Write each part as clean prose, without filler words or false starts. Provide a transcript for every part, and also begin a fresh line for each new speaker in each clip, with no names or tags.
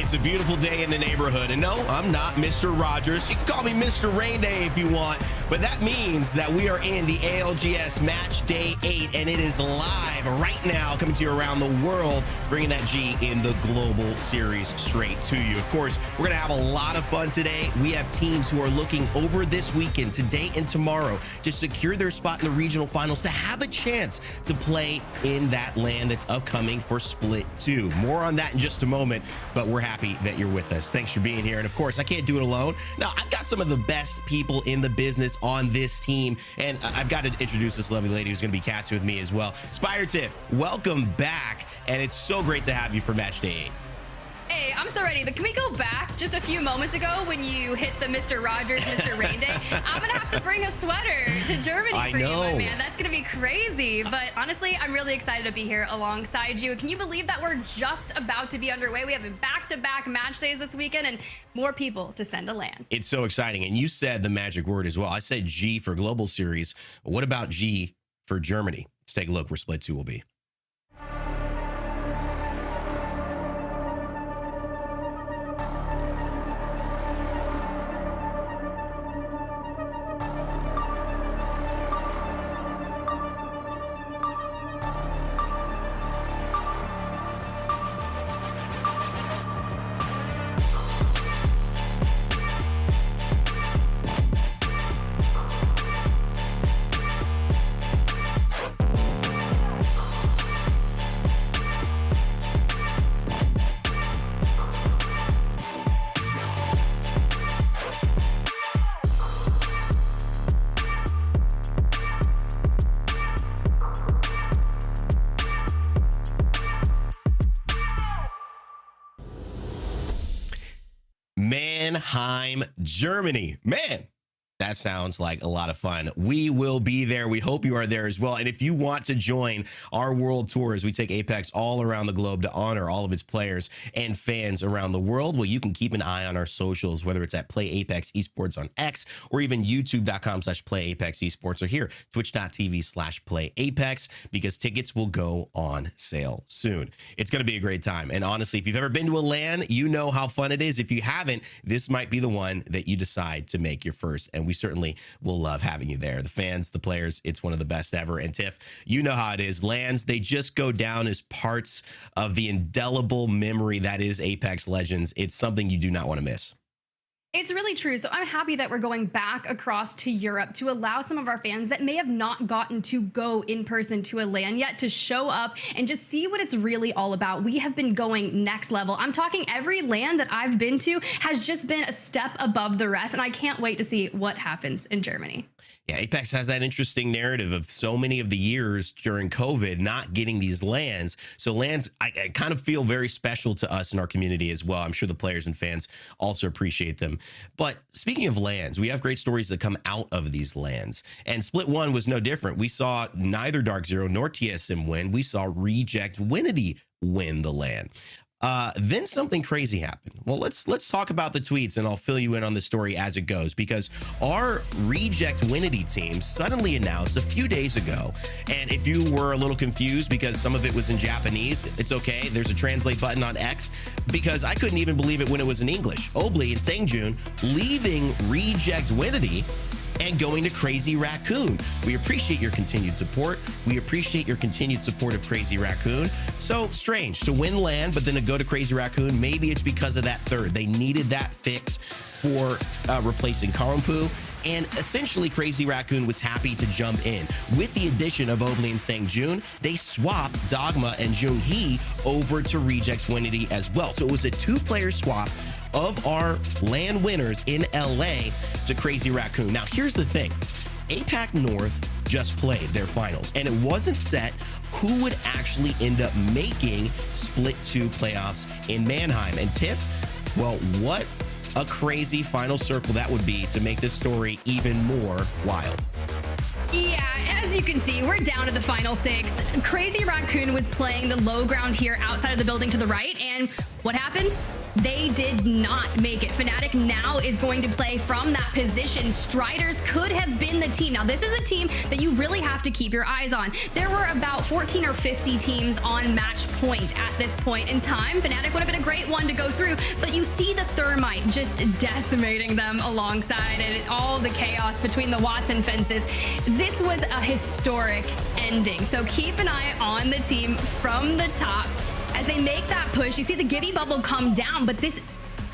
It's a beautiful day in the neighborhood. And no, I'm not Mr. Rogers. You can call me Mr. Rain Day if you want. But that means that we are in the ALGS Match Day 8, and it is live right now, coming to you around the world, bringing that G in the global series straight to you. Of course, we're going to have a lot of fun today. We have teams who are looking over this weekend, today and tomorrow, to secure their spot in the regional finals, to have a chance to play in that LAN that's upcoming for Split 2. More on that in just a moment, but we're happy that you're with us. Thanks for being here. And of course, I can't do it alone. Now, I've got some of the best people in the business on this team, and I've got to introduce this lovely lady who's going to be casting with me as well. Spire Tiff, welcome back, and it's so great to have you for Match Day 8.
Hey, I'm so ready, but can we go back just a few moments ago when you hit the Mr. Rogers, Mr. Rain Day? I'm gonna have to bring a sweater to Germany for you, my man. That's gonna be crazy. But honestly, I'm really excited to be here alongside you. Can you believe that we're just about to be underway? We have back-to-back match days this weekend and more people to send to LAN.
It's so exciting. And you said the magic word as well. I said G for Global Series. What about G for Germany? Let's take a look where Split 2 will be. Mannheim, Germany. Man, that sounds like a lot of fun. We will be there. We hope you are there as well. And if you want to join our world tour as we take Apex all around the globe to honor all of its players and fans around the world, well, you can keep an eye on our socials, whether it's at Play Apex Esports on X or even youtube.com/Play Apex Esports, or here, twitch.tv/Play Apex, because tickets will go on sale soon. It's going to be a great time. And honestly, if you've ever been to a LAN, you know how fun it is. If you haven't, this might be the one that you decide to make your first. And we certainly will love having you there. The fans, the players, it's one of the best ever. And Tiff, you know how it is. LANs, they just go down as parts of the indelible memory that is Apex Legends. It's something you do not want to miss.
It's really true. So I'm happy that we're going back across to Europe to allow some of our fans that may have not gotten to go in person to a LAN yet to show up and just see what it's really all about. We have been going next level. I'm talking every LAN that I've been to has just been a step above the rest, and I can't wait to see what happens in Germany.
Yeah, Apex has that interesting narrative of so many of the years during COVID not getting these LANs. So LANs, I kind of feel very special to us in our community as well. I'm sure the players and fans also appreciate them. But speaking of LANs, we have great stories that come out of these LANs. And Split 1 was no different. We saw neither Dark Zero nor TSM win. We saw Reject Winity win the LAN. Then something crazy happened. Well, let's talk about the tweets, and I'll fill you in on the story as it goes, because our Reject Winity team suddenly announced a few days ago, and if you were a little confused because some of it was in Japanese, it's okay. There's a translate button on X, because I couldn't even believe it when it was in English. Obli and Sangjun leaving Reject Winity and going to Crazy Raccoon. We appreciate your continued support. We appreciate your continued support of Crazy Raccoon. So strange to win LAN, but then to go to Crazy Raccoon. Maybe it's because of that third. They needed that fix for replacing Karumpu. And essentially, Crazy Raccoon was happy to jump in. With the addition of Obli and Sangjun, they swapped Dogma and Junhee over to Reject Winity as well. So it was a two-player swap of our LAN winners in LA to Crazy Raccoon. Now, here's the thing. APAC North just played their finals, and it wasn't set who would actually end up making Split 2 playoffs in Mannheim. And Tiff, well, what a crazy final circle that would be to make this story even more wild.
Yeah, as you can see, we're down to the final 6. Crazy Raccoon was playing the low ground here outside of the building to the right, and what happens? They did not make it. Fnatic now is going to play from that position. Striders could have been the team. Now, this is a team that you really have to keep your eyes on. There were about 14 or 50 teams on match point at this point in time. Fnatic would have been a great one to go through, but you see the Thermite just decimating them alongside and all the chaos between the Watson fences. This was a historic ending. So keep an eye on the team from the top as they make that push. You see the Gibby bubble come down, but this,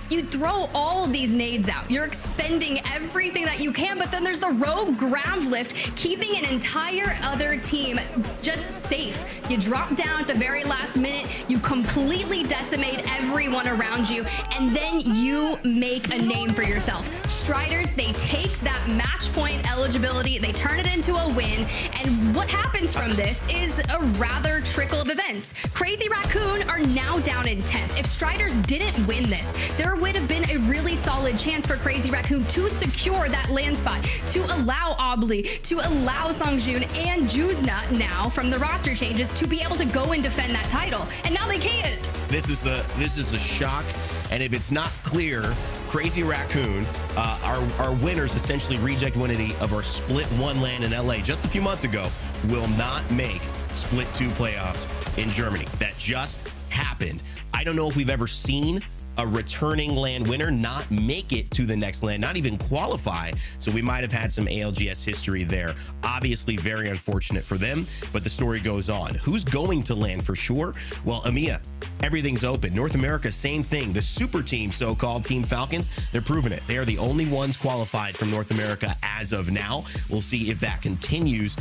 you throw all of these nades out. You're expending everything that you can, but then there's the rogue grav lift, keeping an entire other team just safe. You drop down at the very last minute, you completely decimate everyone around you, and then you make a name for yourself. Striders, they take that match point eligibility, they turn it into a win, and what happens from this is a rather trickle of events. Crazy Raccoon are now down in 10th. If Striders didn't win this, there would have been a really solid chance for Crazy Raccoon to secure that land spot, to allow Obli, to allow Songjun and Juzna now from the roster changes to be able to go and defend that title. And now they can't.
This is a shock. And if it's not clear, Crazy Raccoon, our winners, essentially Reject Winity of our Split 1 LAN in LA just a few months ago, will not make Split 2 playoffs in Germany. That just happened. I don't know if we've ever seen a returning LAN winner not make it to the next LAN, not even qualify. So we might have had some ALGS history there. Obviously very unfortunate for them, but the story goes on. Who's going to LAN for sure? Well, EMEA, everything's open. North America, same thing. The super team, so-called Team Falcons, they're proving it. They are the only ones qualified from North America as of now. We'll see if that continues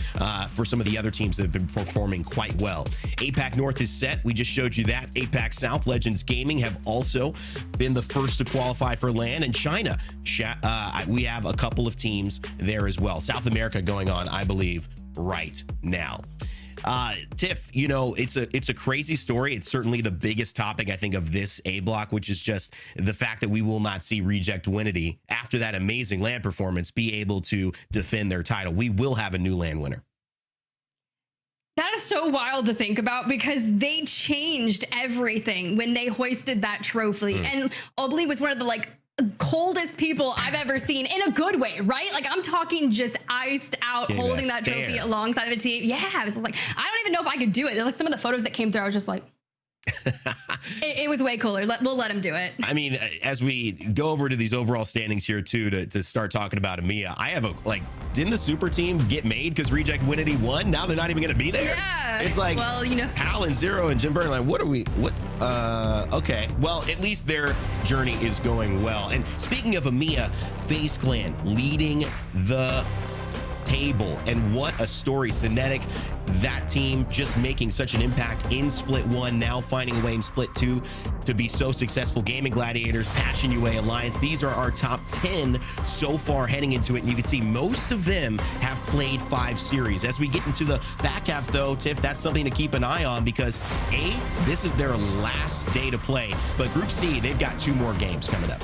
for some of the other teams that have been performing quite well. APAC North is set. We just showed you that. APAC South, Legends Gaming have also been the first to qualify for LAN, and China, we have a couple of teams there as well. South America going on, I believe, right now. Tiff, you know, it's a crazy story. It's certainly the biggest topic, I think, of this A block, which is just the fact that we will not see Reject Winity after that amazing LAN performance be able to defend their title. We will have a new LAN winner.
That is so wild to think about because they changed everything when they hoisted that trophy. And Obli was one of the coldest people I've ever seen in a good way, right? Like, I'm talking just iced out, holding that trophy alongside of the team. Yeah, I was like, I don't even know if I could do it. Like, some of the photos that came through, I was just like, it was way cooler. We'll let him do it. I mean,
as we go over to these overall standings here too, to start talking about EMEA, I have didn't the super team get made because Reject Winity won? Now they're not even going to be there. Yeah. It's like, well, you know, Hal and Zero and Jim Byrne, okay. Well, at least their journey is going well. And speaking of EMEA, FaZe Clan leading the table, and what a story. Synetic, that team just making such an impact in Split 1, now finding a way in Split 2 to be so successful. Gaming Gladiators, Passion UA Alliance, these are our top 10 so far heading into it, and you can see most of them have played 5 series. As we get into the back half though, Tiff, that's something to keep an eye on because this is their last day to play, but Group C, they've got 2 more games coming up.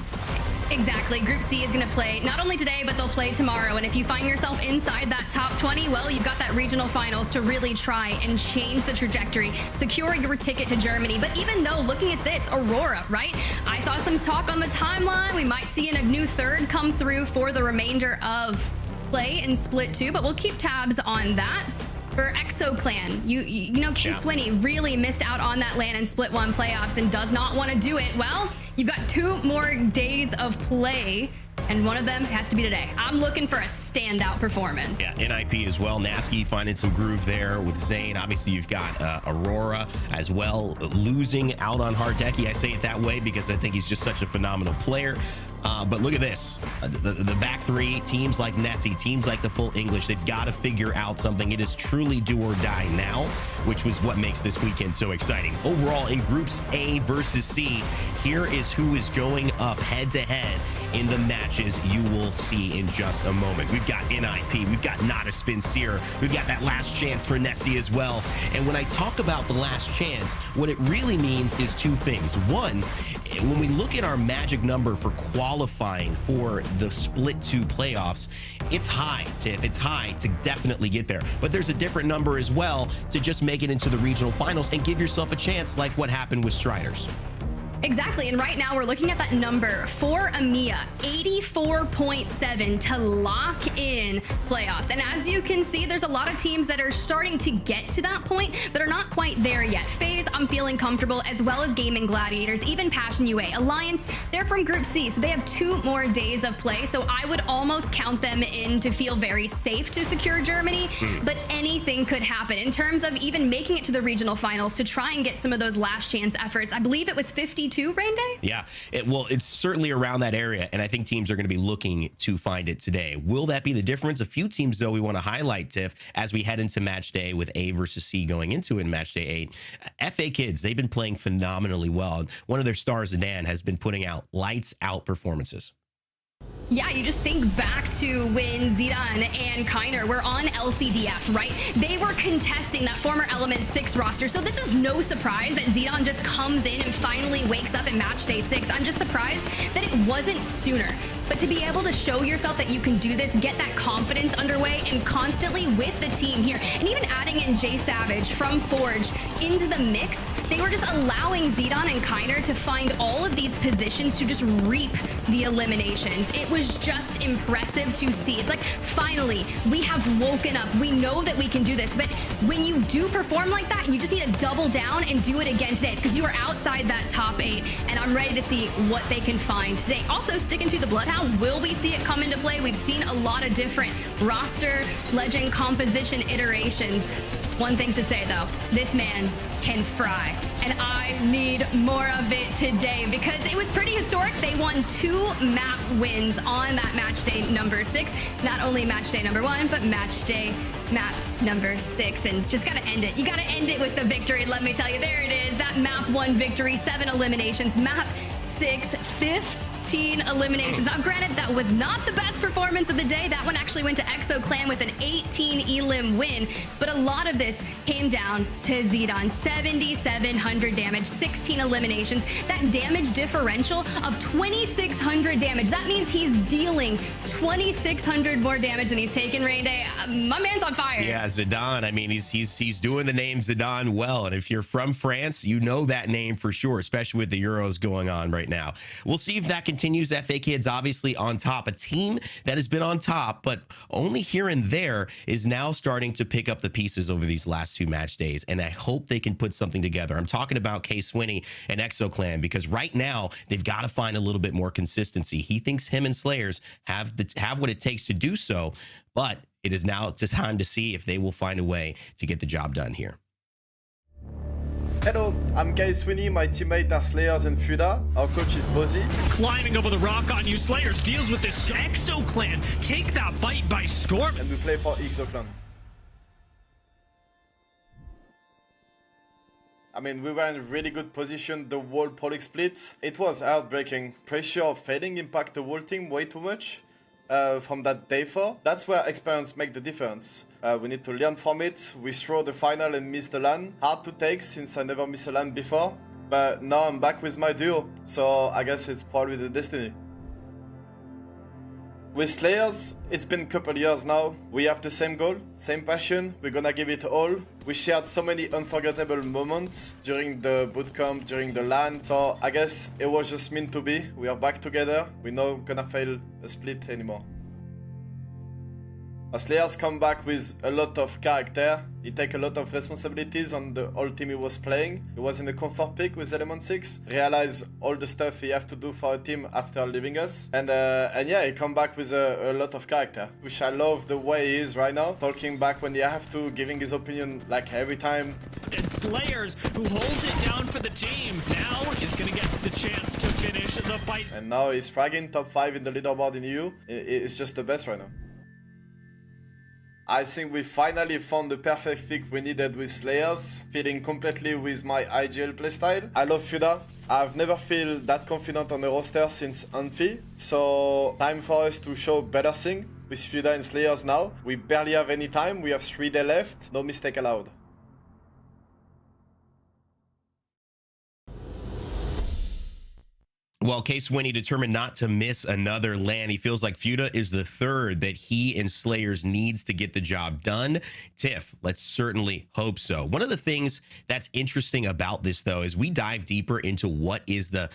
Exactly. Group C is going to play not only today, but they'll play tomorrow. And if you find yourself inside that top 20, well, you've got that regional finals to really try and change the trajectory, secure your ticket to Germany. But even though, looking at this, Aurora, right? I saw some talk on the timeline. We might see a new third come through for the remainder of play in Split 2, but we'll keep tabs on that. For EXO Clan, you know, Swinney really missed out on that LAN in Split 1 playoffs and does not want to do it. Well, you've got 2 more days of play, and one of them has to be today. I'm looking for a standout performance.
Yeah, NIP as well. Nasky finding some groove there with Zane. Obviously, you've got Aurora as well, losing out on Hardeki. I say it that way because I think he's just such a phenomenal player. But look at this, the back 3, teams like Nessy, teams like the Full English, they've got to figure out something. It is truly do or die now, which was what makes this weekend so exciting. Overall, in Groups A versus C, here is who is going up head to head in the matches you will see in just a moment. We've got NIP, we've got Natus, Vincere, we've got that last chance for Nessy as well. And when I talk about the last chance, what it really means is 2 things. One, when we look at our magic number for qualifying for the Split 2 playoffs, it's high, Tiff. It's high to definitely get there. But there's a different number as well to just make it into the regional finals and give yourself a chance, like what happened with Striders.
Exactly, and right now we're looking at that number for EMEA, 84.7 to lock in playoffs. And as you can see, there's a lot of teams that are starting to get to that point, but are not quite there yet. FaZe, I'm feeling comfortable, as well as Gaming Gladiators, even Passion UA. Alliance, they're from Group C, so they have 2 more days of play, so I would almost count them in to feel very safe to secure Germany, but anything could happen in terms of even making it to the regional finals to try and get some of those last chance efforts. I believe it was 52 Rain Day?
Yeah, well, it's certainly around that area, and I think teams are going to be looking to find it today. Will that be the difference? A few teams, though, we want to highlight, Tiff, as we head into match day with A versus C going into it in match day 8. FA Kids, they've been playing phenomenally well. One of their stars, Zidane, has been putting out lights out performances.
Yeah, you just think back to when Zidane and Kiner were on LCDF, right? They were contesting that former Element 6 roster, so this is no surprise that Zidane just comes in and finally wakes up in match day 6. I'm just surprised that it wasn't sooner. But to be able to show yourself that you can do this, get that confidence underway, and constantly with the team here, and even adding in Jay Savage from Forge into the mix, they were just allowing Zidane and Kiner to find all of these positions to just reap the eliminations. It was just impressive to see. It's like, finally, we have woken up. We know that we can do this, but when you do perform like that, you just need to double down and do it again today, because you are outside that top 8, and I'm ready to see what they can find today. Also, sticking to the Bloodhound, will we see it come into play? We've seen a lot of different roster, legend, composition iterations. One thing to say, though, this man can fry, and I need more of it today because it was pretty historic. They won 2 map wins on that match day number 6. Not only match day number 1, but match day map number 6, and just gotta end it. You gotta end it with the victory. Let me tell you, there it is, that map 1 victory, 7 eliminations, map 6, 15 eliminations. Now, granted, that was not the best performance of the day. That one actually went to EXO Clan with an 18 elim win, but a lot of this came down to Zidane. 7,700 damage, 16 eliminations. That damage differential of 2,600 damage. That means he's dealing 2,600 more damage than he's taken, Rain Day. My man's on fire.
Yeah, Zidane. I mean, he's doing the name Zidane well, and if you're from France, you know that name for sure, especially with the Euros going on right now. We'll see if that continues. FA Kids obviously on top. A team that has been on top, but only here and there, is now starting to pick up the pieces over these last 2 match days, and I hope they can put something together. I'm talking about K-Swinney and EXO Clan, because right now they've got to find a little bit more consistency. He thinks him and Slayers have what it takes to do so, but it is now time to see if they will find a way to get the job done here.
Hello, I'm K-Swinney, my teammate are Slayers and Fuda, our coach is Bozy.
Climbing over the rock on you, Slayers deals with this EXO Clan. Take that fight by storm.
And we play for EXO Clan. I mean, we were in a really good position, the whole Pro League split. It was heartbreaking. Pressure of failing impact the whole team way too much. From that day 4. That's where experience make the difference. We need to learn from it. We throw the final and miss the LAN. Hard to take since I never missed a LAN before. But now I'm back with my duo. So I guess it's probably the destiny. With Slayers, it's been a couple years now. We have the same goal, same passion. We're gonna give it all. We shared so many unforgettable moments during the bootcamp, during the LAN. So I guess it was just meant to be. We are back together. We're not gonna fail a split anymore. Slayers come back with a lot of character. He take a lot of responsibilities on the whole team he was playing. He was in a comfort pick with Element 6. Realize all the stuff he have to do for a team after leaving us. And yeah, he come back with a lot of character, which I love the way he is right now. Talking back when he have to, giving his opinion like every time.
And Slayers, who holds it down for the team, now is going to get the chance to finish the fight.
And now he's fragging top 5 in the leaderboard in EU. It's just the best right now. I think we finally found the perfect fit we needed with Slayers, fitting completely with my IGL playstyle. I love Fuda. I've never felt that confident on the roster since Amphi, so time for us to show better thing with Fuda and Slayers now. We barely have any time, we have 3 days left, no mistake allowed.
Well, Case Winnie determined not to miss another LAN. He feels like Futa is the third that he and Slayers needs to get the job done. Tiff, let's certainly hope so. One of the things that's interesting about this, though, is we dive deeper into what is the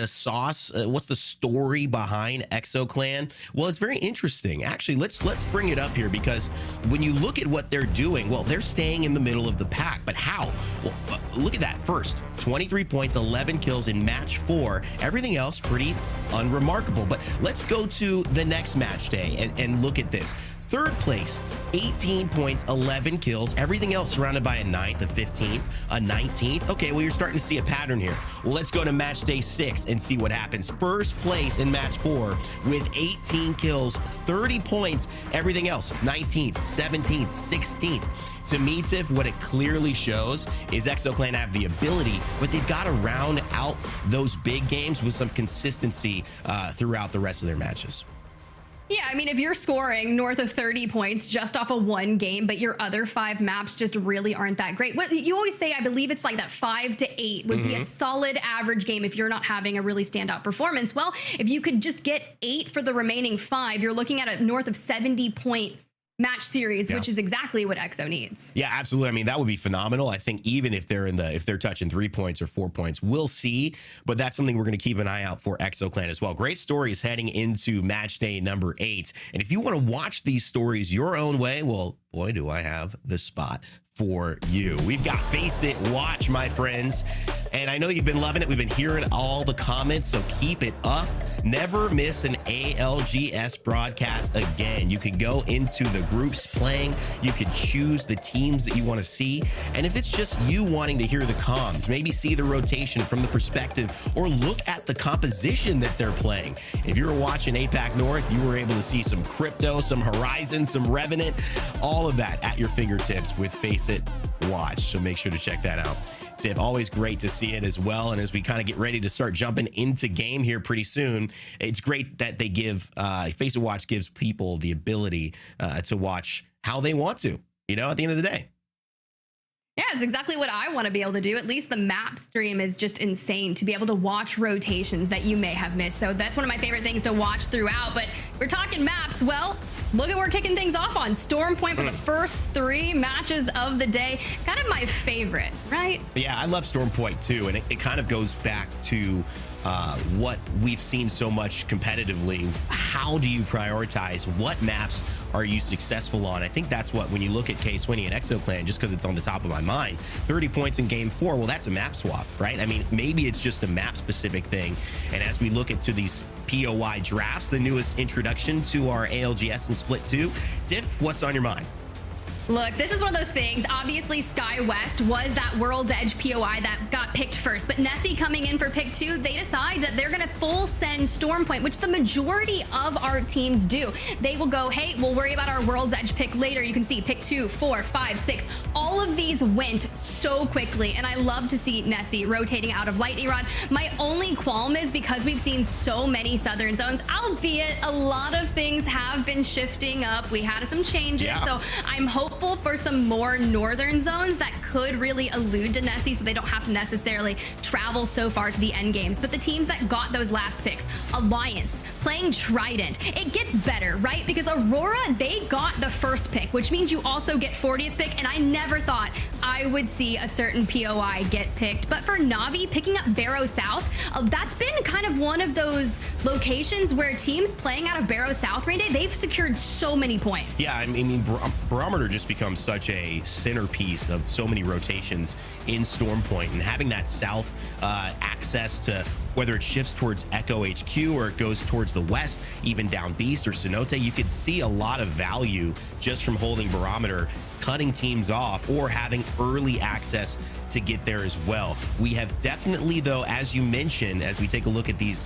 sauce, what's the story behind EXO Clan. Well, it's very interesting. Actually, let's bring it up here, because when you look at what they're doing, well, they're staying in the middle of the pack. But how? Well, look at that. First, 23 points, 11 kills in match 4. Everything else pretty unremarkable. But let's go to the next match day and look at this. Third place, 18 points, 11 kills. Everything else surrounded by a 9th, a 15th, a 19th. Okay, well, you're starting to see a pattern here. Well, let's go to match day 6 and see what happens. First place in match 4 with 18 kills, 30 points. Everything else, 19th, 17th, 16th. To me, Tiff, what it clearly shows is EXO Clan have the ability, but they've got to round out those big games with some consistency throughout the rest of their matches.
Yeah, I mean, if you're scoring north of 30 points just off of one game, but your other 5 maps just really aren't that great. What you always say, I believe it's like that 5 to 8 would be a solid average game if you're not having a really standout performance. Well, if you could just get 8 for the remaining 5, you're looking at a north of 70-point match series, which is exactly what EXO needs.
Yeah, absolutely. I mean, that would be phenomenal. I think even if they're touching 3 points or 4 points, we'll see. But that's something we're going to keep an eye out for EXO Clan as well. Great stories heading into match day number 8. And if you want to watch these stories your own way, well, boy, do I have the spot for you. We've got FACEIT Watch, my friends. And I know you've been loving it. We've been hearing all the comments, so keep it up. Never miss an ALGS broadcast again. You can go into the groups playing. You can choose the teams that you want to see. And if it's just you wanting to hear the comms, maybe see the rotation from the perspective, or look at the composition that they're playing. If you were watching APAC North, you were able to see some Crypto, some Horizon, some Revenant, all of that at your fingertips with FACEIT Watch. So make sure to check that out. Tiff, always great to see it as well. And as we kind of get ready to start jumping into game here pretty soon, it's great that they give FACEIT Watch gives people the ability to watch how they want to, you know, at the end of the day.
Yeah, it's exactly what I want to be able to do. At least the map stream is just insane to be able to watch rotations that you may have missed. So that's one of my favorite things to watch throughout. But we're talking maps. Well, look at we're kicking things off on Storm Point for the first 3 matches of the day. Kind of my favorite, right?
Yeah, I love Storm Point too. And it kind of goes back to what we've seen so much competitively. How do you prioritize? What maps are you successful on? I think that's what, when you look at Case Winnie and EXO Clan, just because it's on the top of my mind, 30 points in game 4, well, that's a map swap, right? I mean, maybe it's just a map specific thing. And as we look into these POI drafts, the newest introduction to our ALGS and Split 2, Tiff, what's on your mind?
Look, this is one of those things. Obviously, Sky West was that World's Edge POI that got picked first, but Nessy coming in for pick 2, they decide that they're going to full send Storm Point, which the majority of our teams do. They will go, hey, we'll worry about our World's Edge pick later. You can see pick 2, 4, 5, 6. All of these went so quickly, and I love to see Nessy rotating out of Lightning Rod. My only qualm is because we've seen so many Southern zones, albeit a lot of things have been shifting up. We had some changes, so I'm hoping for some more northern zones that could really elude to Nessy, so they don't have to necessarily travel so far to the end games. But the teams that got those last picks, Alliance, playing Trident, it gets better, right? Because Aurora, they got the first pick, which means you also get 40th pick, and I never thought I would see a certain POI get picked. But for Na'Vi, picking up Barrow South, that's been kind of one of those locations where teams playing out of Barrow South right now, they've secured so many points.
Yeah, I mean, Barometer just becomes such a centerpiece of so many rotations in Storm Point, and having that south access to whether it shifts towards Echo HQ or it goes towards the west, even down Beast or Cenote, you could see a lot of value just from holding Barometer, cutting teams off, or having early access to get there as well. We have definitely, though, as you mentioned, as we take a look at these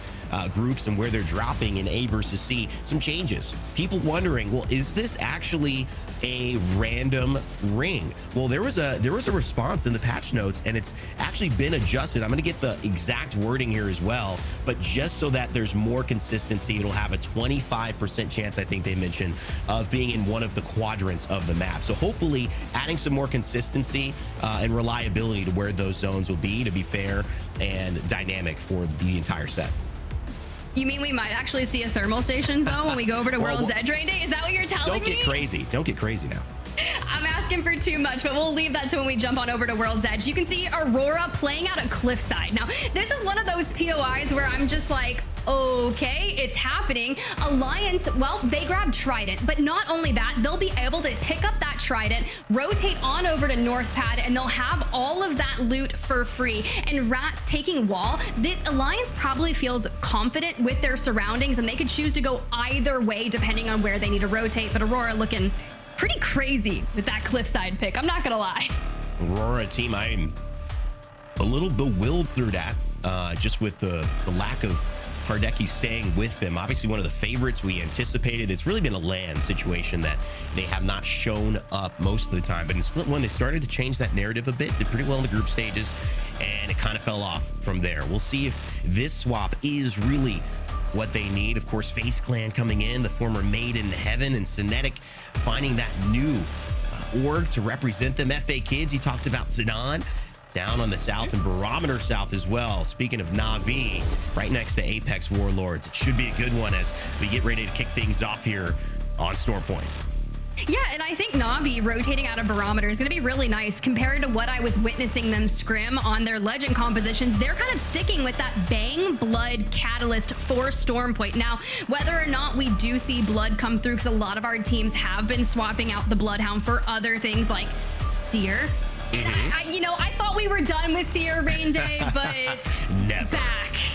groups and where they're dropping in A versus C, some changes. People wondering, well, is this actually a random ring? Well, there was a response in the patch notes, and it's actually been adjusted. I'm going to get the exact wording here as well, but just so that there's more consistency, it'll have a 25% chance, I think they mentioned, of being in one of the quadrants of the map. So hopefully adding some more consistency and reliability to where those zones will be, to be fair and dynamic for the entire set.
You mean we might actually see a thermal station zone when we go over to
Well,
World's Edge raid day? Is that what you're telling me?
Don't get crazy. Don't get crazy now.
I'm asking for too much, but we'll leave that to when we jump on over to World's Edge. You can see Aurora playing out at Cliffside. Now, this is one of those POIs where I'm just like, okay, it's happening. Alliance, well, they grabbed Trident, but not only that, they'll be able to pick up that Trident, rotate on over to North Pad, and they'll have all of that loot for free. And Rats taking Wall, the Alliance probably feels confident with their surroundings, and they could choose to go either way depending on where they need to rotate. But Aurora looking pretty crazy with that Cliffside pick, I'm not gonna lie.
Aurora team, I'm a little bewildered at just with the lack of Hardeki staying with them. Obviously one of the favorites we anticipated. It's really been a land situation that they have not shown up most of the time, but in Split 1 they started to change that narrative a bit, did pretty well in the group stages, and it kind of fell off from there. We'll see if this swap is really what they need. Of course, FaZe Clan coming in, the former Made in Heaven, and Synetic finding that new org to represent them. FA Kids, you talked about Zidane down on the south, and Barometer South as well. Speaking of Na'Vi, right next to Apex Warlords. It should be a good one as we get ready to kick things off here on Stormpoint.
Yeah, and I think Na'Vi rotating out of Barometer is going to be really nice compared to what I was witnessing them scrim on their legend compositions. They're kind of sticking with that Bang Blood catalyst for Stormpoint. Now, whether or not we do see Blood come through, because a lot of our teams have been swapping out the Bloodhound for other things like Seer. I thought we were done with Seer Rain Day, but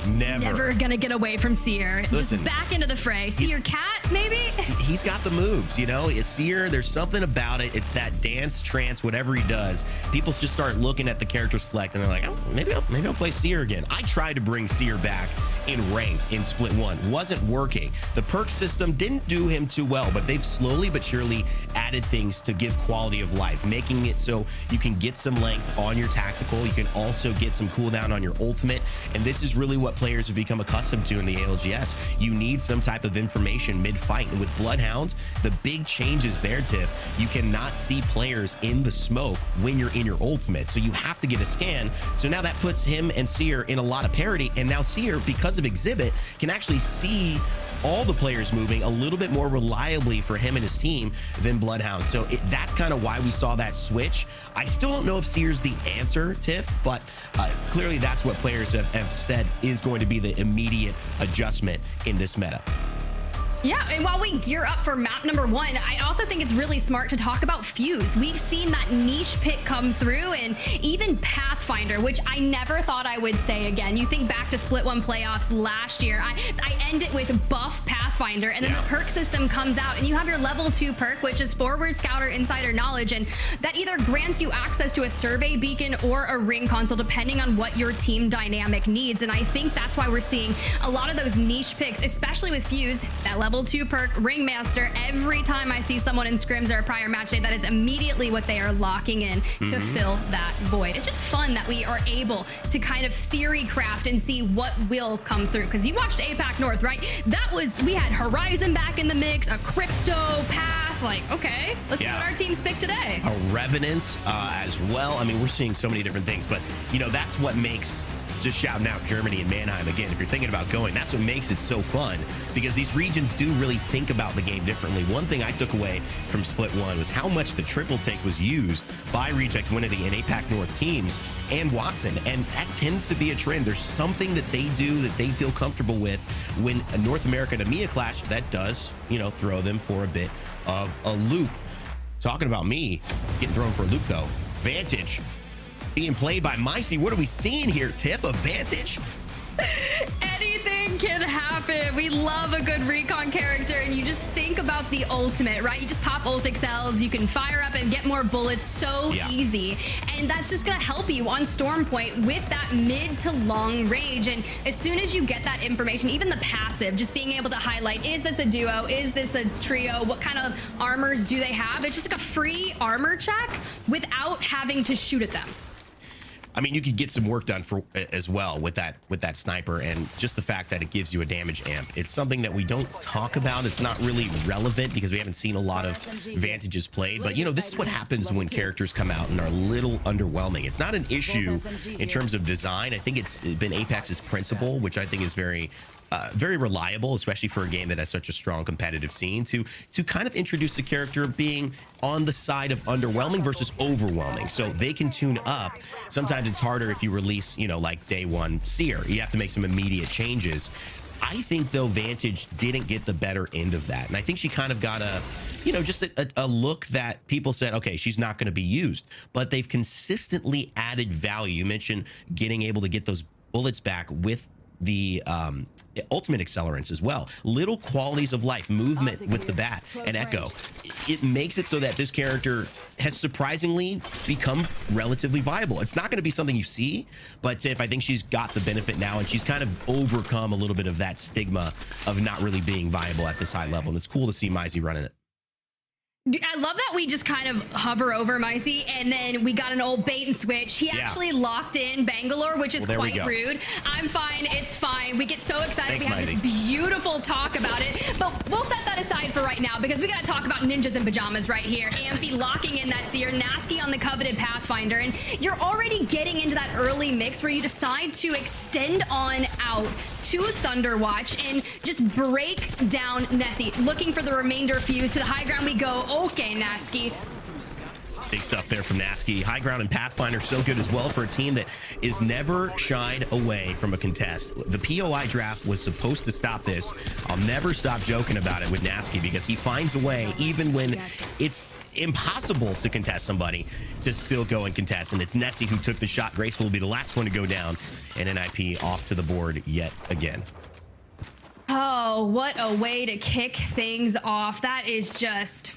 never gonna get away from Seer.
Listen,
just back into the fray. Seer Cat, maybe?
He's got the moves, you know. It's Seer, there's something about it. It's that dance, trance, whatever he does. People just start looking at the character select and they're like, oh, maybe I'll play Seer again. I tried to bring Seer back in ranked in Split 1. Wasn't working. The perk system didn't do him too well, but they've slowly but surely added things to give quality of life, making it so you can get some length on your tactical. You can also get some cooldown on your ultimate. And this is really what players have become accustomed to in the ALGS. You need some type of information mid-fight. And with Bloodhounds, the big changes there, Tiff, you cannot see players in the smoke when you're in your ultimate. So you have to get a scan. So now that puts him and Seer in a lot of parity. And now Seer, because of Exhibit, can actually see all the players moving a little bit more reliably for him and his team than Bloodhound. So that's kind of why we saw that switch. I still don't know if Seer's the answer, Tiff, but clearly that's what players have said is going to be the immediate adjustment in this meta.
Yeah, and while we gear up for map number 1, I also think it's really smart to talk about Fuse. We've seen that niche pick come through, and even Pathfinder, which I never thought I would say again. You think back to Split 1 playoffs last year, I end it with buff Pathfinder, and then the perk system comes out, and you have your level 2 perk, which is Forward Scouter Insider Knowledge, and that either grants you access to a survey beacon or a ring console, depending on what your team dynamic needs. And I think that's why we're seeing a lot of those niche picks, especially with Fuse, that level 2 perk, Ringmaster. Every time I see someone in scrims or a prior match day, that is immediately what they are locking in to fill that void. It's just fun that we are able to kind of theory craft and see what will come through. Because you watched APAC North, right? We had Horizon back in the mix, a Crypto Path. Like, okay, let's see what our teams pick today.
A Revenant as well. I mean, we're seeing so many different things, but you know, that's what makes, just shouting out Germany and Mannheim again, if you're thinking about going, that's what makes it so fun, because these regions do really think about the game differently. One thing I took away from Split 1 was how much the triple take was used by Reject Winity and APAC North teams and Watson, and that tends to be a trend. There's something that they do that they feel comfortable with when a North America and EMEA clash that does, you know, throw them for a bit of a loop. Talking about me getting thrown for a loop though, Vantage being played by Micey. What are we seeing here, Tiff? A Vantage?
Anything can happen. We love a good recon character, and you just think about the ultimate, right? You just pop ult excels, you can fire up and get more bullets so easy, and that's just gonna help you on Stormpoint with that mid to long range. And as soon as you get that information, even the passive, just being able to highlight, is this a duo, is this a trio, what kind of armors do they have? It's just like a free armor check without having to shoot at them.
I mean, you could get some work done for as well with that sniper, and just the fact that it gives you a damage amp. It's something that we don't talk about. It's not really relevant because we haven't seen a lot of Vantages played. But you know, this is what happens when characters come out and are a little underwhelming. It's not an issue in terms of design. I think it's been Apex's principle, which I think is very very reliable, especially for a game that has such a strong competitive scene, to kind of introduce the character being on the side of underwhelming versus overwhelming. So they can tune up. Sometimes it's harder if you release, you know, like day one Seer. You have to make some immediate changes. I think, though, Vantage didn't get the better end of that. And I think she kind of got a, you know, just a look that people said, okay, she's not going to be used. But they've consistently added value. You mentioned getting able to get those bullets back with the ultimate accelerants as well. Little qualities of life, movement with the bat and Echo. It makes it so that this character has surprisingly become relatively viable. It's not going to be something you see, but Tiff, I think she's got the benefit now, and she's kind of overcome a little bit of that stigma of not really being viable at this high level. And it's cool to see Mizey running it.
I love that we just kind of hover over Mizey, and then we got an old bait and switch. He actually locked in Bangalore, which is quite rude. I'm fine. It's fine. We get so excited.
Thanks,
we have
Mizey.
this beautiful talk about it, but we'll set that aside for right now because we got to talk about ninjas in pajamas right here. Amphy locking in that Seer, Nasky on the coveted Pathfinder, and you're already getting into that early mix where you decide to extend on out to Thunderwatch and just break down Nessy, looking for the remainder fuse. To the high ground we go. Okay, Nasky.
Big stuff there from Nasky. High ground and Pathfinder so good as well for a team that is never shied away from a contest. The POI draft was supposed to stop this. I'll never stop joking about it with Nasky because he finds a way, even when it's impossible to contest somebody, to still go and contest. And it's Nessy who took the shot. Graceful will be the last one to go down, and NIP off to the board yet again.
Oh, what a way to kick things off. That is just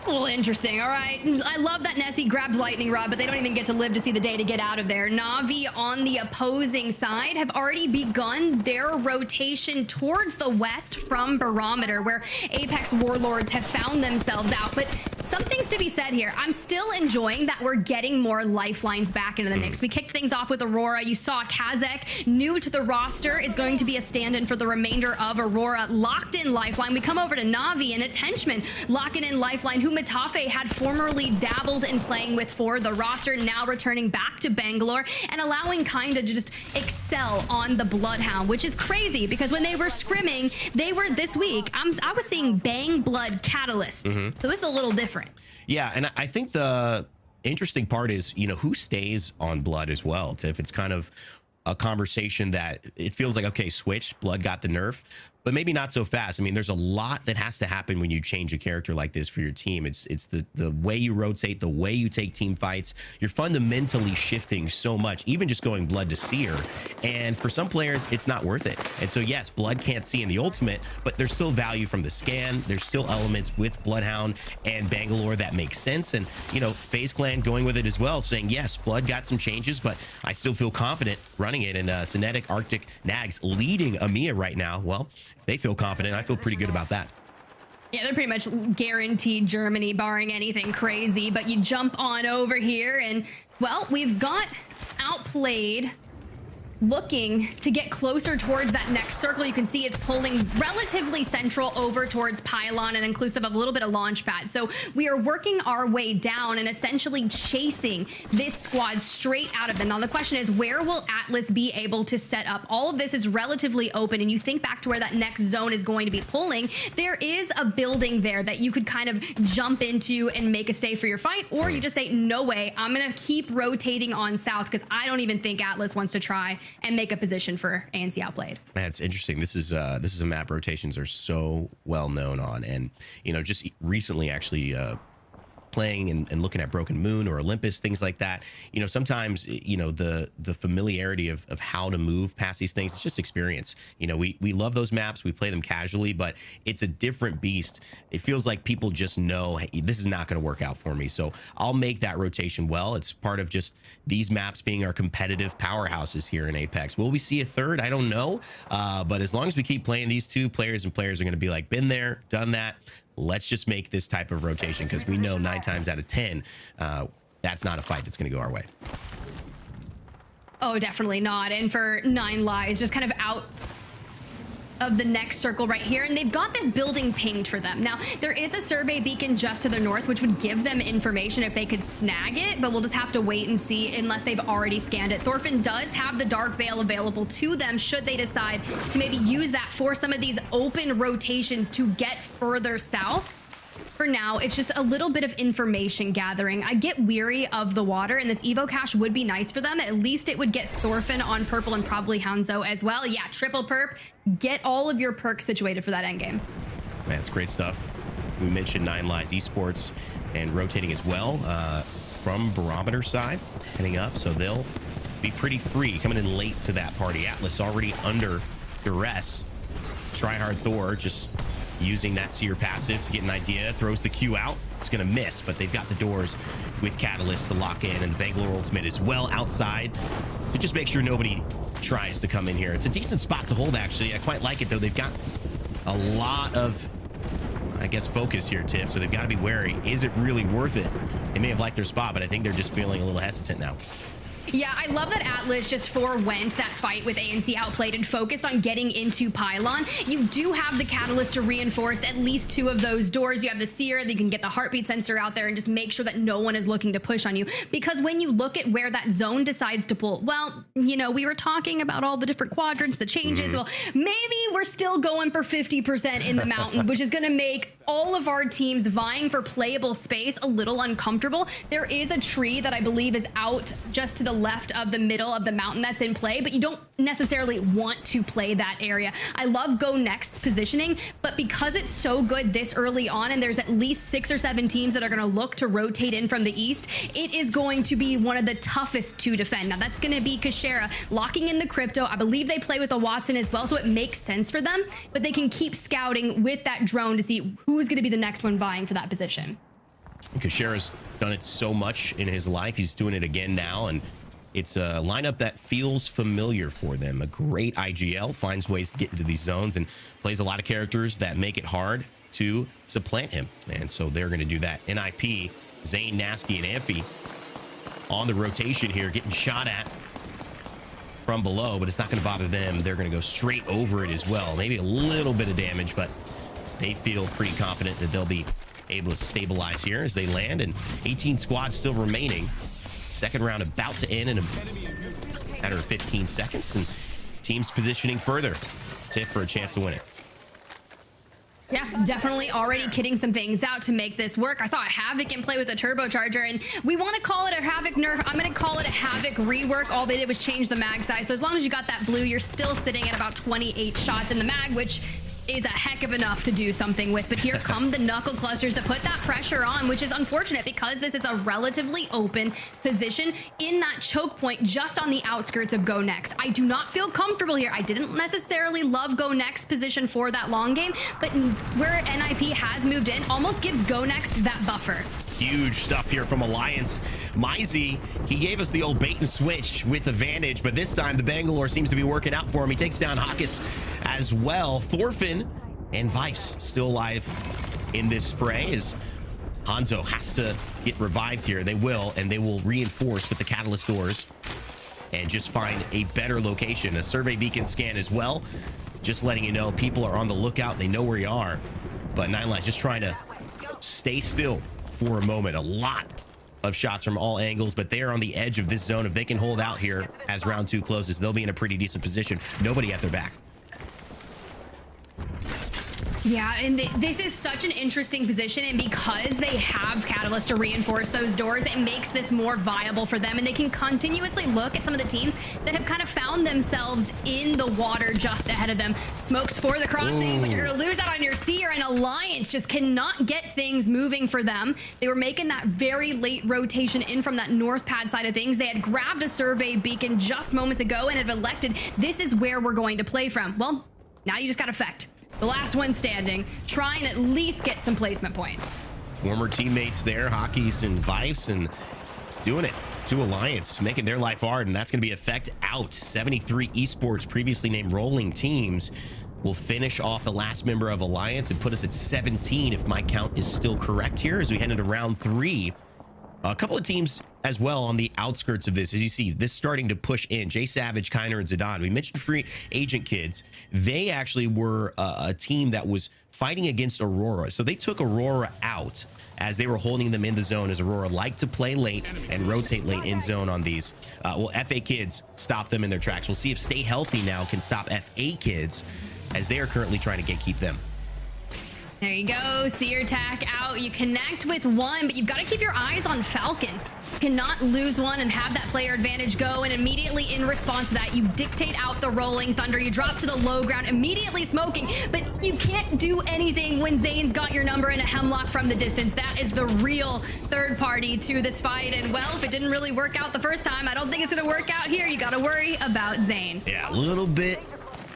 a little interesting. All right, I love that Nessy grabbed lightning rod, but they don't even get to live to see the day to get out of there. Na'Vi on the opposing side have already begun their rotation towards the west from Barometer, where Apex Warlords have found themselves out. But something's to be said here. I'm still enjoying that we're getting more lifelines back into the mix. We kicked things off with Aurora. You saw Kazek, new to the roster, is going to be a stand-in for the remainder of Aurora. Locked in lifeline. We come over to Na'Vi and its henchman, locking in lifeline, who Matafe had formerly dabbled in playing with for the roster, now returning back to Bangalore and allowing Kinda to just excel on the Bloodhound, which is crazy because when they were scrimming, they were this week, I was seeing Bang Blood Catalyst. So this is a little different.
Yeah, and I think the interesting part is, you know, who stays on Blood as well. If it's kind of a conversation that it feels like, okay, switch, Blood got the nerf, but maybe not so fast. I mean, there's a lot that has to happen when you change a character like this for your team. It's the way you rotate, the way you take team fights. You're fundamentally shifting so much, even just going Blood to Seer. And for some players, it's not worth it. And so, yes, Blood can't see in the ultimate, but there's still value from the scan. There's still elements with Bloodhound and Bangalore that make sense. And, you know, FaZe Clan going with it as well, saying, yes, Blood got some changes, but I still feel confident running it. And Cinetic, Arctic, Nags leading EMEA right now. Well, they feel confident. I feel pretty good about that.
Yeah, they're pretty much guaranteed Germany, barring anything crazy. But you jump on over here and, well, we've got Outplayed looking to get closer towards that next circle. You can see it's pulling relatively central over towards Pylon and inclusive of a little bit of Launchpad. So we are working our way down and essentially chasing this squad straight out of them. Now the question is, where will Atlas be able to set up? All of this is relatively open, and you think back to where that next zone is going to be pulling. There is a building there that you could kind of jump into and make a stay for your fight, or you just say, no way, I'm gonna keep rotating on south because I don't even think Atlas wants to try and make a position for ANC Outplayed.
Man, it's interesting. This is a map rotations are so well known on, and you know, just recently actually playing and looking at Broken Moon or Olympus, things like that. You know, sometimes, you know, the familiarity of how to move past these things, it's just experience. You know, we love those maps, we play them casually, but it's a different beast. It feels like people just know, hey, this is not going to work out for me. So I'll make that rotation well. It's part of just these maps being our competitive powerhouses here in Apex. Will we see a third? I don't know. But as long as we keep playing these two, players are going to be like, been there, done that. Let's just make this type of rotation, because we know 9 times out of 10, that's not a fight that's going to go our way.
Oh, definitely not. And for 9 Lives, just kind of out of the next circle right here, and they've got this building pinged for them. Now, there is a survey beacon just to the north, which would give them information if they could snag it, but we'll just have to wait and see unless they've already scanned it. Thorfinn does have the Dark Veil available to them should they decide to maybe use that for some of these open rotations to get further south. For now, it's just a little bit of information gathering. I get weary of the water, and this Evo cache would be nice for them. At least it would get Thorfinn on purple and probably Hanzo as well. Yeah, triple perp. Get all of your perks situated for that endgame.
Man, it's great stuff. We mentioned Nine Lives Esports and rotating as well from Barometer side, heading up, so they'll be pretty free coming in late to that party. Atlas already under duress. Tryhard Thor just using that Seer passive to get an idea, throws the Q out. It's gonna miss, but they've got the doors with Catalyst to lock in, and the Bangalore ultimate as well outside to just make sure nobody tries to come in here. It's a decent spot to hold, actually. I quite like it, though. They've got a lot of, I guess, focus here, Tiff, so they've got to be wary. Is it really worth it? They may have liked their spot, but I think they're just feeling a little hesitant now.
Yeah, I love that Atlas just forewent that fight with ANC Outplayed and focused on getting into Pylon. You do have the Catalyst to reinforce at least 2 of those doors. You have the Seer that you can get the heartbeat sensor out there and just make sure that no one is looking to push on you. Because when you look at where that zone decides to pull, well, you know, we were talking about all the different quadrants, the changes. Well, maybe we're still going for 50% in the mountain, which is going to make all of our teams vying for playable space a little uncomfortable. There is a tree that I believe is out just to the left of the middle of the mountain that's in play, but you don't necessarily want to play that area. I love GoNext positioning, but because it's so good this early on and there's at least 6 or 7 teams that are going to look to rotate in from the east, it is going to be one of the toughest to defend. Now that's going to be Kashera locking in the crypto. I believe they play with a Watson as well, so it makes sense for them, but they can keep scouting with that drone to see who's going to be the next one vying for that position.
Kashera's done it so much in his life. He's doing it again now, and it's a lineup that feels familiar for them. A great IGL, finds ways to get into these zones and plays a lot of characters that make it hard to supplant him. And so they're going to do that. NIP, Zane, Nasky, and Amphi on the rotation here, getting shot at from below, but it's not going to bother them. They're going to go straight over it as well. Maybe a little bit of damage, but they feel pretty confident that they'll be able to stabilize here as they land, and 18 squads still remaining. Second round about to end in a matter of 15 seconds, and teams positioning further. Tiff for a chance to win it.
Yeah, definitely already kitting some things out to make this work. I saw a Havoc in play with a turbocharger, and we want to call it a Havoc nerf. I'm going to call it a Havoc rework. All they did was change the mag size. So as long as you got that blue, you're still sitting at about 28 shots in the mag, which is a heck of enough to do something with. But here come the knuckle clusters to put that pressure on, which is unfortunate because this is a relatively open position in that choke point just on the outskirts of GoNext. I do not feel comfortable here. I didn't necessarily love GoNext position for that long game, but where NIP has moved in almost gives GoNext that buffer.
Huge stuff here from Alliance. Mizey, he gave us the old bait and switch with the Vantage, but this time the Bangalore seems to be working out for him. He takes down Hawkus as well. Thorfinn and Vice still alive in this fray as Hanzo has to get revived here. They will, and they will reinforce with the Catalyst doors and just find a better location. A survey beacon scan as well, just letting you know people are on the lookout. They know where you are, but Nine Lives just trying to stay still for a moment. A lot of shots from all angles, but they are on the edge of this zone. If they can hold out here as round 2 closes, they'll be in a pretty decent position. Nobody at their back.
Yeah, and this is such an interesting position, and because they have Catalyst to reinforce those doors, it makes this more viable for them, and they can continuously look at some of the teams that have kind of found themselves in the water just ahead of them. Smokes for the crossing, but you're going to lose out on your Seer, and Alliance just cannot get things moving for them. They were making that very late rotation in from that north pad side of things. They had grabbed a survey beacon just moments ago and have elected, this is where we're going to play from. Well, now you just got effect. The last one standing, try and at least get some placement points.
Former teammates there, Hockeys and Vice, and doing it to Alliance, making their life hard, and that's going to be effect out. 73 Esports, previously named Rolling Teams, will finish off the last member of Alliance and put us at 17 if my count is still correct here as we head into round 3. A couple of teams as well on the outskirts of this, as you see this starting to push in. Jay Savage, Kiner, and Zidane. We mentioned free agent kids. They actually were a team that was fighting against Aurora. So they took Aurora out as they were holding them in the zone, as Aurora liked to play late and rotate late in zone on these. Well, FA Kids stopped them in their tracks. We'll see if Stay Healthy now can stop FA Kids, as they are currently trying to keep them.
There you go, Seer tack out. You connect with one, but you've got to keep your eyes on Falcons. You cannot lose one and have that player advantage go, and immediately in response to that, you dictate out the rolling thunder. You drop to the low ground, immediately smoking, but you can't do anything when Zane's got your number in a hemlock from the distance. That is the real third party to this fight, and well, if it didn't really work out the first time, I don't think it's gonna work out here. You gotta worry about Zane.
Yeah, a little bit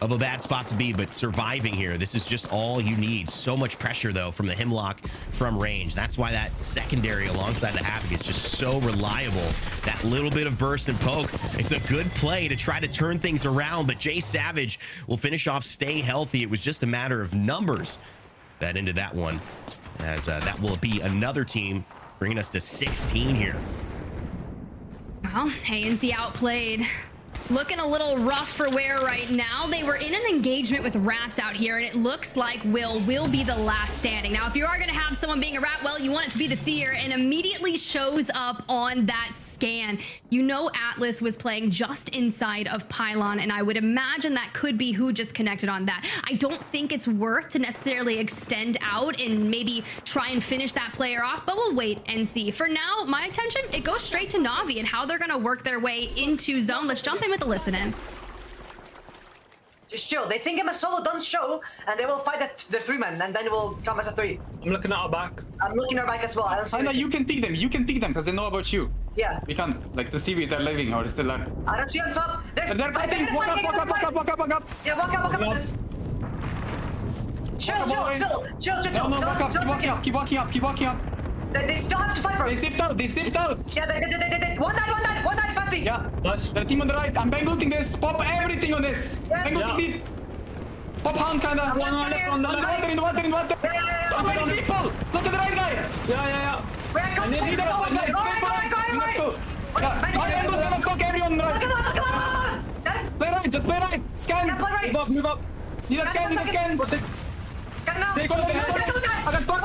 of a bad spot to be, but surviving here, this is just all you need. So much pressure though from the hemlock from range. That's why that secondary alongside the Havoc is just so reliable. That little bit of burst and poke, it's a good play to try to turn things around, but Jay Savage will finish off Stay Healthy. It was just a matter of numbers that ended that one, as that will be another team bringing us to 16 here.
Well, ANC Outplayed. Looking a little rough for wear right now. They were in an engagement with rats out here, and it looks like will be the last standing. Now, if you are going to have someone being a rat, well, you want it to be the Seer, and immediately shows up on that scan. You know Atlas was playing just inside of Pylon, and I would imagine that could be who just connected on that. I don't think it's worth to necessarily extend out and maybe try and finish that player off, but we'll wait and see. For now, my attention, it goes straight to Na'Vi and how they're going to work their way into zone. Let's jump in with the listen in.
Just chill. They think I'm a solo, don't show, and they will fight the 3-man, and then it will come as a 3.
I'm looking at our back.
I'm looking at our back as well. I don't see
know you can pick them. You can pick them because they know about you.
Yeah.
We can't like to see if they're living or still there.
I don't see on top.
They're fighting. Walk up.
Yeah, walk up on this. Chill.
No, keep walking up.
They still have to fight, bro.
They zipped out.
Yeah, they did. One night, Buffy.
Yeah.
Nice.
The team on the right. I'm bang ulting this. Pop everything on this.
Yes.
Bang ulting deep. Pop hand kinda.
I'm
One
left here.
on the water, in the water.
Yeah.
So many people. Look at the right guy.
Yeah.
Where I come
Lead us out, guys.
Alright.
Let's go. Yeah. My ambul's gonna fuck everyone right.
Look at that.
Play right. Just play right. Scan.
Yeah, play right.
Move up.
Need a scan.
Scan now.
Stay close. I got fucked.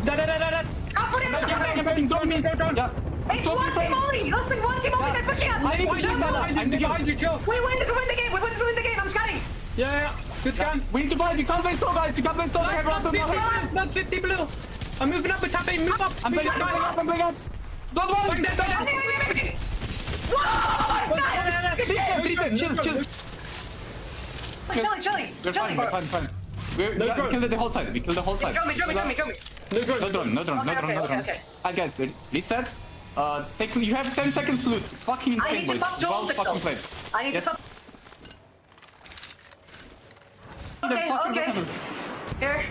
Da.
Come for him.
Don't me. Yeah.
It's one team only. Listen, one team only. They're pushing us.
I need to jump. I'm
behind you, Joe.
We win the game. I'm scanning.
Yeah. Good scan.
We need to fight. You can't waste all, guys. You can't waste all.
Not 50 blue. I'm moving up with tapping. Move up.
I'm playing up. Don't worry. Chill.
Chilling.
We're fine. We killed the whole side.
Draw me.
No drone.
Okay.
Alright guys, reset. You have 10 seconds to loot. Fucking insane,
I need to
boys.
pop the
Well
ult
fucking played.
I need to stop. Okay. Here.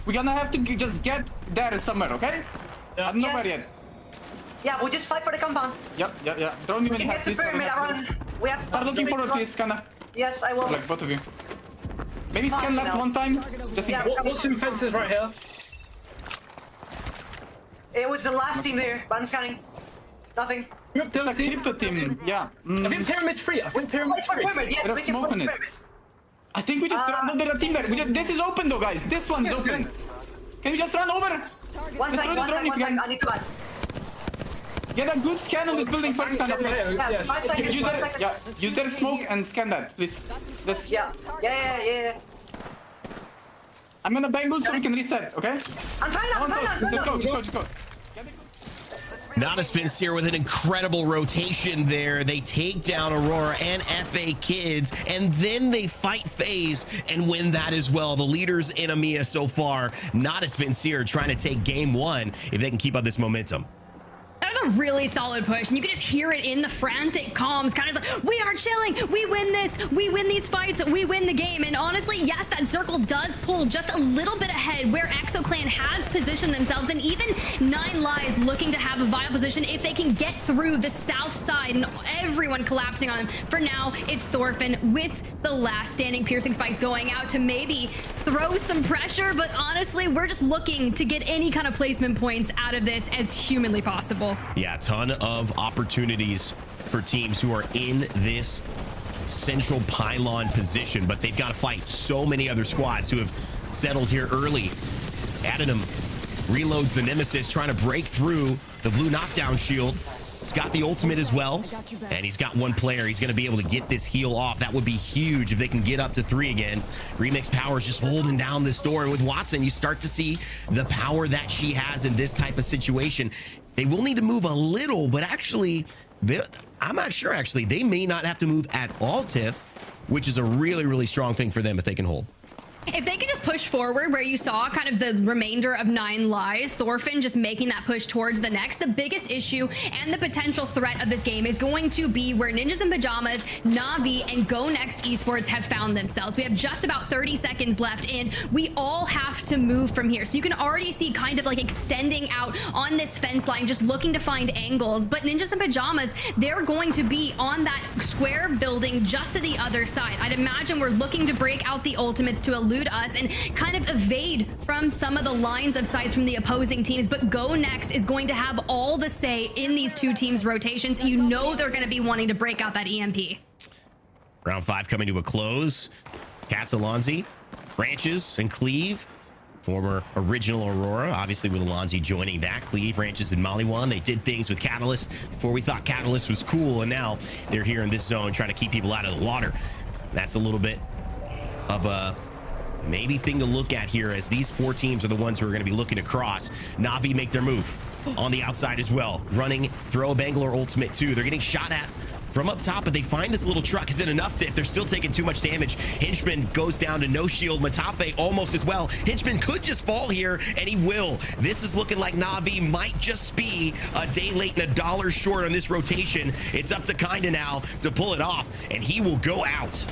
We're gonna have to just get there somewhere, okay?
Yeah.
I'm not
Yes.
ready yet.
Yeah, we'll just fight for the compound.
Yep. Drone me when
We
you
can
have
get to
this.
pyramid around. We have
Start looking forward, please, kinda.
Yes, I will.
Like both of you. Maybe scan left
now.
one time. Just in
Yeah.
case.
What's some fences right here?
It was the last team there, but I'm scanning. Nothing.
You're up to
It's a crypto team. Yeah.
I think pyramid's free.
Wait for pyramid. Yes,
There's
we can
smoke
put
on it.
pyramid.
I think we just no, there's a team there. This is open though, guys. This one's open. Can we just run over?
One sec. I need to buy.
Get a good scan on this building first, kind of.
Yeah, 5 seconds.
Use
5
their,
seconds.
yeah, use their smoke and scan that, please. This.
Yeah.
I'm gonna bang ult so we can reset, okay?
I'm trying now.
Just go.
Natus Vincere with an incredible rotation there. They take down Aurora and FA Kids, and then they fight FaZe and win that as well. The leaders in EMEA so far. Natus Vincere trying to take game one if they can keep up this momentum.
That was a really solid push, and you can just hear it in the frantic comms, kind of like, we are chilling, we win this, we win these fights, we win the game. And honestly, yes, that circle does pull just a little bit ahead where EXO Clan has positioned themselves, and even 9Lives looking to have a viable position if they can get through the south side and everyone collapsing on them. For now, it's Thorfinn with the last standing piercing spikes going out to maybe throw some pressure, but honestly, we're just looking to get any kind of placement points out of this as humanly possible.
Yeah, a ton of opportunities for teams who are in this central pylon position, but they've got to fight so many other squads who have settled here early. Adam reloads the Nemesis, trying to break through the blue knockdown shield. He's got the ultimate as well, and he's got one player. He's going to be able to get this heal off. That would be huge if they can get up to 3 again. Remix Power's just holding down this door. And with Watson, you start to see the power that she has in this type of situation. They will need to move a little, but actually, I'm not sure, actually. They may not have to move at all, Tiff, which is a really, really strong thing for them if they can hold.
If they could just push forward where you saw kind of the remainder of 9Lives, Thorfinn just making that push towards the next, the biggest issue and the potential threat of this game is going to be where Ninjas in Pyjamas, Na'Vi, and GoNext Esports have found themselves. We have just about 30 seconds left, and we all have to move from here. So you can already see kind of like extending out on this fence line, just looking to find angles. But Ninjas in Pyjamas, they're going to be on that square building just to the other side. I'd imagine we're looking to break out the ultimates to elude us and kind of evade from some of the lines of sights from the opposing teams, but GoNext is going to have all the say in these two teams' rotations. You know they're going to be wanting to break out that EMP.
Round 5 coming to a close. Cats, Alonzi, Branches, and Cleve. Former original Aurora, obviously with Alonzi joining that. Cleve, Ranches, and Maliwan. They did things with Catalyst before we thought Catalyst was cool, and now they're here in this zone trying to keep people out of the water. That's a little bit of a maybe thing to look at here, as these 4 teams are the ones who are going to be looking to cross. Na'Vi make their move on the outside as well. Running, throw a Bangalore ultimate too. They're getting shot at from up top, but they find this little truck. Is it enough to, if they're still taking too much damage? Hinchman goes down to no shield. Matafe almost as well. Hinchman could just fall here, and he will. This is looking like Na'Vi might just be a day late and $1 short on this rotation. It's up to Kinda now to pull it off, and he will go out.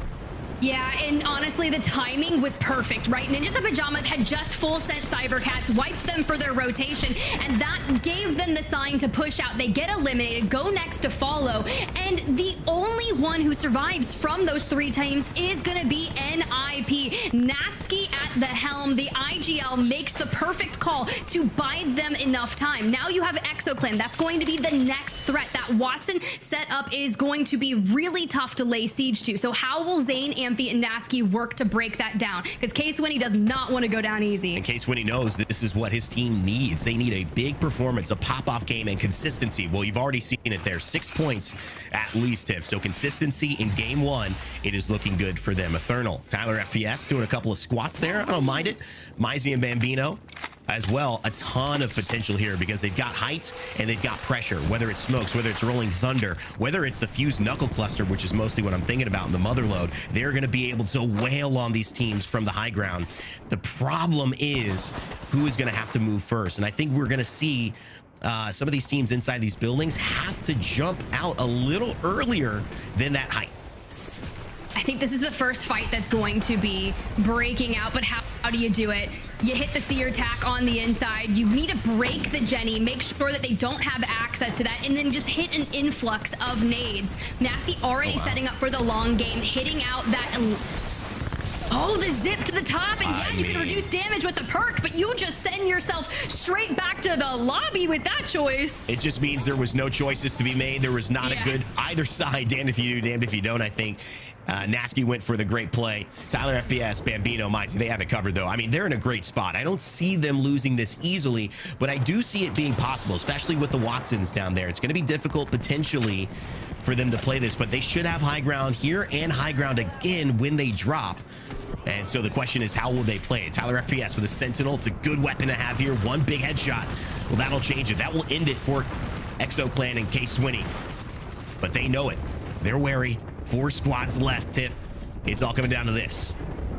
Yeah, and honestly, the timing was perfect, right? Ninjas in Pyjamas had just full sent cybercats, wiped them for their rotation, and that gave them the sign to push out. They get eliminated, GoNext to follow, and the only one who survives from those 3 teams is gonna be NIP. Nessy at the helm. The IGL makes the perfect call to bide them enough time. Now you have EXO Clan. That's going to be the next threat. That Watson setup is going to be really tough to lay siege to. So how will Zane, Amphi, and Nessy work to break that down? Because K-Swinny does not want to go down easy.
And K-Swinny knows this is what his team needs. They need a big performance, a pop-off game, and consistency. Well, you've already seen it there. 6 points at least, Tiff. So consistency in game 1, it is looking good for them. Ethernal, Tyler FPS doing a couple of squats there. I don't mind it. Mizey and Bambino as well. A ton of potential here because they've got height and they've got pressure, whether it's smokes, whether it's rolling thunder, whether it's the fused knuckle cluster, which is mostly what I'm thinking about in the mother load. They're going to be able to wail on these teams from the high ground. The problem is who is going to have to move first, and I think we're going to see some of these teams inside these buildings have to jump out a little earlier than that height.
I think this is the first fight that's going to be breaking out, but how do you do it? You hit the seer attack on the inside. You need to break the Jenny, make sure that they don't have access to that, and then just hit an influx of nades. Nessy already setting up for the long game, hitting out that... Oh, the zip to the top, and yeah, you can reduce damage with the perk, but you just send yourself straight back to the lobby with that choice.
It just means there was no choices to be made. There was not a good either side. Damned if you do, damned if you don't, I think. Nessy went for the great play. Tyler FPS, Bambino, Mizey, they have it covered though. I mean, they're in a great spot. I don't see them losing this easily, but I do see it being possible, especially with the Watsons down there. It's going to be difficult potentially for them to play this, but they should have high ground here and high ground again when they drop. And so the question is, how will they play it? Tyler FPS with a Sentinel. It's a good weapon to have here. One big headshot. Well, that'll change it. That will end it for EXO Clan and K-Swinny. But they know it. They're wary. 4 squads left, Tiff. It's all coming down to this.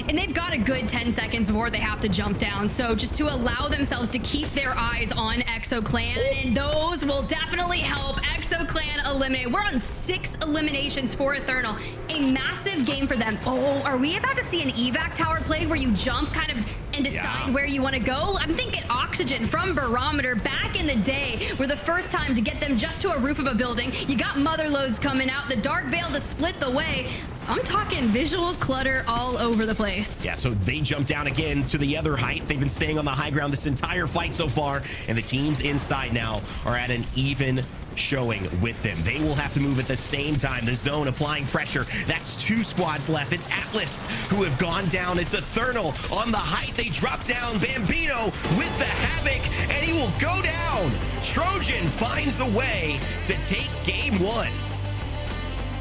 And they've got a good 10 seconds before they have to jump down. So just to allow themselves to keep their eyes on EXO Clan, and those will definitely help EXO Clan eliminate. We're on 6 eliminations for Ethernal. A massive game for them. Oh, are we about to see an evac tower play where you jump kind of and decide where you want to go? I'm thinking Oxygen from Barometer back in the day were the first time to get them just to a roof of a building. You got Mother Loads coming out, the Dark Veil to split the way. I'm talking visual clutter all over the place.
Yeah, so they jump down again to the other height. They've been staying on the high ground this entire fight so far, and the teams inside now are at an even showing with them. They will have to move at the same time. The zone applying pressure. That's 2 squads left. It's Atlas who have gone down. It's Ethernal on the height. They drop down. Bambino with the Havoc, and he will go down. Trojan finds a way to take game 1.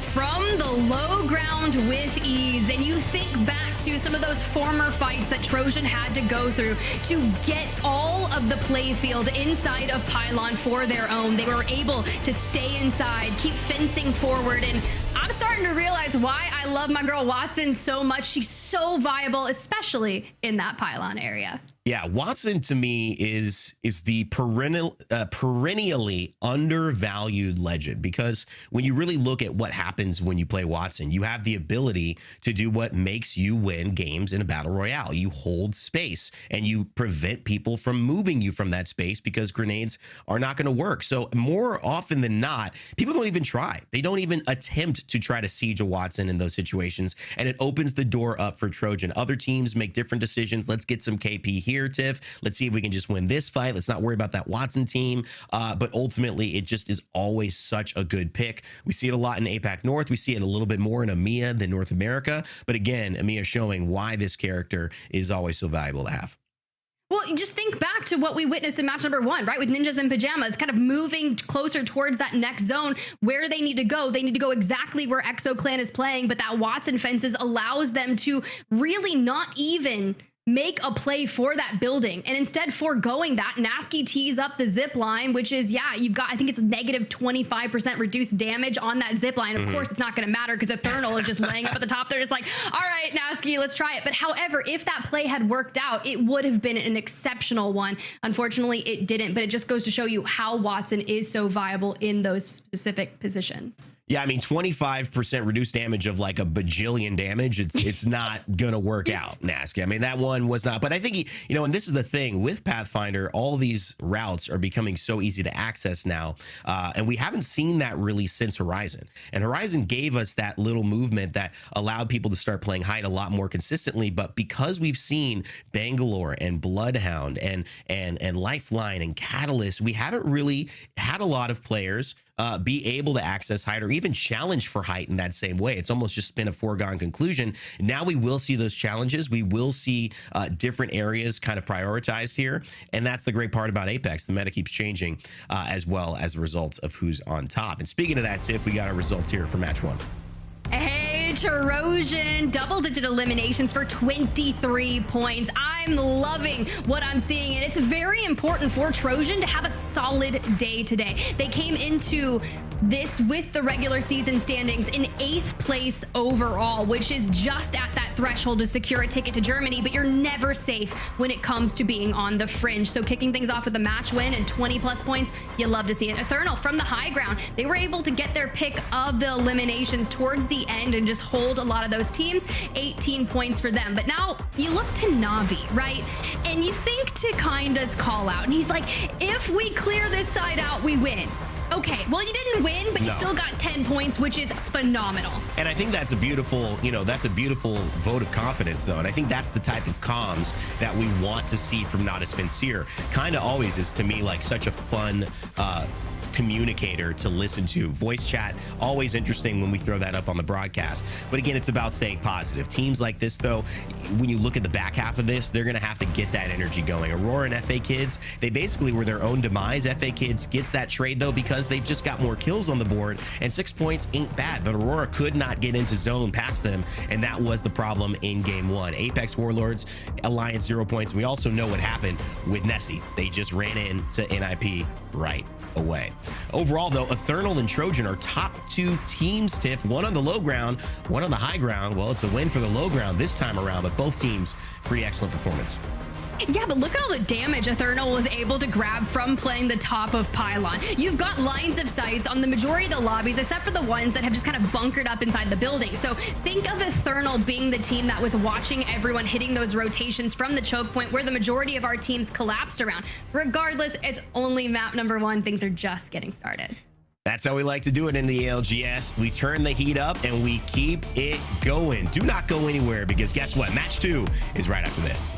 From the low ground with ease. And you think back to some of those former fights that Trojan had to go through to get all of the playfield inside of Pylon for their own. They were able to stay inside, keep fencing forward, and I'm starting to realize why I love my girl Watson so much. She's so viable, especially in that Pylon area.
Yeah, Watson to me is the perennially undervalued legend, because when you really look at what happens when you play Watson, you have the ability to do what makes you win games in a battle royale. You hold space and you prevent people from moving you from that space because grenades are not going to work. So more often than not, people don't even try. They don't even attempt to try to siege a Watson in those situations, and it opens the door up for Trojan. Other teams make different decisions. Let's get some KP here. Tiff, let's see if we can just win this fight. Let's not worry about that Watson team. But ultimately, it just is always such a good pick. We see it a lot in APAC North. We see it a little bit more in EMEA than North America. But again, EMEA showing why this character is always so valuable to have.
Well, you just think back to what we witnessed in match number 1, right? With Ninjas and Pyjamas kind of moving closer towards that next zone where they need to go. They need to go exactly where EXO Clan is playing, but that Watson fences allows them to really not even make a play for that building, and instead foregoing that, Nasky tees up the zip line, which is, yeah, you've got, I think it's negative 25% reduced damage on that zip line. Of course, it's not going to matter because Ethernal is just laying up at the top. They're just like, all right, Nasky, let's try it. But however, if that play had worked out, it would have been an exceptional one. Unfortunately, it didn't, but it just goes to show you how Watson is so viable in those specific positions.
Yeah, I mean, 25% reduced damage of like a bajillion damage. It's not going to work out, Nasky. I mean, that one was not. But I think, you know, and this is the thing with Pathfinder, all these routes are becoming so easy to access now. And we haven't seen that really since Horizon. And Horizon gave us that little movement that allowed people to start playing height a lot more consistently. But because we've seen Bangalore and Bloodhound and Lifeline and Catalyst, we haven't really had a lot of players be able to access height or even challenge for height in that same way. It's almost just been a foregone conclusion. Now we will see those challenges. We will see different areas kind of prioritized here. And that's the great part about Apex. The meta keeps changing as well as a result of who's on top. And speaking of that, Tiff, we got our results here for match 1.
Hey, Trojan, double-digit eliminations for 23 points. I'm loving what I'm seeing, and it's very important for Trojan to have a solid day today. They came into this with the regular season standings in 8th place overall, which is just at that threshold to secure a ticket to Germany, but you're never safe when it comes to being on the fringe. So kicking things off with a match win and 20+ points, you love to see it. Ethernal from the high ground, they were able to get their pick of the eliminations towards the end and just hold a lot of those teams. 18 points for them. But now you look to Navi, right? And you think to Kinda's call out, and he's like, if we clear this side out, we win. Okay, well, you didn't win, but you still got 10 points, which is phenomenal.
And I think that's a beautiful, you know, that's a beautiful vote of confidence, though. And I think that's the type of comms that we want to see from Natus Vincere. Kind of always is, to me, like such a fun communicator to listen to. Voice chat, always interesting when we throw that up on the broadcast. But again, it's about staying positive. Teams like this, though, when you look at the back half of this, they're going to have to get that energy going. Aurora and FA Kids, they basically were their own demise. FA Kids gets that trade, though, because they've just got more kills on the board, and 6 points ain't bad. But Aurora could not get into zone past them, and that was the problem in game 1. Apex Warlords, Alliance 0 points. We also know what happened with Nessy. They just ran into NIP right away. Overall, though, Ethernal and Trojan are top 2 teams, Tiff. One on the low ground, one on the high ground. Well, it's a win for the low ground this time around, but both teams, pretty excellent performance.
Yeah, but look at all the damage Ethernal was able to grab from playing the top of Pylon. You've got lines of sights on the majority of the lobbies, except for the ones that have just kind of bunkered up inside the building. So think of Ethernal being the team that was watching everyone hitting those rotations from the choke point where the majority of our teams collapsed around. Regardless, it's only map number 1. Things are just getting started.
That's how we like to do it in the ALGS. We turn the heat up and we keep it going. Do not go anywhere, because guess what? Match 2 is right after this.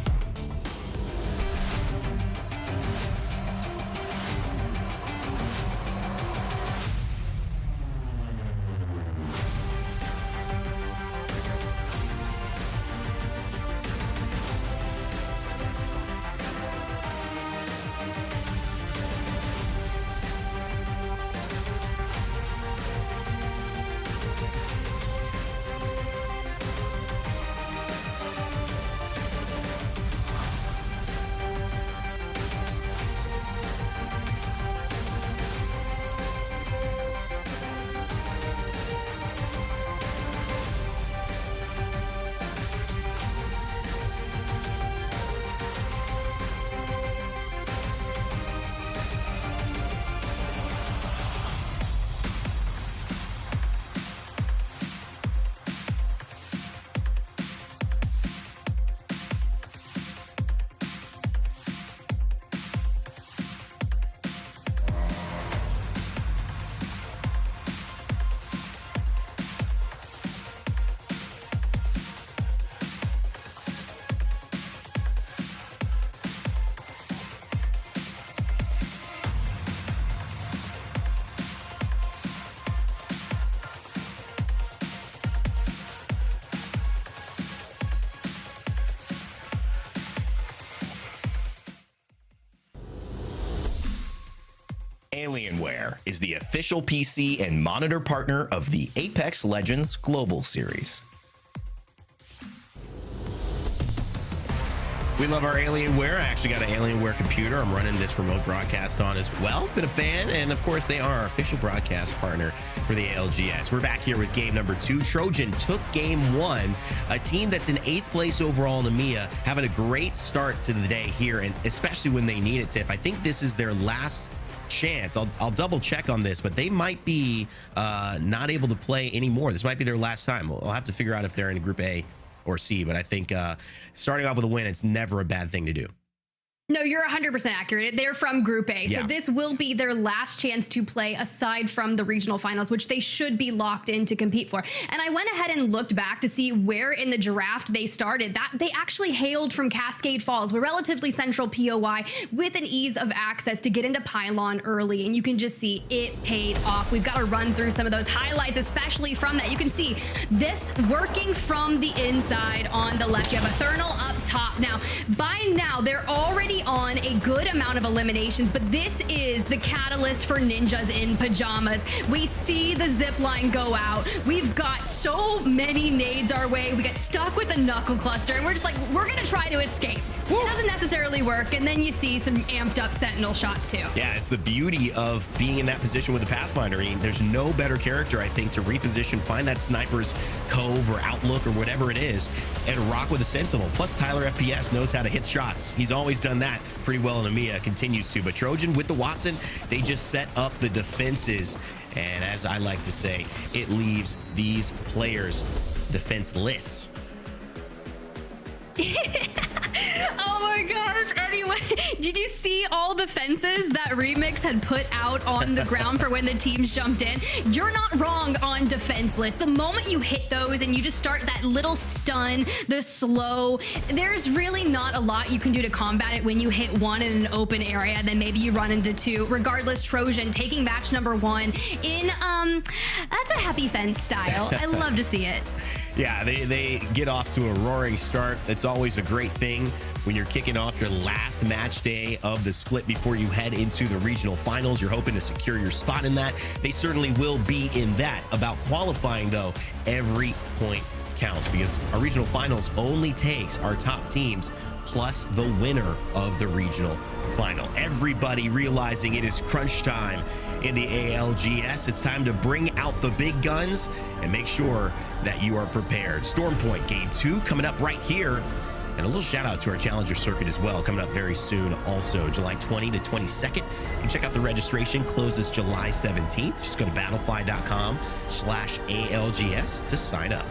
Alienware is the official PC and monitor partner of the Apex Legends Global Series. We love our Alienware. I actually got an Alienware computer I'm running this remote broadcast on as well. Been a fan, and of course they are our official broadcast partner for the ALGS. We're back here with game number 2. Trojan took game 1, a team that's in 8th place overall in EMEA, having a great start to the day here, and especially when they need it, Tiff. I think this is their last chance. I'll double check on this, but they might be not able to play anymore. This might be their last time. We'll have to figure out if they're in Group A or C, but I think starting off with a win, it's never a bad thing to do.
No, you're 100% accurate. They're from Group A. So
Yeah.
this will be their last chance to play aside from the regional finals, which they should be locked in to compete for. And I went ahead and looked back to see where in the draft they started. That they actually hailed from Cascade Falls, were relatively central POI with an ease of access to get into Pylon early. And you can just see it paid off. We've got to run through some of those highlights, especially from that. You can see this working from the inside on the left. You have Ethernal up top. Now, by now, they're already on a good amount of eliminations, but this is the catalyst for ninjas in pajamas. We see the zip line go out. We've got so many nades our way. We get stuck with a knuckle cluster, and we're just like, we're gonna try to escape. Woo. It doesn't necessarily work, and then you see some amped up sentinel shots too.
Yeah, it's the beauty of being in that position with the Pathfinder. I mean, there's no better character, I think, to reposition, find that sniper's cove or outlook or whatever it is, and rock with a sentinel. Plus, Tyler FPS knows how to hit shots. He's always done that pretty well in EMEA, continues to. But Trojan with the Watson, they just set up the defenses. And as I like to say, it leaves these players defenseless.
Oh my gosh. Anyway, did you see all the fences that Remix had put out on the ground for when the teams jumped in? You're not wrong on defenseless. The moment you hit those and you just start that little stun, the slow, there's really not a lot you can do to combat it when you hit one in an open area, then maybe you run into two. Regardless, Trojan taking match number 1 in, that's a happy fence style. I love to see it.
Yeah, they get off to a roaring start. It's always a great thing when you're kicking off your last match day of the split before you head into the regional finals. You're hoping to secure your spot in that. They certainly will be in that. About qualifying, though, every point counts, because our regional finals only takes our top teams plus the winner of the regional final. Everybody realizing it is crunch time in the ALGS. It's time to bring out the big guns and make sure that you are prepared. Stormpoint Game 2 coming up right here And a little shout out to our Challenger Circuit as well, coming up very soon. Also, July 20 to 22nd. You can check out the registration. Closes July 17th. Just go to battlefy.com/ALGS to sign up.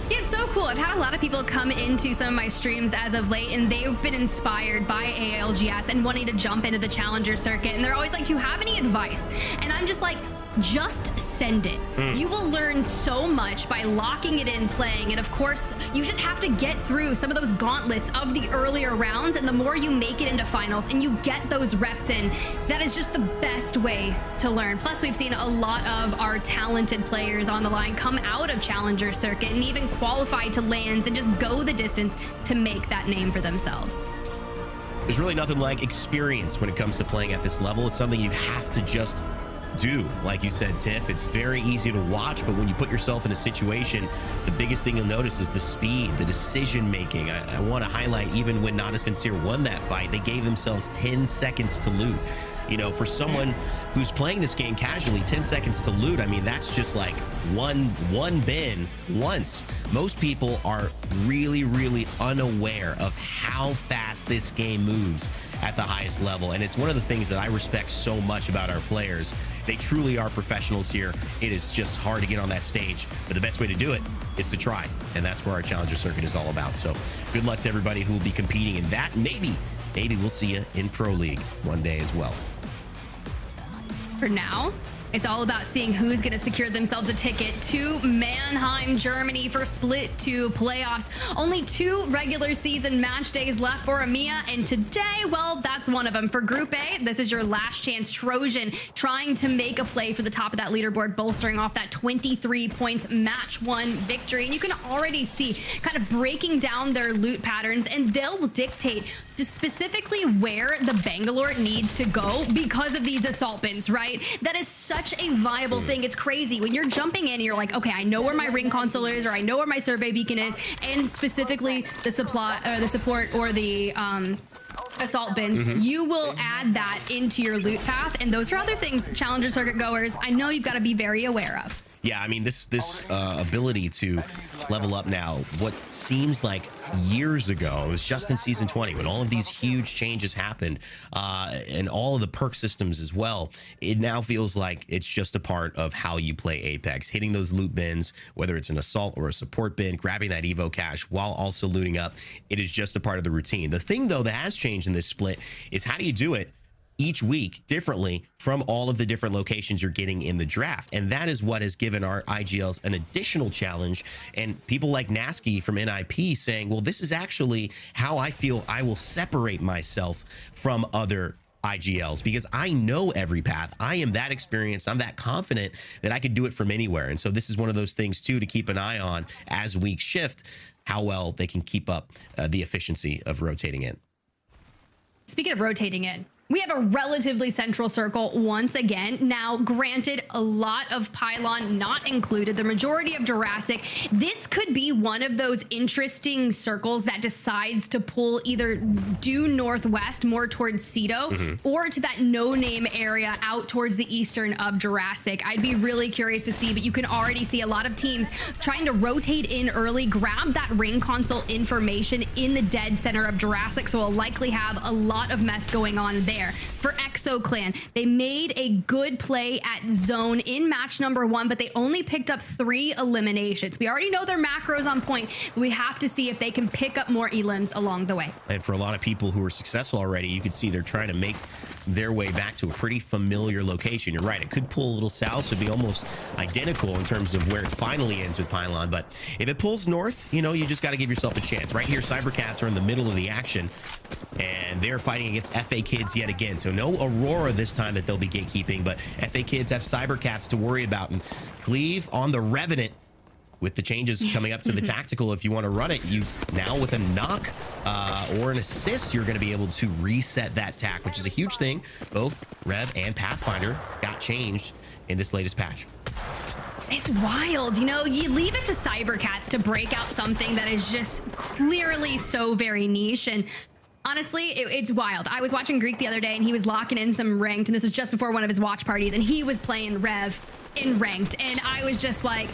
Yeah, it's so cool. I've had a lot of people come into some of my streams as of late, and they've been inspired by ALGS and wanting to jump into the Challenger Circuit. And they're always like, do you have any advice? And I'm just like, just send it. You will learn so much by locking it in, playing. And of course, you just have to get through some of those gauntlets of the earlier rounds. And the more you make it into finals and you get those reps in, that is just the best way to learn. Plus, we've seen a lot of our talented players on the line come out of Challenger Circuit and even qualify to lands and just go the distance to make that name for themselves.
There's really nothing like experience when it comes to playing at this level. It's something you have to just do. Like you said, Tiff, it's very easy to watch, but when you put yourself in a situation, the biggest thing you'll notice is the speed, the decision making. I want to highlight, even when Natus Vincere won that fight, they gave themselves 10 seconds to loot. You know, for someone who's playing this game casually, 10 seconds to loot, I mean, that's just like one bin once. Most people are really, really unaware of how fast this game moves at the highest level. And it's one of the things that I respect so much about our players. They truly are professionals here. It is just hard to get on that stage, but the best way to do it is to try. And that's where our Challenger Circuit is all about. So good luck to everybody who will be competing in that. Maybe we'll see you in Pro League one day as well.
For now, it's all about seeing who's going to secure themselves a ticket to Mannheim, Germany for Split 2 playoffs. Only 2 regular season match days left for EMEA, and today, well, that's one of them. For Group A, this is your last chance. Trojan trying to make a play for the top of that leaderboard, bolstering off that 23 points match 1 victory. And you can already see kind of breaking down their loot patterns, and they'll dictate just specifically where the Bangalore needs to go because of these assault bins, right? That is such a viable thing. It's crazy when you're jumping in and you're like, okay, I know where my ring console is, or I know where my survey beacon is, and specifically the supply or the support or the assault bins, you will add that into your loot path. And those are other things, Challenger Circuit goers, I know you've got to be very aware of.
Yeah, I mean, this ability to level up now, what seems like years ago, it was just in season 20 when all of these huge changes happened, and all of the perk systems as well. It now feels like it's just a part of how you play Apex, hitting those loot bins, whether it's an assault or a support bin, grabbing that Evo cash while also looting up. It is just a part of the routine. The thing, though, that has changed in this split is how do you do it each week differently from all of the different locations you're getting in the draft. And that is what has given our IGLs an additional challenge. And people like Nessy from NIP saying, well, this is actually how I feel I will separate myself from other IGLs, because I know every path. I am that experienced. I'm that confident that I could do it from anywhere. And so this is one of those things too to keep an eye on as weeks shift, how well they can keep up the efficiency of rotating in.
Speaking of rotating in, we have a relatively central circle once again. Now, granted, a lot of Pylon not included, the majority of Jurassic. This could be one of those interesting circles that decides to pull either due northwest, more towards Cedo, or to that no-name area out towards the eastern of Jurassic. I'd be really curious to see, but you can already see a lot of teams trying to rotate in early, grab that ring console information in the dead center of Jurassic, so we'll likely have a lot of mess going on there. For EXO Clan, they made a good play at zone in match number 1, but they only picked up 3 eliminations. We already know their macros on point, but we have to see if they can pick up more elims along the way.
And for a lot of people who are successful already, you can see they're trying to make their way back to a pretty familiar location. You're right, it could pull a little south, so it'd be almost identical in terms of where it finally ends with Pylon. But if it pulls north, you know, you just got to give yourself a chance. Right here, cybercats are in the middle of the action, and they're fighting against FA Kids yet again. So no Aurora this time that they'll be gatekeeping, but FA Kids have cybercats to worry about. And Cleave on the Revenant, with the changes coming up to the tactical, if you want to run it, you now with a knock or an assist, you're going to be able to reset that tack, which is a huge thing. Both Rev and Pathfinder got changed in this latest patch.
It's wild, you know, you leave it to cybercats to break out something that is just clearly so very niche. And honestly, it's wild. I was watching Greek the other day and he was locking in some ranked, and this is just before one of his watch parties, and he was playing Rev in ranked, and I was just like,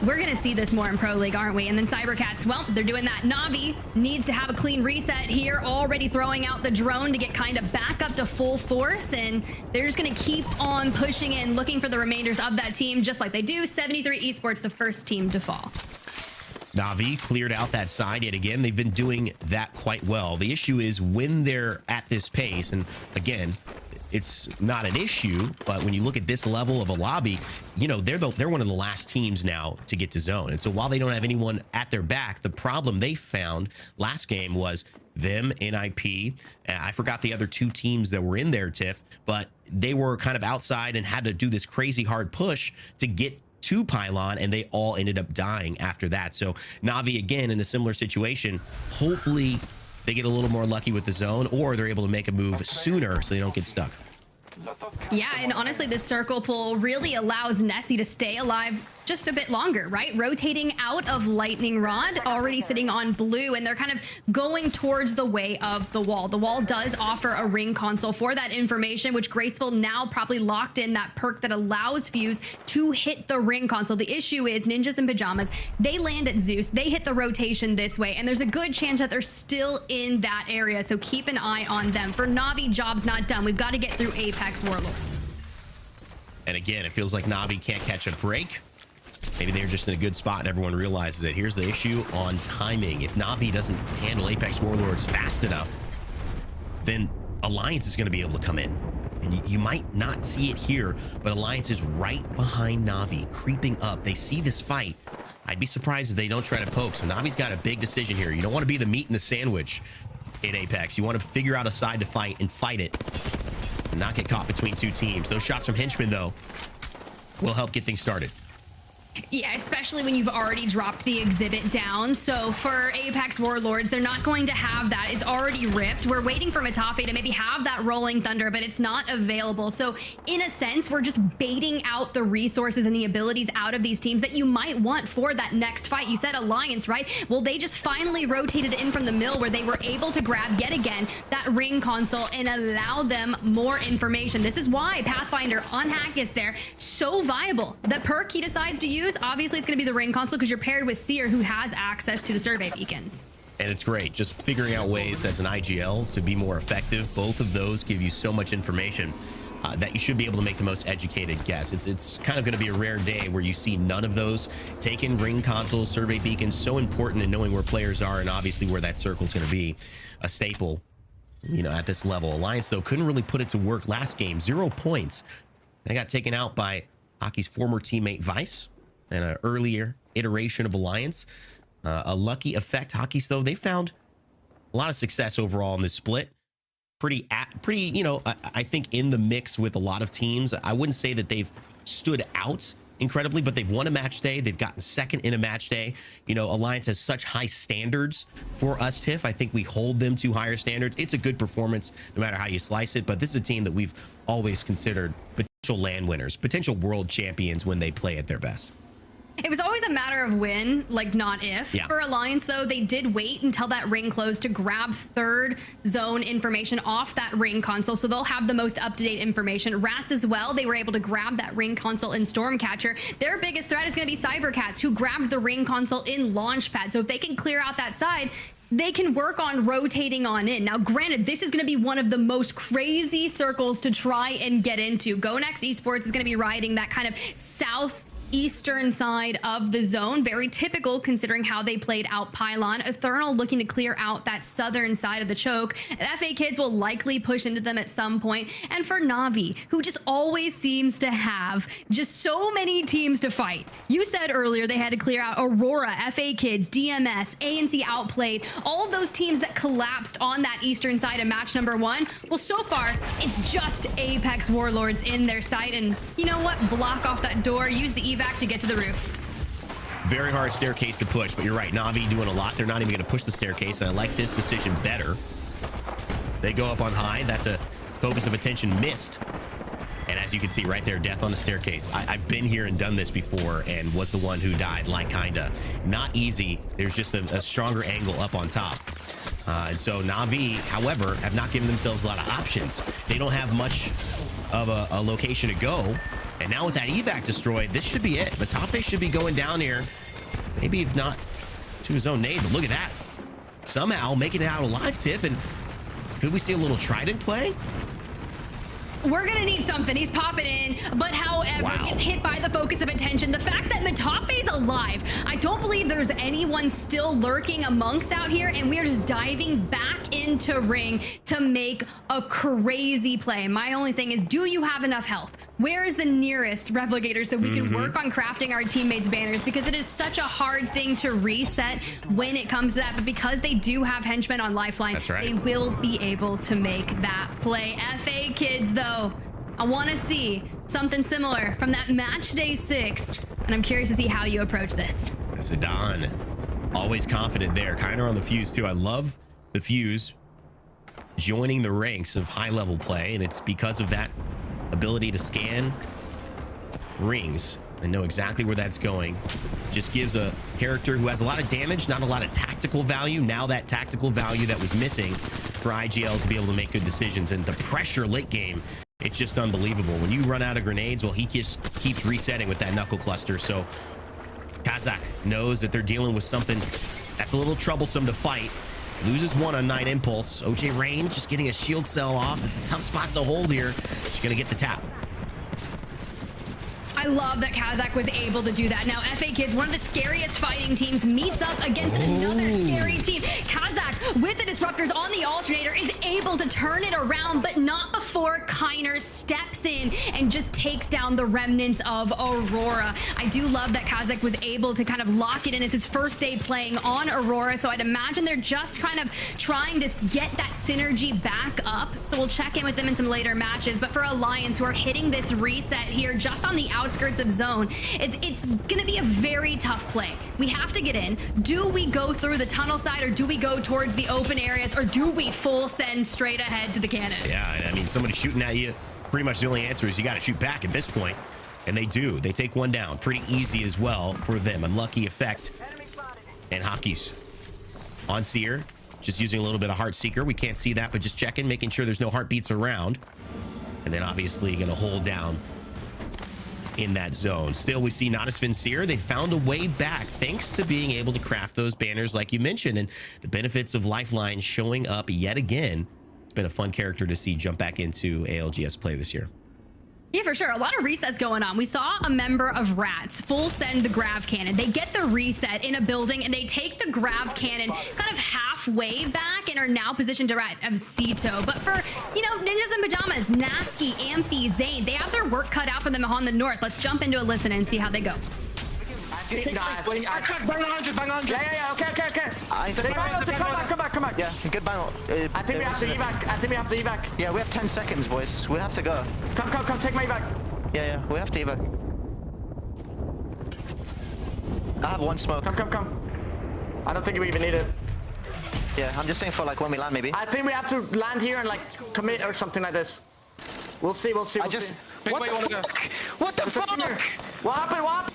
we're gonna see this more in Pro League, aren't we? And then cybercats, well, they're doing that. Navi needs to have a clean reset here, already throwing out the drone to get kind of back up to full force, and they're just gonna keep on pushing in, looking for the remainders of that team, just like they do. 73 Esports, the first team to fall.
Navi cleared out that side yet again. They've been doing that quite well. The issue is when they're at this pace, and again, it's not an issue, but when you look at this level of a lobby, you know, they're one of the last teams now to get to zone. And so while they don't have anyone at their back, the problem they found last game was them, NIP. I forgot the other two teams that were in there, Tiff, but they were kind of outside and had to do this crazy hard push to get to Pylon, and they all ended up dying after that. So Navi, again, in a similar situation, hopefully they get a little more lucky with the zone, or they're able to make a move sooner so they don't get stuck.
Yeah, and honestly, this circle pull really allows Nessy to stay alive just a bit longer, right? Rotating out of Lightning Rod, already sitting on blue, and they're kind of going towards the way of the wall. The wall does offer a ring console for that information, which Graceful now probably locked in that perk that allows Fuse to hit the ring console. The issue is Ninjas and Pyjamas, they land at Zeus, they hit the rotation this way, and there's a good chance that they're still in that area, so keep an eye on them. For Navi, job's not done. We've got to get through Apex Warlords.
And again, it feels like Navi can't catch a break. Maybe they're just in a good spot and everyone realizes it. Here's the issue on timing. If Navi doesn't handle Apex Warlords fast enough, then Alliance is going to be able to come in. And you might not see it here, but Alliance is right behind Navi, creeping up. They see this fight. I'd be surprised if they don't try to poke. So Navi's got a big decision here. You don't want to be the meat in the sandwich in Apex. You want to figure out a side to fight and fight it. And not get caught between two teams. Those shots from Henchman, though, will help get things started.
Yeah, especially when you've already dropped the exhibit down. So for Apex Warlords, they're not going to have that. It's already ripped. We're waiting for Matafe to maybe have that Rolling Thunder, but it's not available. So in a sense, we're just baiting out the resources and the abilities out of these teams that you might want for that next fight. You said Alliance, right? Well, they just finally rotated in from the mill where they were able to grab yet again that ring console and allow them more information. This is why Pathfinder on Hack is there. So viable. The perk he decides to use, obviously it's going to be the ring console because you're paired with Seer, who has access to the survey beacons.
And it's great just figuring out ways as an IGL to be more effective. Both of those give you so much information that you should be able to make the most educated guess. It's kind of going to be a rare day where you see none of those. Taking ring consoles, survey beacons, so important in knowing where players are and obviously where that circle is going to be a staple, you know, at this level. Alliance, though, couldn't really put it to work last game. 0 points. They got taken out by Hockey's former teammate Vice and an earlier iteration of Alliance. A lucky effect. Hockey's, though, they found a lot of success overall in this split. Pretty, you know, I think in the mix with a lot of teams. I wouldn't say that they've stood out incredibly, but they've won a match day. They've gotten second in a match day. You know, Alliance has such high standards for us, Tiff. I think we hold them to higher standards. It's a good performance no matter how you slice it, but this is a team that we've always considered potential LAN winners, potential world champions when they play at their best.
It was always a matter of when, like not if.
Yeah.
For Alliance, though, they did wait until that ring closed to grab third zone information off that ring console, so they'll have the most up-to-date information. Rats as well, they were able to grab that ring console in Stormcatcher. Their biggest threat is going to be cybercats, who grabbed the ring console in Launchpad. So if they can clear out that side, they can work on rotating on in. Now, granted, this is going to be one of the most crazy circles to try and get into. GoNext Esports is going to be riding that kind of southeastern side of the zone. Very typical considering how they played out Pylon. Ethernal looking to clear out that southern side of the choke. FA Kids will likely push into them at some point. And for Navi, who just always seems to have just so many teams to fight. You said earlier they had to clear out Aurora, FA Kids, DMS, ANC Outplayed, all of those teams that collapsed on that eastern side of match number 1. Well, so far, it's just Apex Warlords in their sight. And you know what? Block off that door, use the evac to get to the roof.
Very hard staircase to push, but you're right. Navi doing a lot. They're not even going to push the staircase, and I like this decision better. They go up on high. That's a focus of attention missed. And as you can see right there, death on the staircase. I've been here and done this before and was the one who died, like kinda. Not easy. There's just a stronger angle up on top. And so Navi, however, have not given themselves a lot of options. They don't have much of a location to go. And now with that evac destroyed, this should be it. Matape should be going down here. Maybe if not to his own nade, but look at that. Somehow making it out alive, Tiff. And could we see a little Trident play?
We're gonna need something. He's popping in, but however, gets hit by the focus of attention. The fact that Matape's alive, I don't believe there's anyone still lurking amongst out here, and we are just diving back into ring to make a crazy play. My only thing is, do you have enough health? Where is the nearest replicator so we can work on crafting our teammates' banners? Because it is such a hard thing to reset when it comes to that, but because they do have henchmen on Lifeline, they will be able to make that play. FA kids, though, I want to see something similar from that match day 6, and I'm curious to see how you approach this.
Zidane, always confident there. Kiner on the fuse too. I love the fuse joining the ranks of high-level play, and it's because of that ability to scan rings and know exactly where that's going. Just gives a character who has a lot of damage, not a lot of tactical value. Now that tactical value that was missing for IGLs to be able to make good decisions, and the pressure late game, it's just unbelievable. When you run out of grenades, well, he just keeps resetting with that knuckle cluster. So Kazakh knows that they're dealing with something that's a little troublesome to fight. Loses one on 9 impulse. OJ Rain just getting a shield cell off. It's a tough spot to hold here. She's gonna get the tap.
I love that Kazakh was able to do that. Now, FA Kids, one of the scariest fighting teams, meets up against another scary team. Kazakh, with the disruptors on the alternator, is able to turn it around, but not before Kiner steps in and just takes down the remnants of Aurora. I do love that Kazakh was able to kind of lock it in. It's his first day playing on Aurora, so I'd imagine they're just kind of trying to get that synergy back up. So we'll check in with them in some later matches. But for Alliance, who are hitting this reset here just on the outskirts of zone, it's gonna be a very tough play. We have to get in. Do we go through the tunnel side, or do we go towards the open areas, or do we full send straight ahead to the cannon?
Yeah, I mean, somebody shooting at you, pretty much the only answer is you got to shoot back at this point. And they do. They take one down. Pretty easy as well for them. Unlucky effect. And Hockey's on Seer, just using a little bit of Heart Seeker. We can't see that, but just checking, making sure there's no heartbeats around. And then obviously going to hold down in that zone. Still, we see Natus Vincere. They found a way back thanks to being able to craft those banners like you mentioned, and the benefits of Lifeline showing up yet again. It's been a fun character to see jump back into ALGS play this year.
Yeah, for sure. A lot of resets going on. We saw a member of Rats full send the grav cannon. They get the reset in a building, and they take the grav cannon kind of halfway back and are now positioned to rat of Cito. But for, you know, Ninjas in Pyjamas, Nasky, Amphi, Zane, they have their work cut out for them on the north. Let's jump into a listen and see how they go.
Bang 100. Yeah, okay. Come back.
Yeah, good bang.
I think we have to evac.
Yeah, we have 10 seconds, boys. We have to go.
Come, take my evac.
Yeah, we have to evac. I have one smoke.
Come. I don't think we even need it.
Yeah, I'm just saying for like when we land, maybe.
I think we have to land here and like commit or something like this. We'll see.
What the fuck? What the fuck?
What happened?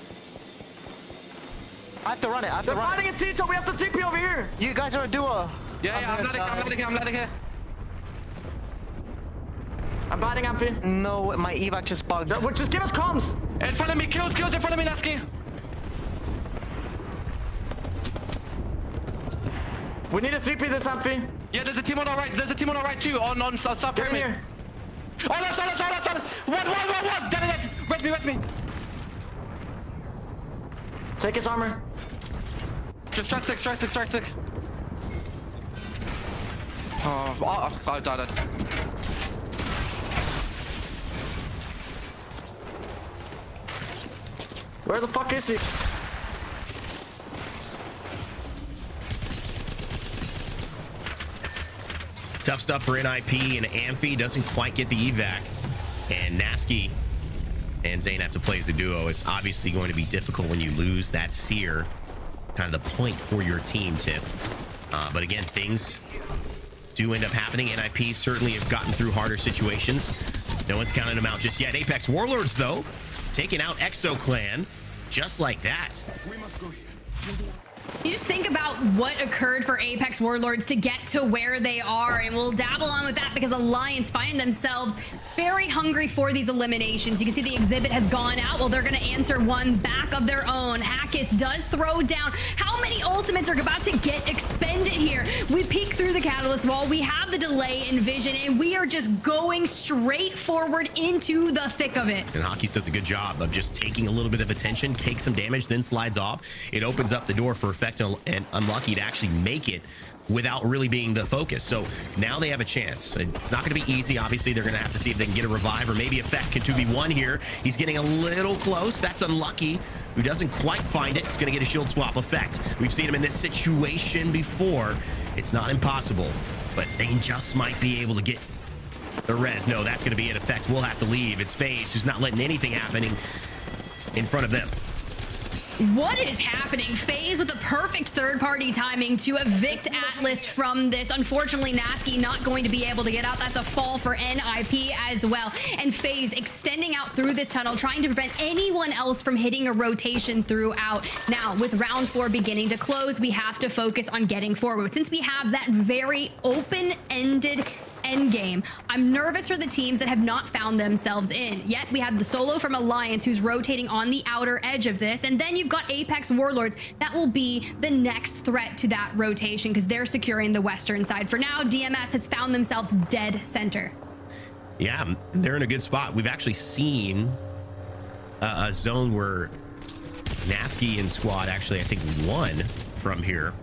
I have to run it.
They're fighting in Cito. We have to TP over here.
You guys are a duo.
Yeah, I'm landing here.
I'm biting Amphi.
No, my evac just bugged.
Just give us comms.
In front of me, kills in front of me, Nessy.
We need to TP this, Amphi.
Yeah, there's a team on our right. Too. On south
Get in
pyramid.
here.
On us. One. Dead. Rest me.
Take his armor.
Just strike stick. Oh, I died.
Where the fuck is he?
Tough stuff for NIP, and Amphi doesn't quite get the evac. And Nasky and Zane have to play as a duo. It's obviously going to be difficult when you lose that Seer, kind of the point for your team, Tiff. But again, things do end up happening. NIP certainly have gotten through harder situations. No one's counting them out just yet. Apex Warlords, though, taking out EXO Clan just like that.
You just think about what occurred for Apex Warlords to get to where they are, and we'll dabble on with that because Alliance finding themselves very hungry for these eliminations. You can see the exhibit has gone out. Well, they're going to answer one back of their own. Hackis does throw down. How many ultimates are about to get expended here? We peek through the catalyst wall. We have the delay in vision, and we are just going straight forward into the thick of it.
And Hawkeyes does a good job of just taking a little bit of attention, takes some damage, then slides off. It opens up the door for Effect and Unlucky to actually make it without really being the focus. So now they have a chance. It's not going to be easy. Obviously, they're going to have to see if they can get a revive, or maybe Effect can 2v1 here. He's getting a little close. That's Unlucky, who doesn't quite find it. It's going to get a shield swap. Effect, we've seen him in this situation before. It's not impossible, but they just might be able to get the res. No, that's going to be it. Effect will have to leave. It's FaZe who's not letting anything happening in front of them.
What is happening? FaZe with the perfect third-party timing to evict Atlas from this. Unfortunately, Nessy not going to be able to get out. That's a fall for NIP as well. And FaZe extending out through this tunnel, trying to prevent anyone else from hitting a rotation throughout. Now, with round 4 beginning to close, we have to focus on getting forward. Since we have that very open-ended endgame, I'm nervous for the teams that have not found themselves in. Yet we have the solo from Alliance who's rotating on the outer edge of this, and then you've got Apex Warlords that will be the next threat to that rotation because they're securing the western side. For now, DMS has found themselves dead center.
Yeah, they're in a good spot. We've actually seen a zone where Nessy and squad actually, I think, won from here.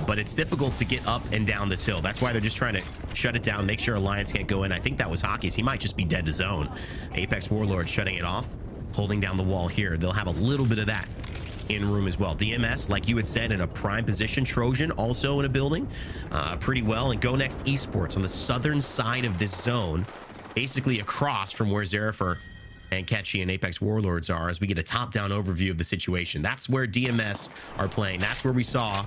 But it's difficult to get up and down this hill. That's why they're just trying to shut it down, make sure Alliance can't go in. I think that was Hawkeyes. He might just be dead to zone. Apex Warlords shutting it off, holding down the wall here. They'll have a little bit of that in room as well. DMS, like you had said, in a prime position. Trojan also in a building pretty well. And GoNext Esports on the southern side of this zone, basically across from where Zerifer and Ketchy and Apex Warlords are, as we get a top-down overview of the situation. That's where DMS are playing. That's where we saw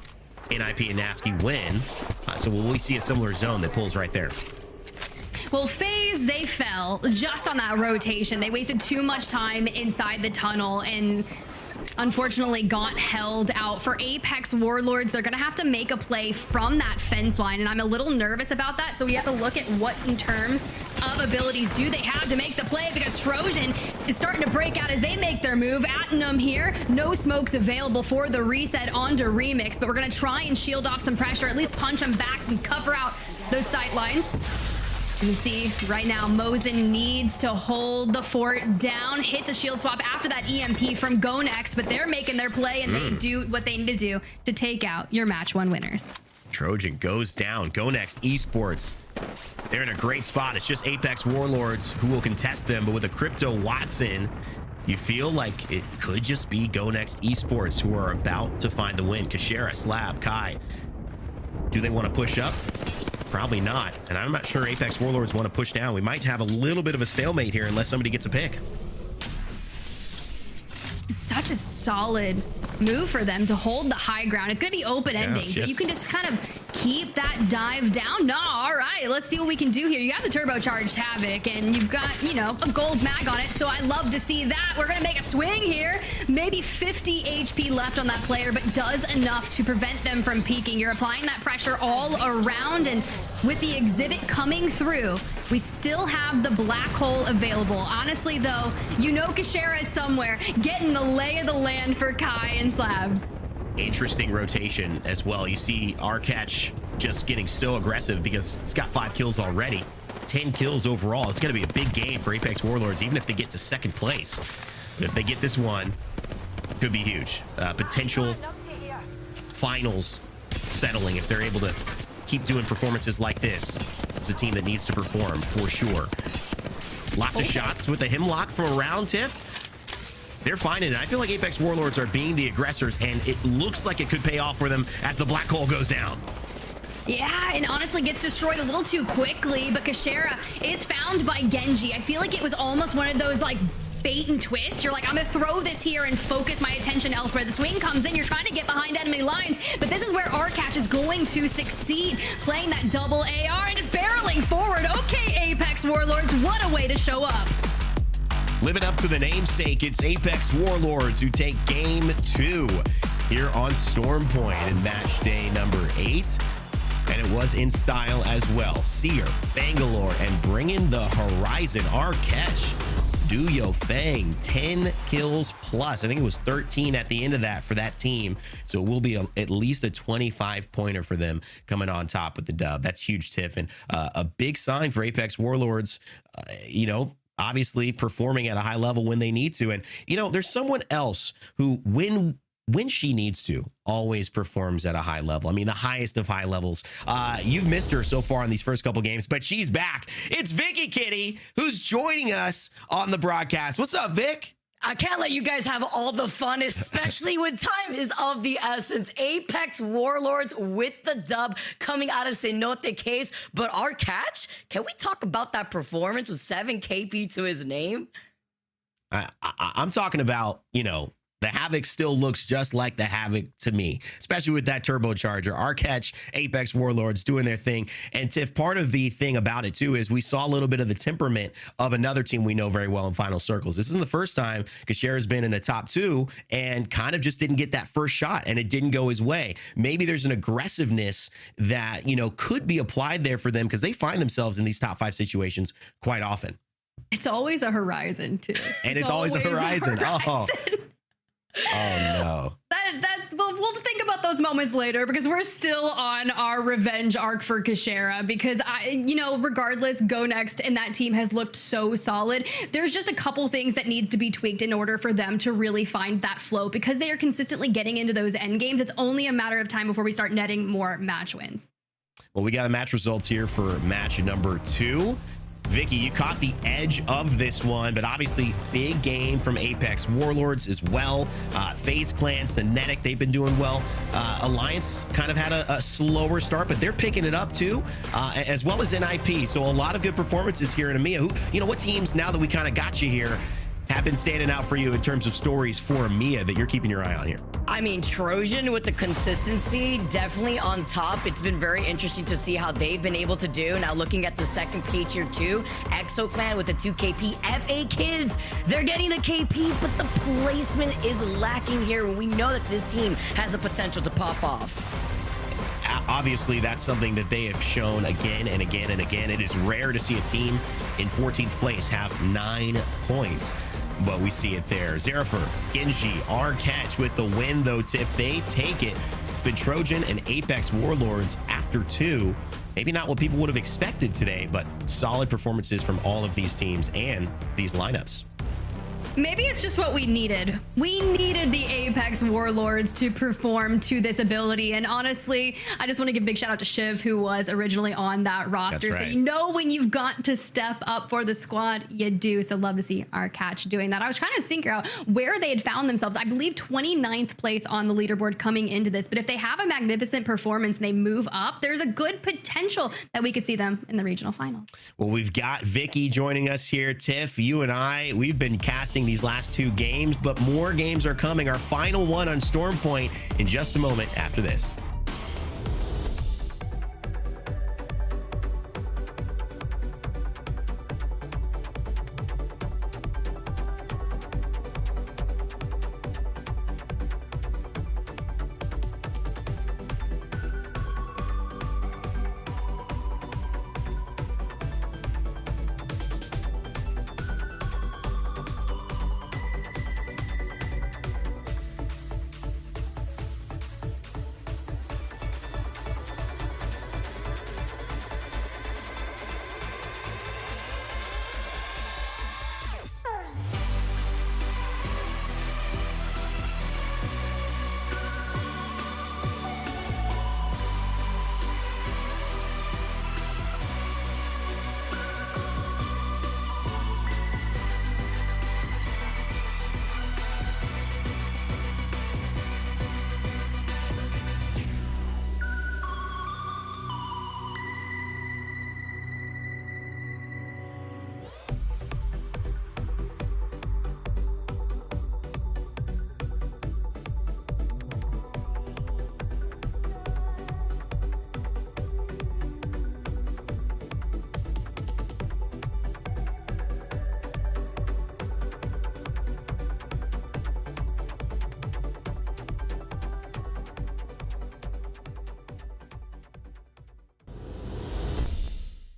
NIP and Nessy win. So will we see a similar zone that pulls right there?
Well, FaZe, they fell just on that rotation. They wasted too much time inside the tunnel and unfortunately got held out. For Apex Warlords, they're going to have to make a play from that fence line, and I'm a little nervous about that. So we have to look at what in terms of abilities do they have to make the play, because Trojan is starting to break out as they make their move. Ethernal here, no smokes available for the reset onto Remix, but we're going to try and shield off some pressure, at least punch them back and cover out those sight lines. You can see right now Mosin needs to hold the fort down, hits a shield swap after that EMP from GoNext, but they're making their play and they do what they need to do to take out your match 1 winners.
Trojan goes down. GoNext Esports, they're in a great spot. It's just Apex Warlords who will contest them, but with a Crypto Watson, you feel like it could just be GoNext Esports who are about to find the win. Kashera, Slab, Kai, do they want to push up? Probably not. And I'm not sure Apex Warlords want to push down. We might have a little bit of a stalemate here unless somebody gets a pick.
Such a solid move for them to hold the high ground. It's going to be open ending, but you can just kind of keep that dive down. No, all right, let's see what we can do here. You got the turbocharged Havoc, and you've got, you know, a gold mag on it, so I love to see that. We're going to make a swing here. Maybe 50 HP left on that player, but does enough to prevent them from peeking. You're applying that pressure all around, and with the exhibit coming through, we still have the black hole available. Honestly, though, you know Kashera is somewhere getting the lay of the land for Kai and Slab.
Interesting rotation as well. You see Arcatch just getting so aggressive because he's got 5 kills already. 10 kills overall. It's going to be a big game for Apex Warlords, even if they get to 2nd place. But if they get this one, could be huge. Potential finals settling if they're able to keep doing performances like this. It's a team that needs to perform for sure. Lots of shots with the Hemlock from around Tiff. They're finding it. I feel like Apex Warlords are being the aggressors, and it looks like it could pay off for them as the black hole goes down.
Yeah, and honestly gets destroyed a little too quickly, but Kashera is found by Genji. I feel like it was almost one of those, like, bait and twist. You're like, I'm gonna throw this here and focus my attention elsewhere. The swing comes in, you're trying to get behind enemy lines, but this is where Arcatch is going to succeed, playing that double AR and just barreling forward. Okay, Apex Warlords, what a way to show up.
Living up to the namesake, it's Apex Warlords who take game 2. here on Storm Point in match day number 8. And it was in style as well. Seer, Bangalore, and bringing the horizon. Arkesh, do yo thing. 10 kills plus. I think it was 13 at the end of that for that team. So it will be at least a 25-pointer for them coming on top with the dub. That's huge, Tiff. And a big sign for Apex Warlords, you know, obviously performing at a high level when they need to. And, you know, there's someone else who, when she needs to, always performs at a high level. I mean, the highest of high levels. You've missed her so far in these first couple games, but she's back. It's Vicky Kitty, who's joining us on the broadcast. What's up, Vic?
I can't let you guys have all the fun, especially when time is of the essence. Apex Warlords with the dub coming out of Cenote Caves. But our catch, can we talk about that performance with 7 KP to his name?
I'm talking about, you know, the Havoc still looks just like the Havoc to me, especially with that turbocharger. Our catch, Apex Warlords doing their thing. And Tiff, part of the thing about it too is we saw a little bit of the temperament of another team we know very well in Final Circles. This isn't the first time Kashera's been in a top 2 and kind of just didn't get that first shot and it didn't go his way. Maybe there's an aggressiveness that, you know, could be applied there for them because they find themselves in these top 5 situations quite often.
It's always a horizon too.
And it's always a horizon. Oh. Oh no.
That's we'll think about those moments later because we're still on our revenge arc for Kashera because you know, regardless, GoNext and that team has looked so solid. There's just a couple things that needs to be tweaked in order for them to really find that flow because they are consistently getting into those end games. It's only a matter of time before we start netting more match wins.
Well, we got the match results here for match number 2. Vicky, you caught the edge of this one, but obviously big game from Apex Warlords as well. FaZe Clan, Synetic, they've been doing well. Alliance kind of had a slower start, but they're picking it up too, as well as NIP. So a lot of good performances here in EMEA. Who, you know, what teams, now that we kind of got you here, have been standing out for you in terms of stories for EMEA that you're keeping your eye on here?
I mean, Trojan with the consistency, definitely on top. It's been very interesting to see how they've been able to do. Now looking at the second P tier 2, EXO Clan with the 2 KP. FA Kids, they're getting the KP, but the placement is lacking here. We know that this team has a potential to pop off.
Obviously, that's something that they have shown again and again and again. It is rare to see a team in 14th place have 9 points, but we see it there. Zerafer, Genji, our catch with the win, though. If they take it, it's been Trojan and Apex Warlords after 2. Maybe not what people would have expected today, but solid performances from all of these teams and these lineups.
Maybe it's just what we needed. We needed the Apex Warlords to perform to this ability. And honestly, I just want to give a big shout out to Shiv, who was originally on that roster.
That's right.
So you know when you've got to step up for the squad, you do. So love to see our catch doing that. I was trying to figure out where they had found themselves. I believe 29th place on the leaderboard coming into this. But if they have a magnificent performance and they move up, there's a good potential that we could see them in the regional finals.
Well, we've got Vicky joining us here. Tiff, you and I, we've been casting these last 2 games, but more games are coming. Our final one on Storm Point in just a moment after this.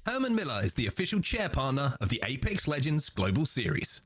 Herman Miller is the official chair partner of the Apex Legends Global Series.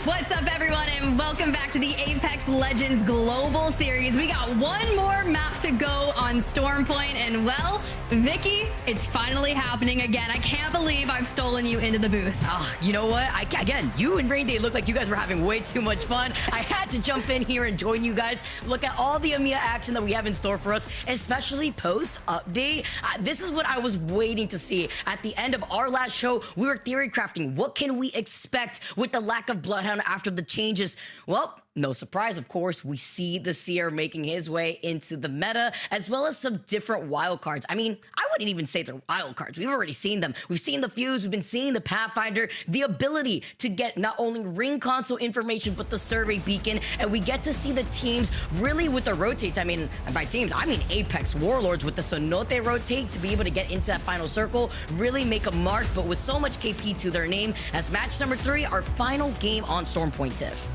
What's up, everyone, and welcome back to the Apex Legends Global Series. We got one more map to go on Storm Point, and well, Vicky, it's finally happening again. I can't believe I've stolen you into the booth.
You know what? Again, you and Rain Day looked like you guys were having way too much fun. I had to jump in here and join you guys. Look at all the EMEA action that we have in store for us, especially post-update. This is what I was waiting to see. At the end of our last show, we were theory crafting. What can we expect with the lack of Bloodhound after the changes? Well, no surprise, of course, we see the Seer making his way into the meta, as well as some different wild cards. I mean, I wouldn't even say they're wild cards. We've already seen them. We've seen the Fuse, we've been seeing the Pathfinder, the ability to get not only ring console information, but the survey beacon, and we get to see the teams really with the rotates. I mean, and by teams, I mean Apex Warlords with the Sonote rotate to be able to get into that final circle, really make a mark, but with so much KP to their name, as match number 3, our final game on Storm Point Tiff.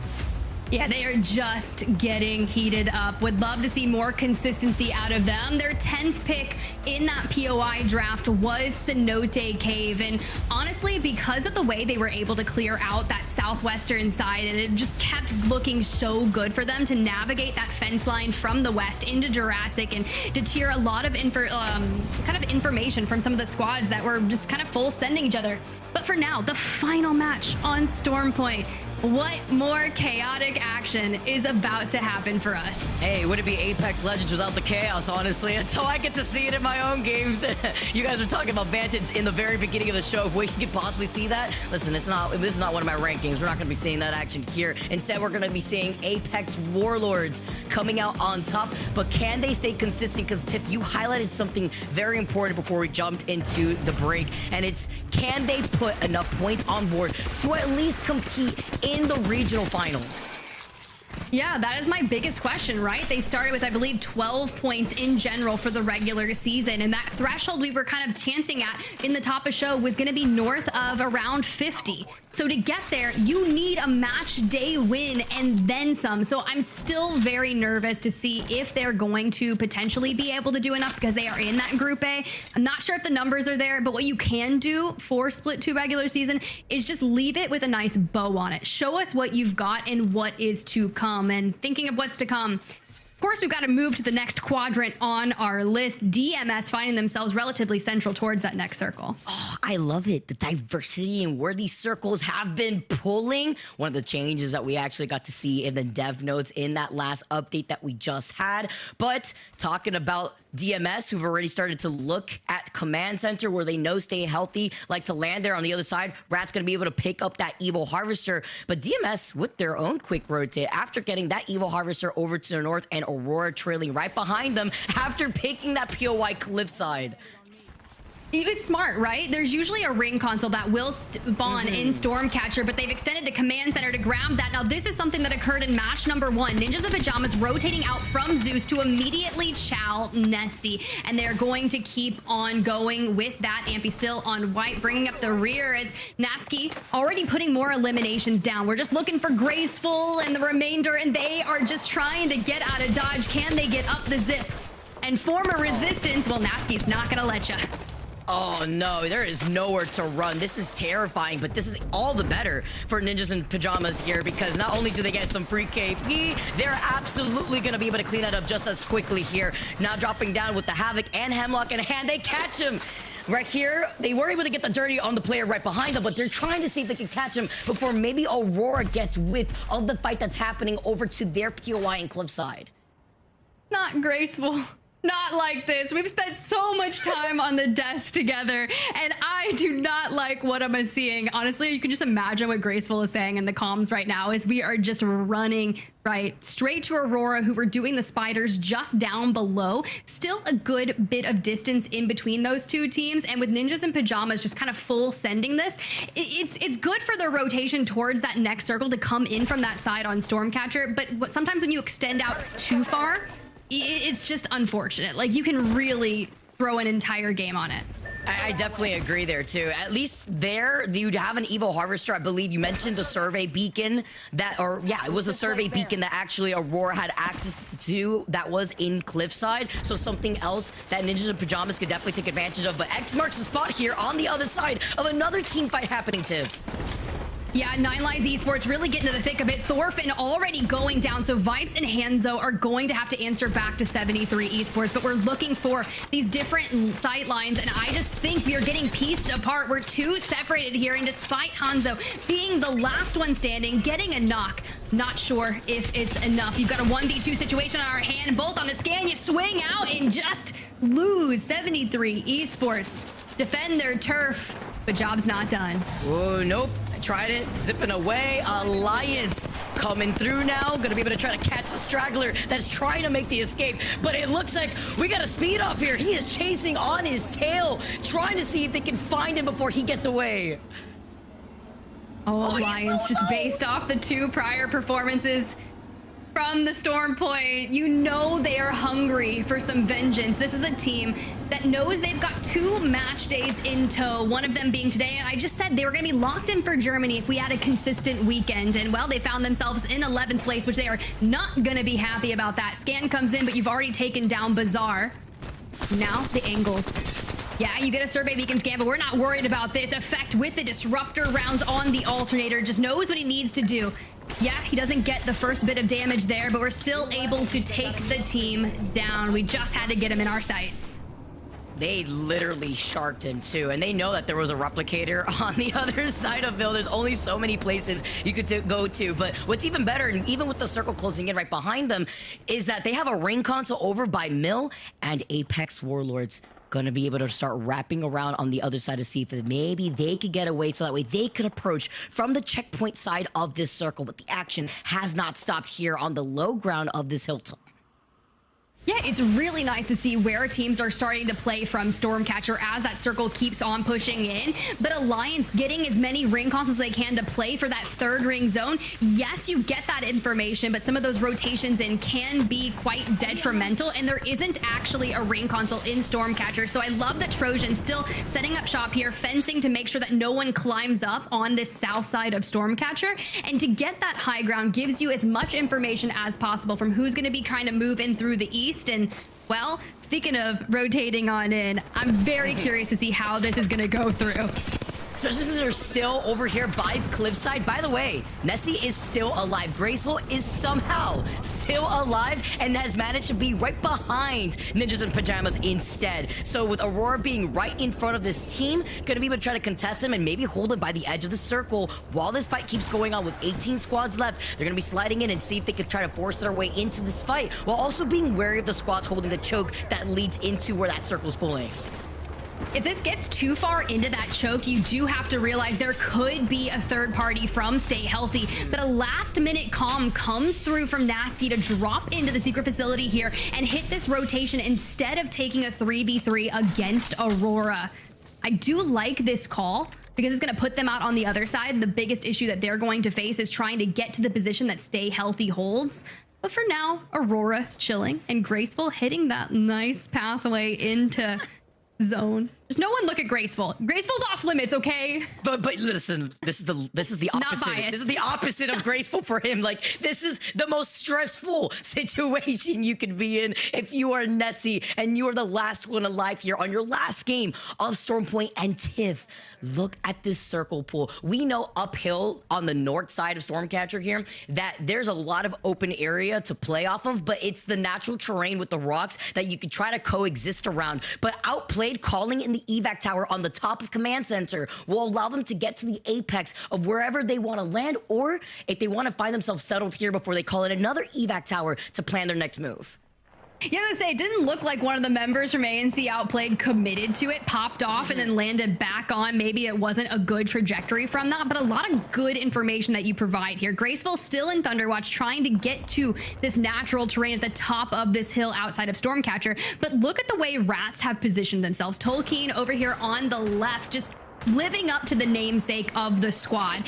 Yeah, they are just getting heated up. Would love to see more consistency out of them. Their 10th pick in that POI draft was Cenote Cave. And honestly, because of the way they were able to clear out that southwestern side, and it just kept looking so good for them to navigate that fence line from the west into Jurassic and deter a lot of information from some of the squads that were just kind of full sending each other. But for now, the final match on Storm Point. What more chaotic action is about to happen for us?
Hey, would it be Apex Legends without the chaos, honestly, until I get to see it in my own games? You guys were talking about Vantage in the very beginning of the show. If we could possibly see that, listen, this is not one of my rankings. We're not going to be seeing that action here. Instead, we're going to be seeing Apex Warlords coming out on top. But can they stay consistent? Because Tiff, you highlighted something very important before we jumped into the break, and it's, can they put enough points on board to at least compete in the regional finals?
Yeah, that is my biggest question, right? They started with, I believe, 12 points in general for the regular season, and that threshold we were kind of chancing at in the top of show was going to be north of around 50. So to get there, you need a match day win and then some. So I'm still very nervous to see if they're going to potentially be able to do enough, because they are in that Group A. I'm not sure if the numbers are there, but what you can do for Split 2 regular season is just leave it with a nice bow on it. Show us what you've got and what is to come. And thinking of what's to come, of course, we've got to move to the next quadrant on our list. DMS finding themselves relatively central towards that next circle.
Oh, I love it. The diversity and where these circles have been pulling. One of the changes that we actually got to see in the dev notes in that last update that we just had. But talking about DMS, who've already started to look at command center where they know stay healthy, like to land there on the other side. Rat's going to be able to pick up that evil harvester, but DMS with their own quick rotate after getting that evil harvester over to the north, and Aurora trailing right behind them after picking that POI cliffside.
It's smart, right? There's usually a ring console that will spawn in Stormcatcher, but they've extended to Command Center to grab that. Now, this is something that occurred in match number 1. Ninjas in Pyjamas rotating out from Zeus to immediately chow Nessy, and they're going to keep on going with that. Ampy still on white, bringing up the rear as Nasky already putting more eliminations down. We're just looking for Graceful and the remainder, and they are just trying to get out of dodge. Can they get up the zip and form a resistance? Well, Nasky's not gonna let ya.
Oh no, there is nowhere to run. This is terrifying, but this is all the better for Ninjas in Pyjamas here, because not only do they get some free KP, they're absolutely going to be able to clean that up just as quickly here. Now dropping down with the Havoc and Hemlock in hand, they catch him. Right here, they were able to get the dirty on the player right behind them, but they're trying to see if they can catch him before maybe Aurora gets whiff of the fight that's happening over to their POI and Cliffside.
Not Graceful. Not like this. We've spent so much time on the desk together, and I do not like what I'm seeing. Honestly, you can just imagine what Graceful is saying in the comms right now as we are just running right straight to Aurora, who were doing the spiders just down below. Still a good bit of distance in between those two teams, and with Ninjas in Pyjamas just kind of full sending this, it's good for the rotation towards that next circle to come in from that side on Stormcatcher, but sometimes when you extend out too far, it's just unfortunate. Like, you can really throw an entire game on it.
I definitely agree there too. At least there, you'd have an Evo Harvester. I believe you mentioned the survey beacon that, or yeah, it was a survey beacon that actually Aurora had access to that was in Cliffside. So something else that Ninjas in Pyjamas could definitely take advantage of. But X marks the spot here on the other side of another team fight happening, Tiff.
Yeah, Nine Lives Esports really getting to the thick of it. Thorfinn already going down, so Vibes and Hanzo are going to have to answer back to 73 Esports, but we're looking for these different sight lines, and I just think we are getting pieced apart. We're too separated here, and despite Hanzo being the last one standing, getting a knock, not sure if it's enough. You've got a 1v2 situation on our hand, both on the scan, you swing out and just lose. 73 Esports defend their turf, but job's not done.
Oh, nope. Tried it, zipping away. Alliance coming through now. Gonna be able to try to catch the straggler that's trying to make the escape. But it looks like we got a speed off here. He is chasing on his tail, trying to see if they can find him before he gets away.
Oh, Alliance just based off the two prior performances from the Storm Point. You know they are hungry for some vengeance. This is a team that knows they've got 2 match days in tow, one of them being today. And I just said they were going to be locked in for Germany if we had a consistent weekend. And well, they found themselves in 11th place, which they are not going to be happy about that. Scan comes in, but you've already taken down Bazaar. Now the angles. Yeah, you get a survey beacon scan, but we're not worried about this. Effect with the disruptor rounds on the alternator, just knows what he needs to do. Yeah, he doesn't get the first bit of damage there, but we're still able to take the team down. We just had to get him in our sights.
They literally sharked him too, and they know that there was a replicator on the other side of Bill. There's only so many places you could go to, but what's even better, and even with the circle closing in right behind them, is that they have a ring console over by Mill and Apex Warlords. Gonna be able to start wrapping around on the other side to see if maybe they could get away, so that way they could approach from the checkpoint side of this circle. But the action has not stopped here on the low ground of this hilltop.
Yeah, it's really nice to see where teams are starting to play from Stormcatcher as that circle keeps on pushing in. But Alliance getting as many ring consoles as they can to play for that 3rd ring zone. Yes, you get that information, but some of those rotations in can be quite detrimental, and there isn't actually a ring console in Stormcatcher. So I love that Trojan still setting up shop here, fencing to make sure that no one climbs up on this south side of Stormcatcher. And to get that high ground gives you as much information as possible from who's going to be trying to move in through the east. And well, speaking of rotating on in, I'm very curious to see how this is going to go through.
Especially since they're still over here by Cliffside. By the way, Nessy is still alive. Graceful is somehow still alive and has managed to be right behind Ninjas in Pyjamas instead. So with Aurora being right in front of this team, gonna be able to try to contest him and maybe hold him by the edge of the circle while this fight keeps going on with 18 squads left. They're gonna be sliding in and see if they could try to force their way into this fight while also being wary of the squads holding the choke that leads into where that circle's pulling.
If this gets too far into that choke, you do have to realize there could be a 3rd party from Stay Healthy. But a last-minute comm comes through from Nasty to drop into the secret facility here and hit this rotation instead of taking a 3v3 against Aurora. I do like this call because it's going to put them out on the other side. The biggest issue that they're going to face is trying to get to the position that Stay Healthy holds. But for now, Aurora chilling and Graceful hitting that nice pathway into zone. Just no one look at Graceful. Graceful's off limits, okay?
But listen, this is the opposite. This is the opposite of Graceful for him. Like, this is the most stressful situation you could be in if you are Nessy and you are the last one alive here on your last game of Stormpoint. And Tiff, look at this circle pool. We know uphill on the north side of Stormcatcher here that there's a lot of open area to play off of, but it's the natural terrain with the rocks that you could try to coexist around. But Outplayed calling in the evac tower on the top of command center will allow them to get to the apex of wherever they want to land, or if they want to find themselves settled here before they call in another evac tower to plan their next move.
Yeah, I was gonna say, it didn't look like one of the members from ANC Outplayed committed to it, popped off, and then landed back on. Maybe it wasn't a good trajectory from that, but a lot of good information that you provide here. Graceful still in Thunderwatch, trying to get to this natural terrain at the top of this hill outside of Stormcatcher. But look at the way Rats have positioned themselves. Tolkien over here on the left, just living up to the namesake of the squad.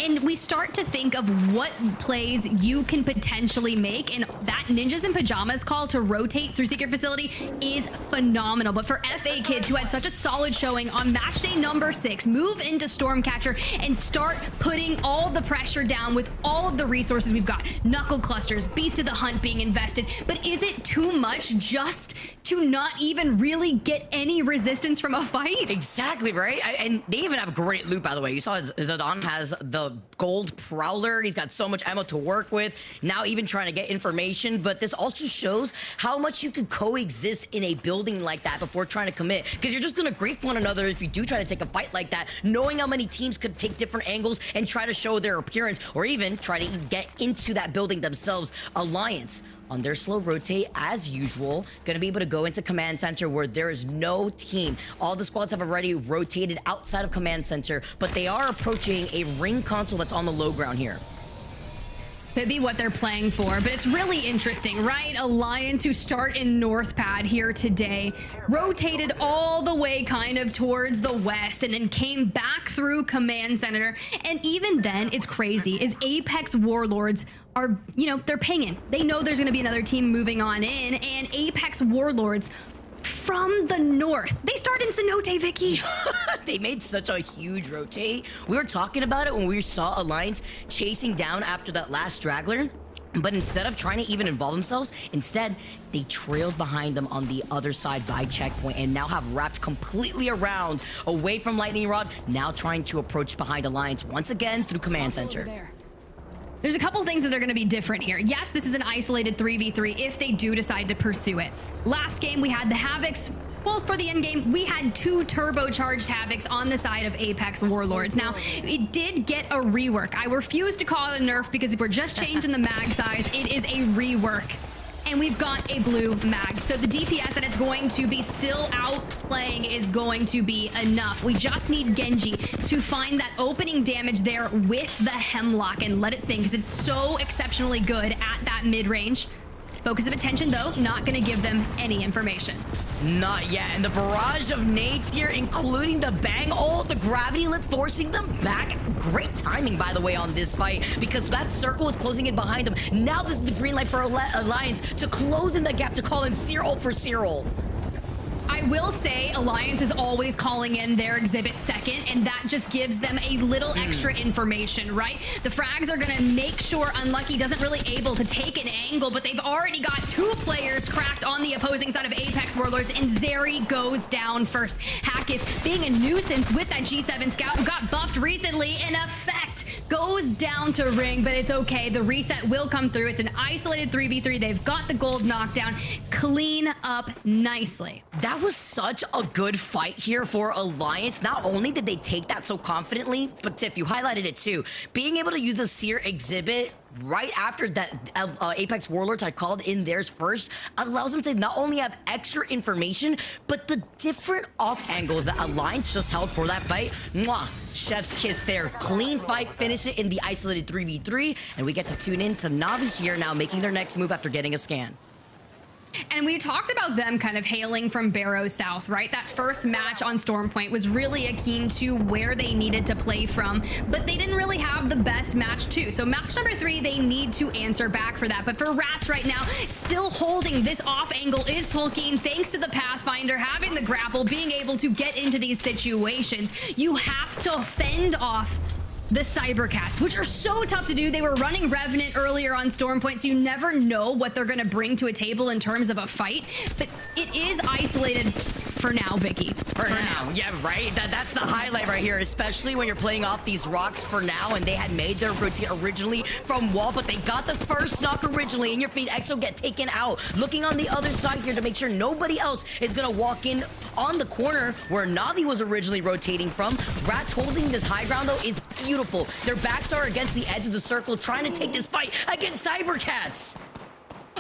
And we start to think of what plays you can potentially make, and that Ninjas in Pyjamas call to rotate through Secret Facility is phenomenal. But for FA Kids, who had such a solid showing on match day number 6, move into Stormcatcher and start putting all the pressure down with all of the resources we've got. Knuckle clusters, Beast of the Hunt being invested. But is it too much just to not even really get any resistance from a fight?
Exactly, right? And they even have great loot, by the way. You saw Zidane has the gold Prowler. He's got so much ammo to work with. Now even trying to get information. But this also shows how much you could coexist in a building like that before trying to commit. Because you're just going to grief one another if you do try to take a fight like that, knowing how many teams could take different angles and try to show their appearance, or even try to get into that building themselves. Alliance, on their slow rotate, as usual, gonna be able to go into command center where there is no team. All the squads have already rotated outside of command center, but they are approaching a ring console that's on the low ground here.
Could be what they're playing for, but it's really interesting, right? Alliance, who start in North Pad here today, rotated all the way kind of towards the west and then came back through Command Center. And even then, it's crazy, is Apex Warlords are, you know, they're pinging. They know there's going to be another team moving on in, and Apex Warlords from the north, they start in Cenote, Vicky.
They made such a huge rotate. We were talking about it when we saw Alliance chasing down after that last straggler. But instead of trying to even involve themselves, instead, they trailed behind them on the other side by checkpoint and now have wrapped completely around, away from Lightning Rod, now trying to approach behind Alliance once again through Command Center.
There's a couple things that are going to be different here. Yes, this is an isolated 3v3 if they do decide to pursue it. Last game, we had the Havocs. Well, for the end game, we had 2 turbocharged Havocs on the side of Apex Warlords. Now, it did get a rework. I refuse to call it a nerf because if we're just changing the mag size, it is a rework. And we've got a blue mag. So the DPS that it's going to be still out playing is going to be enough. We just need Genji to find that opening damage there with the Hemlock and let it sing, because it's so exceptionally good at that mid-range. Focus of attention, though, not going to give them any information.
Not yet. And the barrage of nades here, including the bang ult, the gravity lift, forcing them back. Great timing, by the way, on this fight, because that circle is closing in behind them. Now this is the green light for Alliance to close in the gap to call in Cyril for Cyril.
I will say Alliance is always calling in their exhibit second, and that just gives them a little extra information, right? The frags are going to make sure Unlucky doesn't really able to take an angle, but they've already got 2 players cracked on the opposing side of Apex Warlords, and Zeri goes down first. Hackis, being a nuisance with that G7 scout who got buffed recently, in effect, goes down to ring, but it's okay. The reset will come through. It's an isolated 3v3. They've got the gold knockdown. Clean up nicely.
That was such a good fight here for Alliance. Not only did they take that so confidently, but Tiff, you highlighted it too. Being able to use the Seer exhibit right after that Apex Warlords had called in theirs first allows them to not only have extra information, but the different off angles that Alliance just held for that fight. Mwah! Chef's kiss there. Clean fight, finish it in the isolated 3v3, and we get to tune in to Navi here now, making their next move after getting a scan.
And we talked about them kind of hailing from Barrow South, right? That first match on Stormpoint was really akin to where they needed to play from, but they didn't really have the best match too. So match number 3, they need to answer back for that. But for Rats right now, still holding this off angle is Tolkien, thanks to the Pathfinder, having the grapple, being able to get into these situations. You have to fend off the cybercats, which are so tough to do. They were running Revenant earlier on Stormpoint, so you never know what they're going to bring to a table in terms of a fight. But it is isolated for now, Vicky.
For now. Yeah, right? That's the highlight right here, especially when you're playing off these rocks for now, and they had made their routine originally from wall, but they got the first knock originally, and your feet EXO get taken out. Looking on the other side here to make sure nobody else is going to walk in on the corner where Navi was originally rotating from. Rats holding this high ground, though, is beautiful. Their backs are against the edge of the circle, trying to take this fight against cybercats.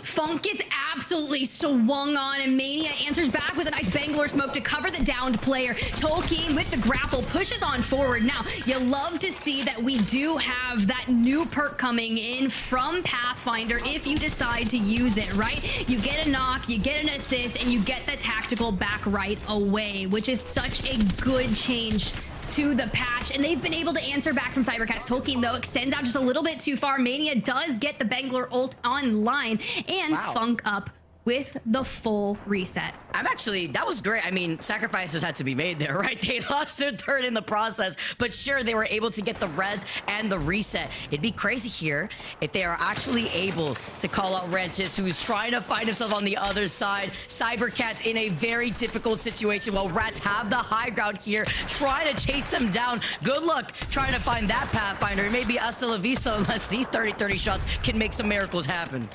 Funk gets absolutely swung on, and Mania answers back with a nice Bangalore smoke to cover the downed player. Tolkien with the grapple pushes on forward. Now, you love to see that we do have that new perk coming in from Pathfinder if you decide to use it, right? You get a knock, you get an assist, and you get the tactical back right away, which is such a good change to the patch, and they've been able to answer back from cybercats. Tolkien, though, extends out just a little bit too far. Mania does get the Bangler ult online, and Funk up with the full reset.
That was great. I mean, sacrifices had to be made there, right? They lost their turn in the process, but sure, they were able to get the res and the reset. It'd be crazy here if they are actually able to call out Rentis, who's trying to find himself on the other side. Cybercats in a very difficult situation while Rats have the high ground here, trying to chase them down. Good luck trying to find that Pathfinder. It may be hasta la vista unless these 30-30 shots can make some miracles happen.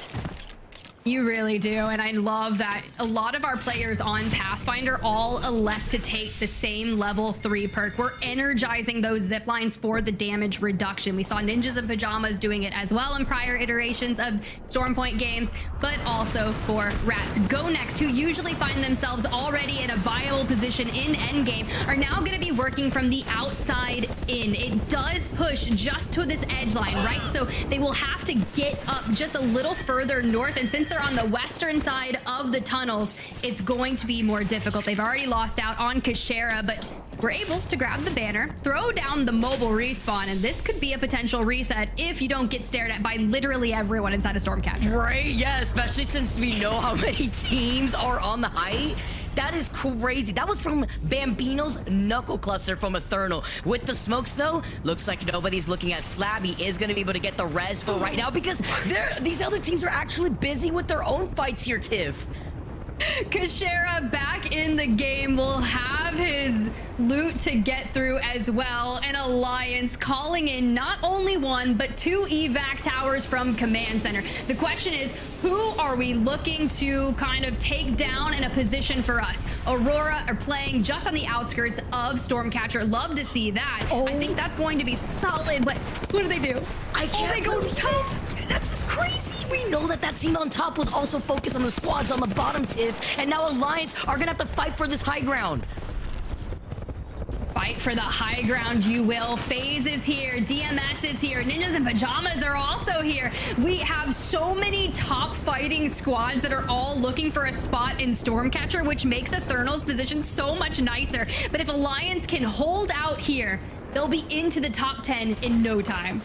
You really do, and I love that a lot of our players on Pathfinder all elect to take the same level 3 perk. We're energizing those zip lines for the damage reduction. We saw Ninjas in Pyjamas doing it as well in prior iterations of Stormpoint games, but also for Rats. GoNext, who usually find themselves already in a viable position in endgame, are now going to be working from the outside in. It does push just to this edge line, right? So they will have to get up just a little further north, and since they're on the western side of the tunnels, it's going to be more difficult. They've already lost out on Kashera, but we're able to grab the banner, throw down the mobile respawn, and this could be a potential reset if you don't get stared at by literally everyone inside of Stormcatcher.
Right, yeah, especially since we know how many teams are on the height. That is crazy. That was from Bambino's Knuckle Cluster from Ethernal. With the smokes, though, looks like nobody's looking at Slab. He is going to be able to get the res for right now because these other teams are actually busy with their own fights here, Tiff.
Kashera back in the game will have his loot to get through as well. And Alliance calling in not only 1, but 2 evac towers from Command Center. The question is, who are we looking to kind of take down in a position for us? Aurora are playing just on the outskirts of Stormcatcher. Love to see that. I think that's going to be solid, but what do they do?
I can't
they go tough.
That's just crazy. We know that that team on top was also focused on the squads on the bottom, Tiff, and now Alliance are gonna have to fight for this high ground.
Fight for the high ground, you will. FaZe is here, DMS is here, Ninjas in Pyjamas are also here. We have so many top fighting squads that are all looking for a spot in Stormcatcher, which makes Ethernal's position so much nicer. But if Alliance can hold out here, they'll be into the top 10 in no time.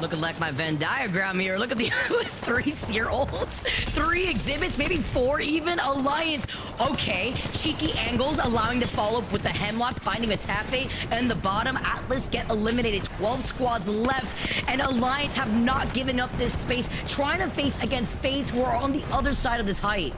Looking like my Venn diagram here. Look at the 3 seer ults, 3 exhibits, maybe 4 even. Alliance, okay. Cheeky angles, allowing to follow up with the Hemlock, finding a Tafe, and the bottom. Atlas get eliminated, 12 squads left, and Alliance have not given up this space, trying to face against FaZe, who are on the other side of this height.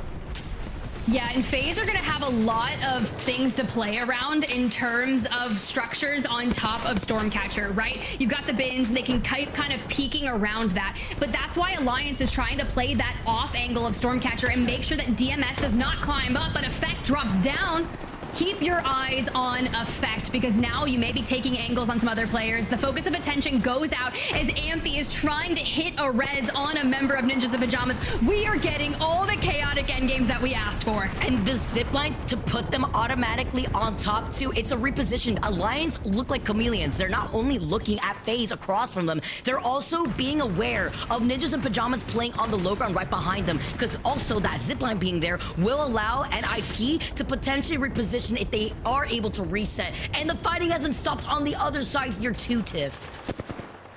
Yeah, and FaZe are going to have a lot of things to play around in terms of structures on top of Stormcatcher, right? You've got the bins, and they can keep kind of peeking around that. But that's why Alliance is trying to play that off angle of Stormcatcher and make sure that DMS does not climb up, but Effect drops down. Keep your eyes on Effect, because now you may be taking angles on some other players. The focus of attention goes out as Amphi is trying to hit a res on a member of Ninjas in Pyjamas. We are getting all the chaotic endgames that we asked for.
And the zipline to put them automatically on top too, it's a reposition. Alliance look like chameleons. They're not only looking at FaZe across from them, they're also being aware of Ninjas in Pyjamas playing on the low ground right behind them, because also that zipline being there will allow an IP to potentially reposition if they are able to reset. And the fighting hasn't stopped on the other side here too, Tiff.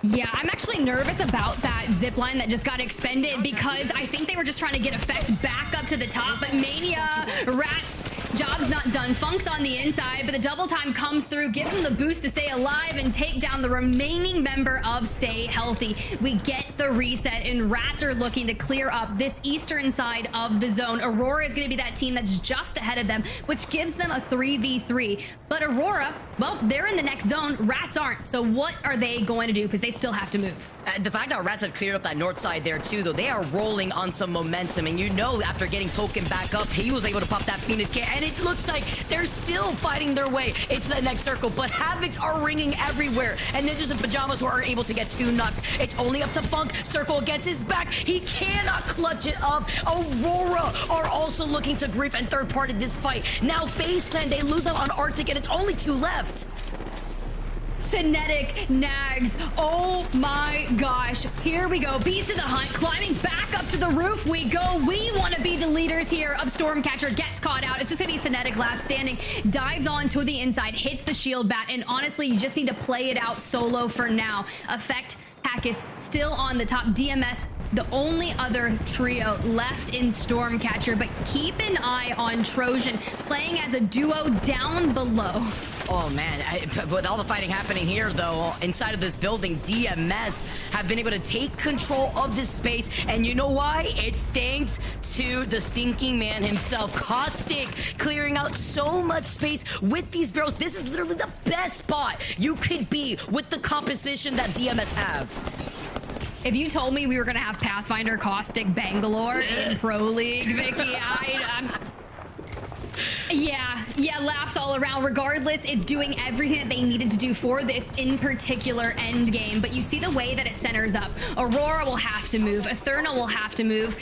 Yeah, I'm actually nervous about that zipline that just got expended, because I think they were just trying to get Effect back up to the top, but Mania, Rats, job's not done. Funk's on the inside, but the double time comes through, gives them the boost to stay alive and take down the remaining member of Stay Healthy. We get the reset, and Rats are looking to clear up this eastern side of the zone. Aurora is going to be that team that's just ahead of them, which gives them a 3v3. But Aurora, well, they're in the next zone. Rats aren't. So what are they going to do? Because they still have to move.
The fact that Rats had cleared up that north side there too, though, they are rolling on some momentum. And you know, after getting Token back up, he was able to pop that Phoenix can, and it looks like they're still fighting their way into the next circle. But Havocs are ringing everywhere, and Ninjas in Pyjamas were able to get 2 knocks. It's only up to Funk. Circle gets his back. He cannot clutch it up. Aurora are also looking to grief and third party this fight. Now FaZe Clan, they lose out on Arctic, and it's only 2 left.
Kinetic Nags. Oh my gosh. Here we go. Beast of the Hunt climbing back back up to the roof we go. We want to be the leaders here of Stormcatcher. Gets caught out. It's just going to be Synetic last standing. Dives on to the inside, hits the shield bat, and honestly, you just need to play it out solo for now. Effect Hackis still on the top. DMS, the only other trio left in Stormcatcher, but keep an eye on Trojan playing as a duo down below.
Oh man, with all the fighting happening here though, inside of this building, DMS have been able to take control of this space, and you know why? It's thanks to the stinking man himself, Caustic, clearing out so much space with these barrels. This is literally the best spot you could be with the composition that DMS have.
If you told me we were gonna have Pathfinder Caustic Bangalore in Pro League, Vicky, yeah, laughs all around. Regardless, it's doing everything that they needed to do for this in particular end game. But you see the way that it centers up. Aurora will have to move. Ethernal will have to move.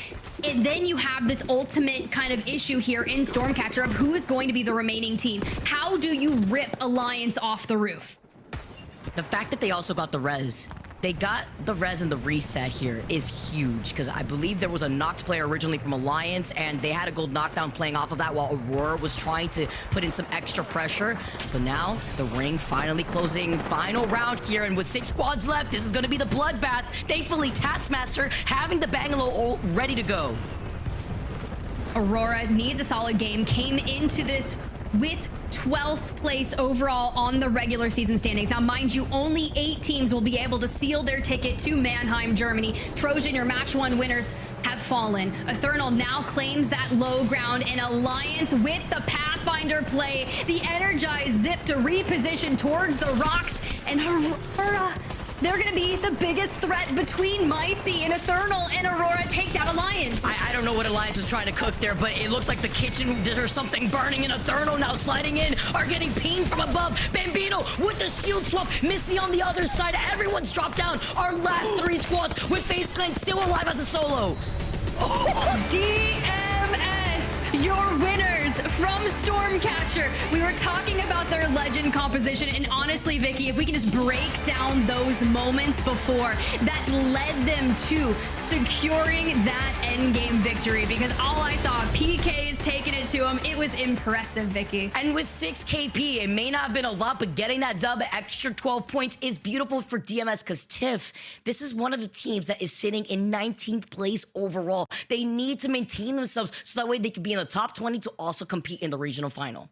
And then you have this ultimate kind of issue here in Stormcatcher of who is going to be the remaining team. How do you rip Alliance off the roof?
The fact that they also got the res. They got the res and the reset here is huge, because I believe there was a knocked player originally from Alliance, and they had a gold knockdown playing off of that while Aurora was trying to put in some extra pressure. But now the ring finally closing. Final round here, and with 6 squads left, this is going to be the bloodbath. Thankfully, Taskmaster having the Bangalore all ready to go.
Aurora needs a solid game, came into this with 12th place overall on the regular season standings. Now, mind you, only 8 teams will be able to seal their ticket to Mannheim, Germany. Trojan, your match 1 winners, have fallen. Ethernal now claims that low ground, and Alliance with the Pathfinder play. The energized zip to reposition towards the rocks, and Aurora, they're going to be the biggest threat between Micey and Ethernal, and Aurora take down Alliance.
I don't know what Alliance is trying to cook there, but it looked like the kitchen did or something burning, and Ethernal now sliding in, are getting pinged from above. Bambino with the shield swap. Missy on the other side. Everyone's dropped down. Our last 3 squads with FaZe Clan still alive as a solo.
DMS, your winners from Stormcatcher. We were talking about their legend composition, and honestly, Vicky, if we can just break down those moments before that led them to securing that endgame victory, because all I saw, PKs taking it to them. It was impressive, Vicky.
And with 6 KP, it may not have been a lot, but getting that dub, extra 12 points is beautiful for DMS, because Tiff, this is one of the teams that is sitting in 19th place overall. They need to maintain themselves so that way they can be in the top 20 to also compete in the regional final.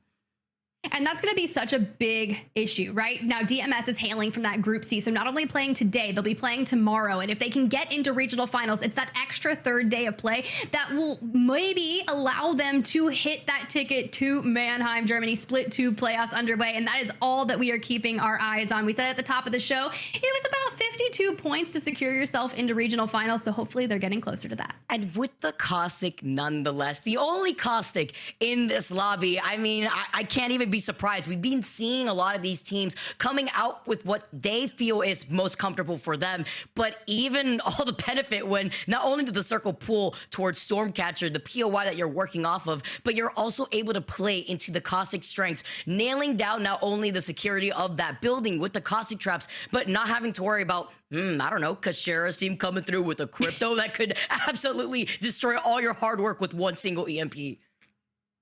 And that's going to be such a big issue, right? Now, DMS is hailing from that Group C, so not only playing today, they'll be playing tomorrow. And if they can get into regional finals, it's that extra 3rd day of play that will maybe allow them to hit that ticket to Mannheim, Germany. Split 2 playoffs underway, and that is all that we are keeping our eyes on. We said at the top of the show, it was about 52 points to secure yourself into regional finals, so hopefully they're getting closer to that.
And with the Caustic, nonetheless, the only Caustic in this lobby, I mean, I can't even be surprised. We've been seeing a lot of these teams coming out with what they feel is most comfortable for them, but even all the benefit when not only did the circle pull towards Stormcatcher, the POI that you're working off of, but you're also able to play into the Caustic strengths, nailing down not only the security of that building with the Caustic traps, but not having to worry about I don't know, Kashira's team coming through with a crypto that could absolutely destroy all your hard work with one single EMP.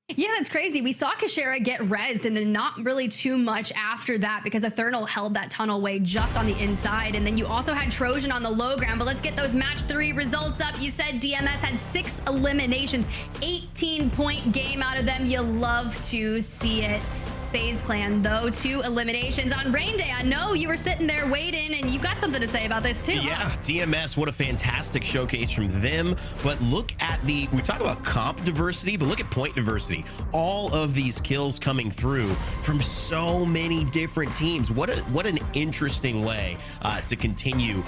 Yeah, that's crazy. We saw Kashira get rezzed, and then not really too much after that, because Ethernal held that tunnel way just on the inside. And then you also had Trojan on the low ground. But let's get those match 3 results up. You said DMS had 6 eliminations, 18-point game out of them. You love to see it. FaZe Clan, though, 2 eliminations on Rain Day. I know you were sitting there waiting, and you got something to say about this too.
Yeah, DMS, what a fantastic showcase from them. But look at we talk about comp diversity, but look at point diversity. All of these kills coming through from so many different teams. What an interesting way to continue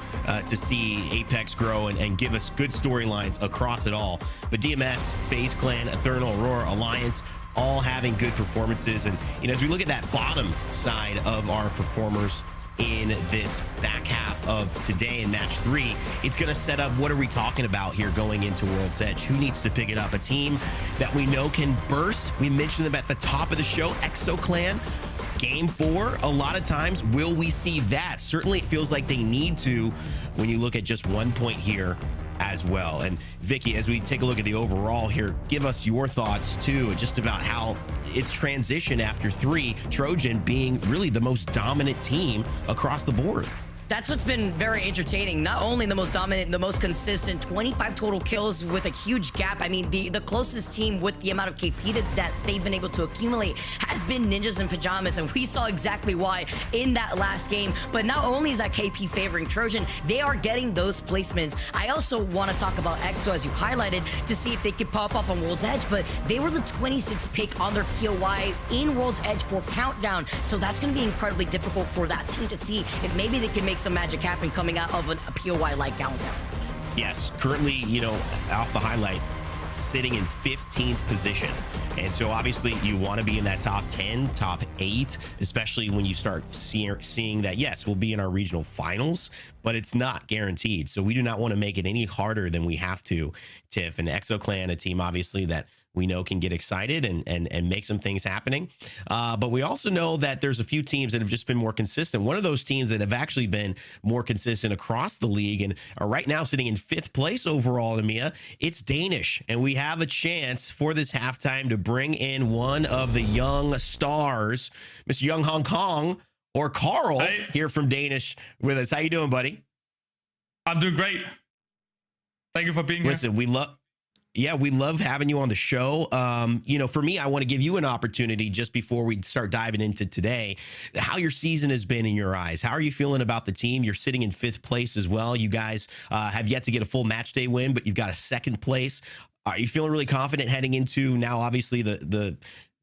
to see Apex grow and give us good storylines across it all. But DMS, FaZe Clan, Ethernal, Aurora, Alliance, all having good performances. And as we look at that bottom side of our performers in this back half of today in match 3, it's going to set up what are we talking about here going into World's Edge. Who needs to pick it up? A team that we know can burst. We mentioned them at the top of the show, EXO Clan. Game 4, a lot of times, will we see that? Certainly it feels like they need to when you look at just 1 point here as well. And Vicky, as we take a look at the overall here, give us your thoughts too, just about how it's transition after 3, Trojan being really the most dominant team across the board.
That's what's been very entertaining. Not only the most dominant, the most consistent, 25 total kills with a huge gap. I mean, the closest team with the amount of KP that they've been able to accumulate has been Ninjas and Pyjamas, and we saw exactly why in that last game. But not only is that KP favoring Trojan, they are getting those placements. I also want to talk about EXO, as you highlighted, to see if they could pop off on World's Edge, but they were the 26th pick on their POI in World's Edge for Countdown, so that's going to be incredibly difficult for that team to see if maybe they can make some magic happen coming out of a POI like Countdown.
Yes, currently, you know, off the highlight, sitting in 15th position. And so obviously you want to be in that top 10, top 8, especially when you start seeing that, yes, we'll be in our regional finals, but it's not guaranteed. So we do not want to make it any harder than we have to, Tiff. And EXO Clan, a team obviously that we know can get excited and make some things happening. But we also know that there's a few teams that have just been more consistent. One of those teams that have actually been more consistent across the league and are right now sitting in 5th place overall in EMEA, it's Danish. And we have a chance for this halftime to bring in one of the young stars, Mr. Young Hong Kong, or Carl, here from Danish with us. How you doing, buddy?
I'm doing great. Thank you for being here.
Listen, we love having you on the show. You know, for me, I want to give you an opportunity just before we start diving into today, how your season has been in your eyes. How are you feeling about the team? You're sitting in 5th place as well. You guys have yet to get a full match day win, but you've got a 2nd place. Are you feeling really confident heading into now, obviously, the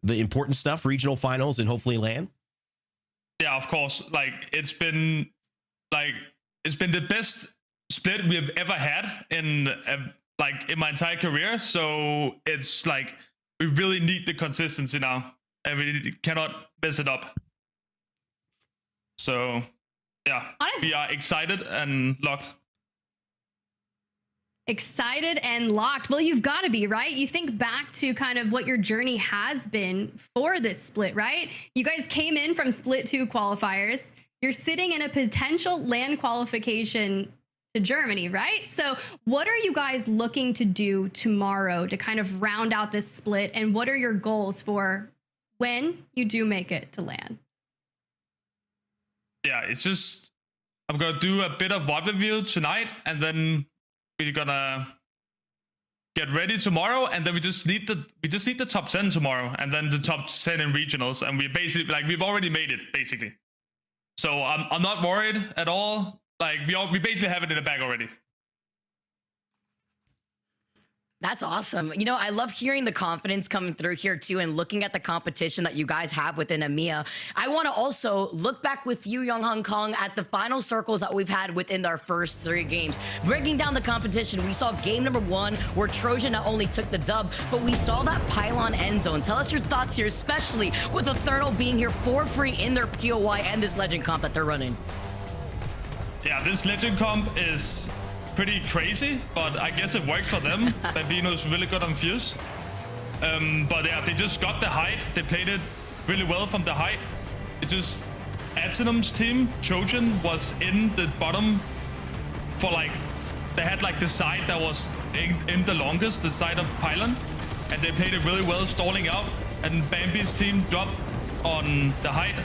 important stuff, regional finals, and hopefully LAN?
Yeah, of course. Like, it's been the best split we have ever had in my entire career. So it's like we really need the consistency now, and we cannot mess it up. So yeah, we are excited and locked.
Excited and locked. Well, you've got to be, right? You think back to kind of what your journey has been for this split, right? You guys came in from split 2 qualifiers. You're sitting in a potential LAN qualification to Germany, right? So what are you guys looking to do tomorrow to kind of round out this split? And what are your goals for when you do make it to LAN?
Yeah, it's just, I'm going to do a bit of multiview tonight, and then we're gonna get ready tomorrow, and then we just need the top 10 tomorrow, and then the top 10 in regionals, and we basically, like, we've already made it basically. So I'm not worried at all. Like, we basically have it in the bag already.
That's awesome. You know, I love hearing the confidence coming through here too, and looking at the competition that you guys have within EMEA. I want to also look back with you, Young Hong Kong, at the final circles that we've had within our first 3 games. Breaking down the competition, we saw game number 1 where Trojan not only took the dub, but we saw that pylon end zone. Tell us your thoughts here, especially with Ethernal being here for free in their POI and this legend comp that they're running.
Yeah, this legend comp is pretty crazy, but I guess it works for them. Bambino's really good on Fuse. But yeah, they just got the height. They played it really well from the height. It just, Ethernal's team, Trojan, was in the bottom for like, they had like the side that was in the longest, the side of pylon, and they played it really well, stalling out, and Bambi's team dropped on the height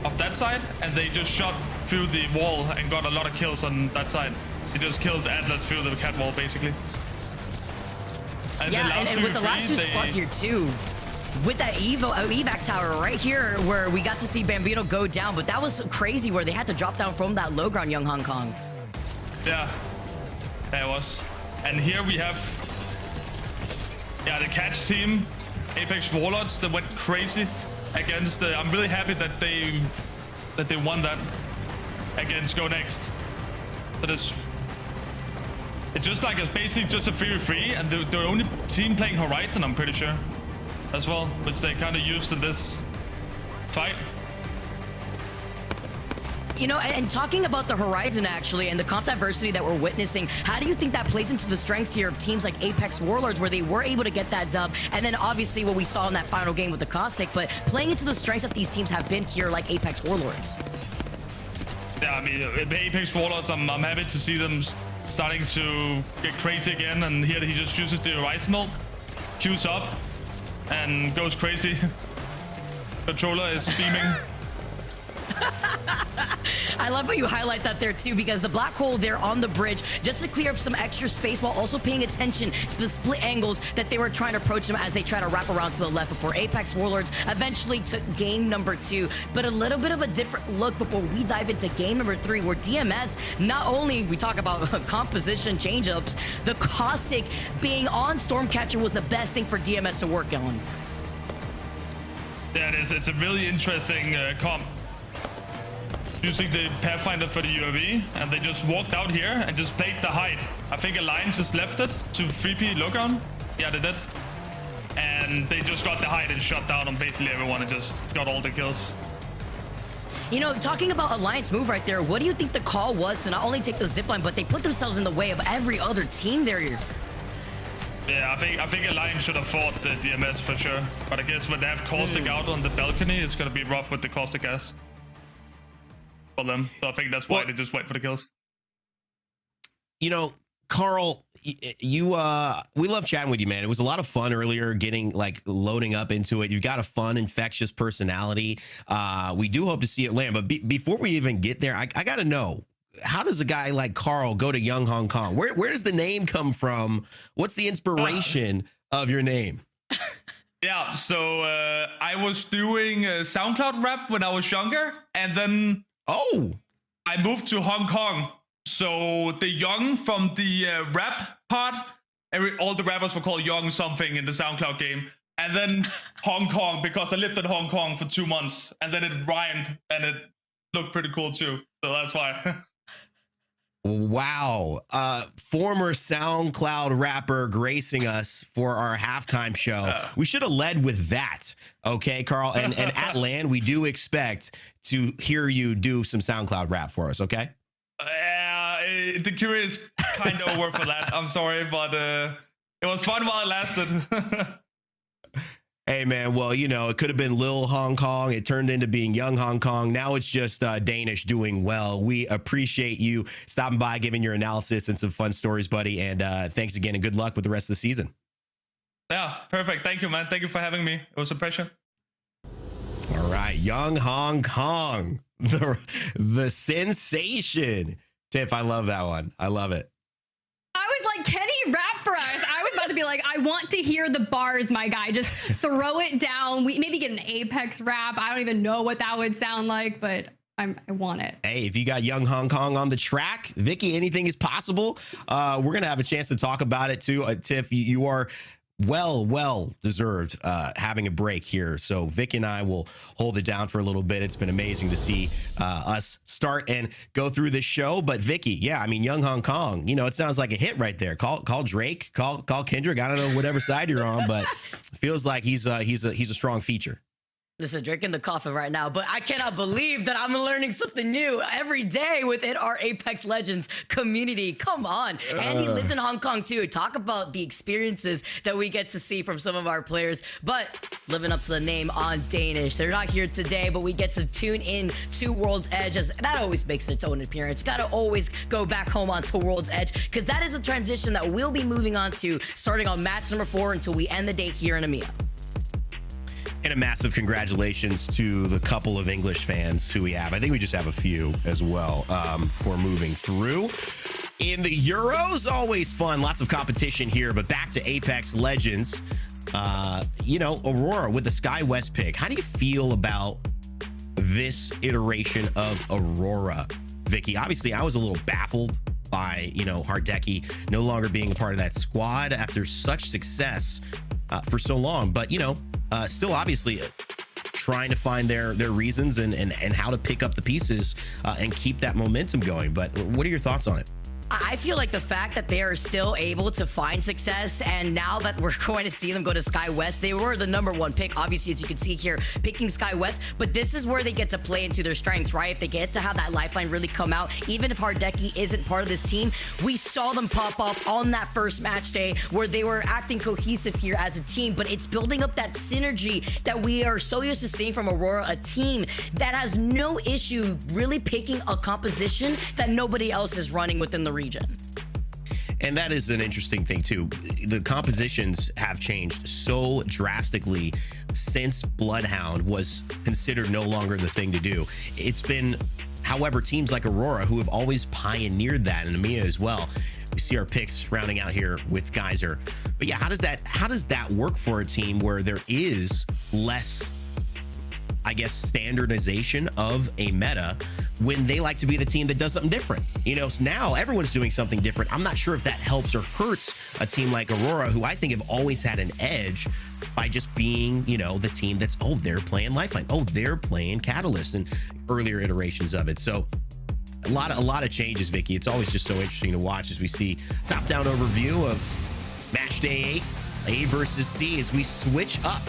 of that side, and they just shot through the wall and got a lot of kills on that side. They just killed Atlas through the cat wall, basically. And
yeah, and with the last 2 spots here too, with that evac tower right here, where we got to see Bambino go down, but that was crazy where they had to drop down from that low ground, Young Hong Kong.
Yeah, that was. And here we have, yeah, the catch team, Apex Warlords, that went crazy against the, I'm really happy that they won that against GoNext. But it's just like, it's basically just a 3v3, and the only team playing Horizon, I'm pretty sure, as well, which they kind of used in this fight.
You know, and talking about the Horizon actually, and the comp diversity that we're witnessing, how do you think that plays into the strengths here of teams like Apex Warlords, where they were able to get that dub, and then obviously what we saw in that final game with the Cossack, but playing into the strengths that these teams have been here, like Apex Warlords?
Yeah, I mean, the Apex Warlords, I'm happy to see them starting to get crazy again, and here he just uses the rice milk, queues up, and goes crazy. Controller is beaming.
I love how you highlight that there too, because the black hole there on the bridge, just to clear up some extra space while also paying attention to the split angles that they were trying to approach them as they try to wrap around to the left before Apex Warlords eventually took game number 2. But a little bit of a different look before we dive into game number 3, where DMS, not only we talk about composition change-ups, the caustic being on Stormcatcher was the best thing for DMS to work on.
Yeah, it's a really interesting comp. Using the Pathfinder for the UAV, and they just walked out here and just played the hide. I think Alliance just left it to 3P Logan. Yeah, they did. And they just got the hide and shut down on basically everyone and just got all the kills.
You know, talking about Alliance move right there, what do you think the call was to not only take the zipline, but they put themselves in the way of every other team there?
Yeah, I think Alliance should have fought the DMS for sure. But I guess when they have Caustic out on the balcony, it's gonna be rough with the Caustic gas for them. So I think that's why they just wait for the kills.
You know, Carl, you we love chatting with you, man. It was a lot of fun earlier getting like loading up into it. You've got a fun, infectious personality. We do hope to see it land. But before we even get there, I gotta know, how does a guy like Carl go to Young Hong Kong? Where does the name come from? What's the inspiration of your name?
Yeah, so I was doing SoundCloud rap when I was younger, and then I moved to Hong Kong. So the Young from the rap part, all the rappers were called Young something in the SoundCloud game. And then Hong Kong, because I lived in Hong Kong for 2 months, and then it rhymed, and it looked pretty cool too. So that's why.
Wow. Former SoundCloud rapper gracing us for our halftime show. We should have led with that. Okay, Carl. And at LAN, we do expect to hear you do some SoundCloud rap for us, okay?
The career is kind of over for that. I'm sorry, but it was fun while it lasted.
Hey, man, well, you know, it could have been Lil Hong Kong. It turned into being Young Hong Kong. Now it's just Danish doing well. We appreciate you stopping by, giving your analysis and some fun stories, buddy. And thanks again, and good luck with the rest of the season.
Yeah, perfect. Thank you, man. Thank you for having me. It was a pleasure.
All right, Young Hong Kong, the sensation. Tiff, I love that one. I love it.
I was like, can he rap for us? I was about to be like, I want to hear the bars, my guy. Just throw it down. We maybe get an Apex rap. I don't even know what that would sound like, but I want it.
Hey, if you got Young Hong Kong on the track, Vicky, anything is possible. We're going to have a chance to talk about it too. Tiff, you are well deserved having a break here. So Vic and I will hold it down for a little bit. It's been amazing to see us start and go through this show. But Vicky, yeah, I mean, Young Hong Kong, you know, it sounds like a hit right there. Call Drake, call Kendrick. I don't know whatever side you're on, but it feels like he's a strong feature.
Listen, drinking the coffee right now, but I cannot believe that I'm learning something new every day within our Apex Legends community. Come on. And he lived in Hong Kong too. Talk about the experiences that we get to see from some of our players, but living up to the name on Danish. They're not here today, but we get to tune in to World's Edge, as that always makes its own appearance. Got to always go back home onto World's Edge, because that is a transition that we'll be moving on to starting on match number 4 until we end the day here in EMEA.
And a massive congratulations to the couple of English fans who we have. I think we just have a few as well for moving through. In the Euros, always fun. Lots of competition here, but back to Apex Legends. You know, Aurora with the SkyWest pick. How do you feel about this iteration of Aurora, Vicky? Obviously, I was a little baffled by, you know, Hardeki no longer being a part of that squad after such success for so long. But, you know, still obviously trying to find their reasons and how to pick up the pieces and keep that momentum going. But what are your thoughts on it?
I feel like the fact that they are still able to find success, and now that we're going to see them go to SkyWest, they were the #1 pick, obviously, as you can see here, picking SkyWest, but this is where they get to play into their strengths, right? If they get to have that lifeline really come out, even if Hardeki isn't part of this team, we saw them pop off on that first match day where they were acting cohesive here as a team, but it's building up that synergy that we are so used to seeing from Aurora, a team that has no issue really picking a composition that nobody else is running within the region.
And that is an interesting thing too. The compositions have changed so drastically since Bloodhound was considered no longer the thing to do. It's been, however, teams like Aurora who have always pioneered that, and EMEA as well. We see our picks rounding out here with Geyser. But yeah, how does that work for a team where there is less, I guess, standardization of a meta when they like to be the team that does something different? You know, so now everyone's doing something different. I'm not sure if that helps or hurts a team like Aurora, who I think have always had an edge by just being, you know, the team that's, oh, they're playing Lifeline. Oh, they're playing Catalyst and earlier iterations of it. So a lot of changes, Vicky. It's always just so interesting to watch as we see top-down overview of match day 8, A versus C, as we switch up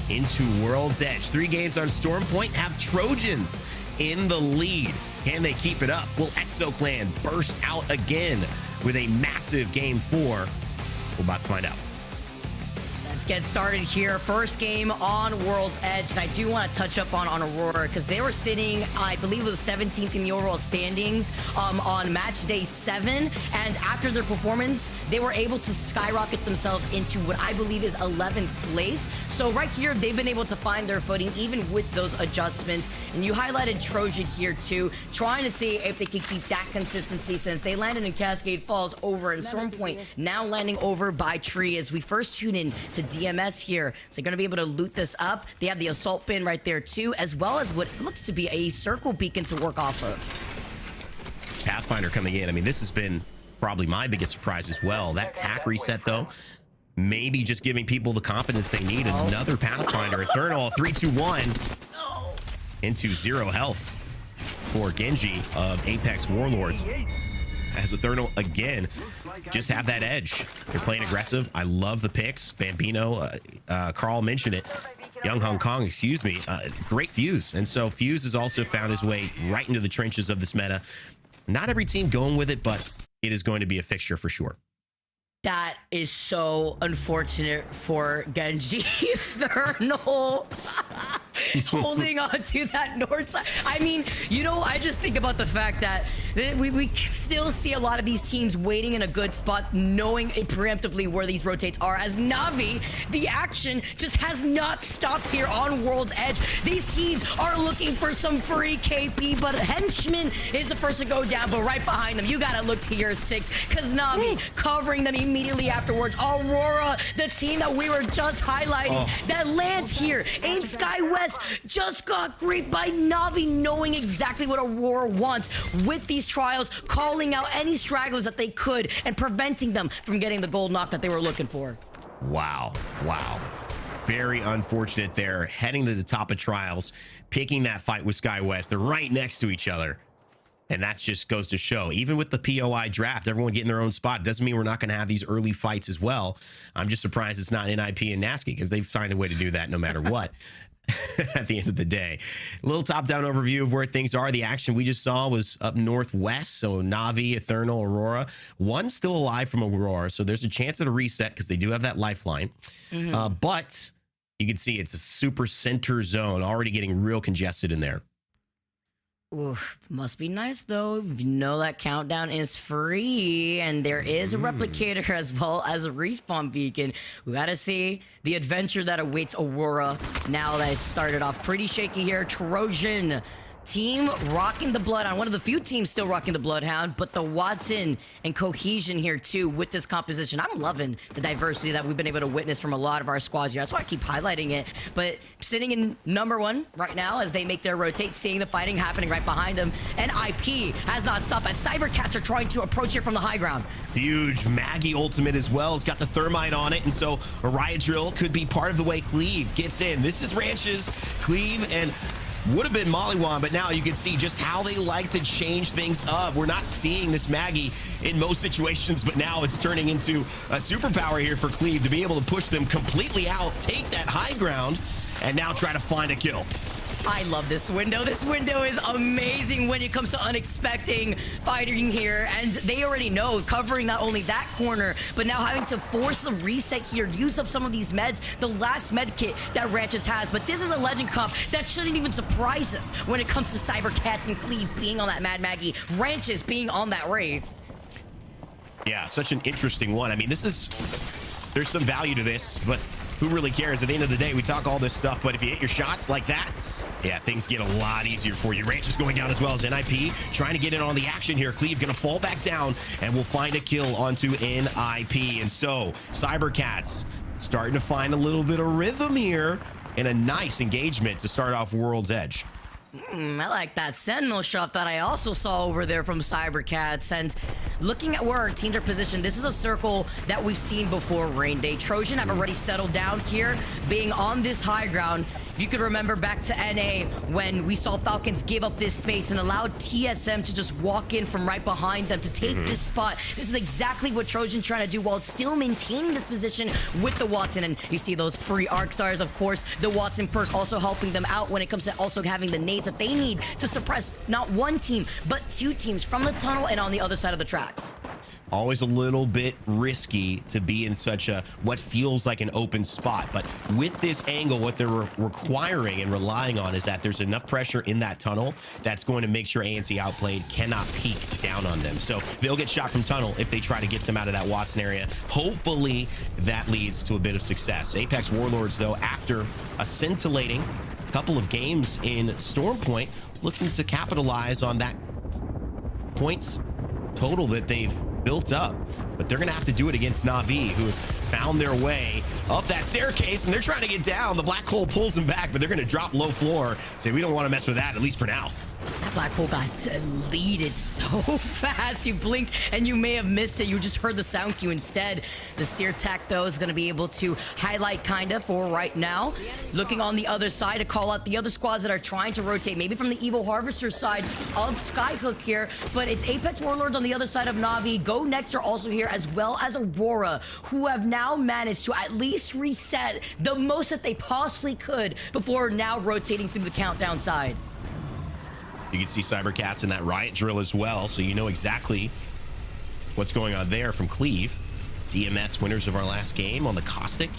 into World's Edge. 3 games on Storm Point have Trojans in the lead. Can they keep it up? Will EXO Clan burst out again with a massive game 4? We're about to find out.
Let's get started here. First game on World's Edge, and I do want to touch up on Aurora because they were sitting, I believe it was 17th in the overall standings on match day 7, and after their performance, they were able to skyrocket themselves into what I believe is 11th place. So right here, they've been able to find their footing even with those adjustments. And you highlighted Trojan here too, trying to see if they can keep that consistency since they landed in Cascade Falls over in Storm Point, now landing over by Tree. As we first tune in to DMS here, so they're going to be able to loot this up. They have the assault bin right there too, as well as what looks to be a circle beacon to work off of.
Pathfinder coming in. I mean, this has been probably my biggest surprise as well. That tack reset though, maybe just giving people the confidence they need. Another Pathfinder. Ethernal, 3-2-1 into 0 health for Genji of Apex Warlords. As Ethernal again just have that edge. They're playing aggressive. I love the picks. Bambino, Carl mentioned it. Young Hong Kong, excuse me. Great Fuse. And so Fuse has also found his way right into the trenches of this meta. Not every team going with it, but it is going to be a fixture for sure.
That is so unfortunate for Genji. Ethernal holding on to that north side. I mean, you know, I just think about the fact that we still see a lot of these teams waiting in a good spot, knowing preemptively where these rotates are. As Na'Vi, the action just has not stopped here on World's Edge. These teams are looking for some free KP, but Henchman is the first to go down, but right behind them, you gotta look to your 6, because Na'Vi covering them immediately afterwards. Aurora, the team that we were just highlighting, that lands here in Sky West, just got griefed by Na'Vi, knowing exactly what Aurora wants with these trials, calling out any stragglers that they could and preventing them from getting the gold knock that they were looking for.
Wow. Very unfortunate there. Heading to the top of trials, picking that fight with Sky West. They're right next to each other. And that just goes to show, even with the POI draft, everyone getting their own spot doesn't mean we're not going to have these early fights as well. I'm just surprised it's not NIP and Nasky, because they've found a way to do that no matter what. At the end of the day, a little top-down overview of where things are. The action we just saw was up northwest, so Na'Vi, Ethernal, Aurora. One still alive from Aurora, so there's a chance at a reset because they do have that lifeline. But you can see it's a super center zone, already getting real congested in there.
Oof, must be nice though. You know that countdown is free, and there is a replicator as well as a respawn beacon. We gotta see the adventure that awaits Aurora now that it started off pretty shaky here. Trojan team rocking the Bloodhound, one of the few teams still rocking the Bloodhound, but the Watson and cohesion here too with this composition. I'm loving the diversity that we've been able to witness from a lot of our squads here. That's why I keep highlighting it. But sitting in #1 right now as they make their rotate, seeing the fighting happening right behind them, and IP has not stopped as cybercats are trying to approach it from the high ground.
Huge Maggie ultimate as well. It's got the thermite on it, and so a riot drill could be part of the way Cleave gets in. This is Ranches, Cleave, and would have been Mollywan, but now you can see just how they like to change things up. We're not seeing this Maggie in most situations, but now it's turning into a superpower here for Cleave to be able to push them completely out, take that high ground, and now try to find a kill.
I love this window. This window is amazing when it comes to unexpected fighting here. And they already know, covering not only that corner, but now having to force a reset here, use up some of these meds, the last med kit that Ranches has. But this is a legend comp that shouldn't even surprise us when it comes to Cybercats and Cleave being on that Mad Maggie, Ranches being on that Wraith.
Yeah, such an interesting one. I mean, there's some value to this, but who really cares? At the end of the day, we talk all this stuff, but if you hit your shots like that, yeah, things get a lot easier for you. Ranch is going down as well as NIP, trying to get in on the action here. Cleve gonna fall back down, and we'll find a kill onto NIP. And so, cybercats starting to find a little bit of rhythm here, and a nice engagement to start off World's Edge.
I like that Sentinel shot that I also saw over there from cybercats. And looking at where our teams are positioned, this is a circle that we've seen before. Rain Day, Trojan have already settled down here, being on this high ground. If you could remember back to NA when we saw Falcons give up this space and allowed TSM to just walk in from right behind them to take this spot. This is exactly what Trojan's trying to do while still maintaining this position with the Watson. And you see those free arc stars, of course, the Watson perk also helping them out when it comes to also having the nades that they need to suppress not one team, but two teams from the tunnel and on the other side of the tracks.
Always a little bit risky to be in such a what feels like an open spot, but with this angle, what they're requiring and relying on is that there's enough pressure in that tunnel that's going to make sure ANC Outplayed cannot peek down on them. So they'll get shot from tunnel if they try to get them out of that Watson area. Hopefully that leads to a bit of success. Apex Warlords, though, after a scintillating couple of games in Storm Point, looking to capitalize on that points total that they've built up, but they're gonna have to do it against Na'Vi, who found their way up that staircase, and they're trying to get down. The black hole pulls them back, but they're gonna drop low floor. Say, we don't want to mess with that, at least for now.
That black hole got deleted so fast. You blinked and you may have missed it. You just heard the sound cue instead. The Seer Tech, though, is going to be able to highlight kind of for right now. Looking on the other side to call out the other squads that are trying to rotate, maybe from the Evil Harvester side of Skyhook here, but it's Apex Warlords on the other side of Na'Vi. GoNext are also here, as well as Aurora, who have now managed to at least reset the most that they possibly could before now rotating through the countdown side.
You can see cybercats in that riot drill as well, so you know exactly what's going on there from Cleve. DMS winners of our last game on the Caustic.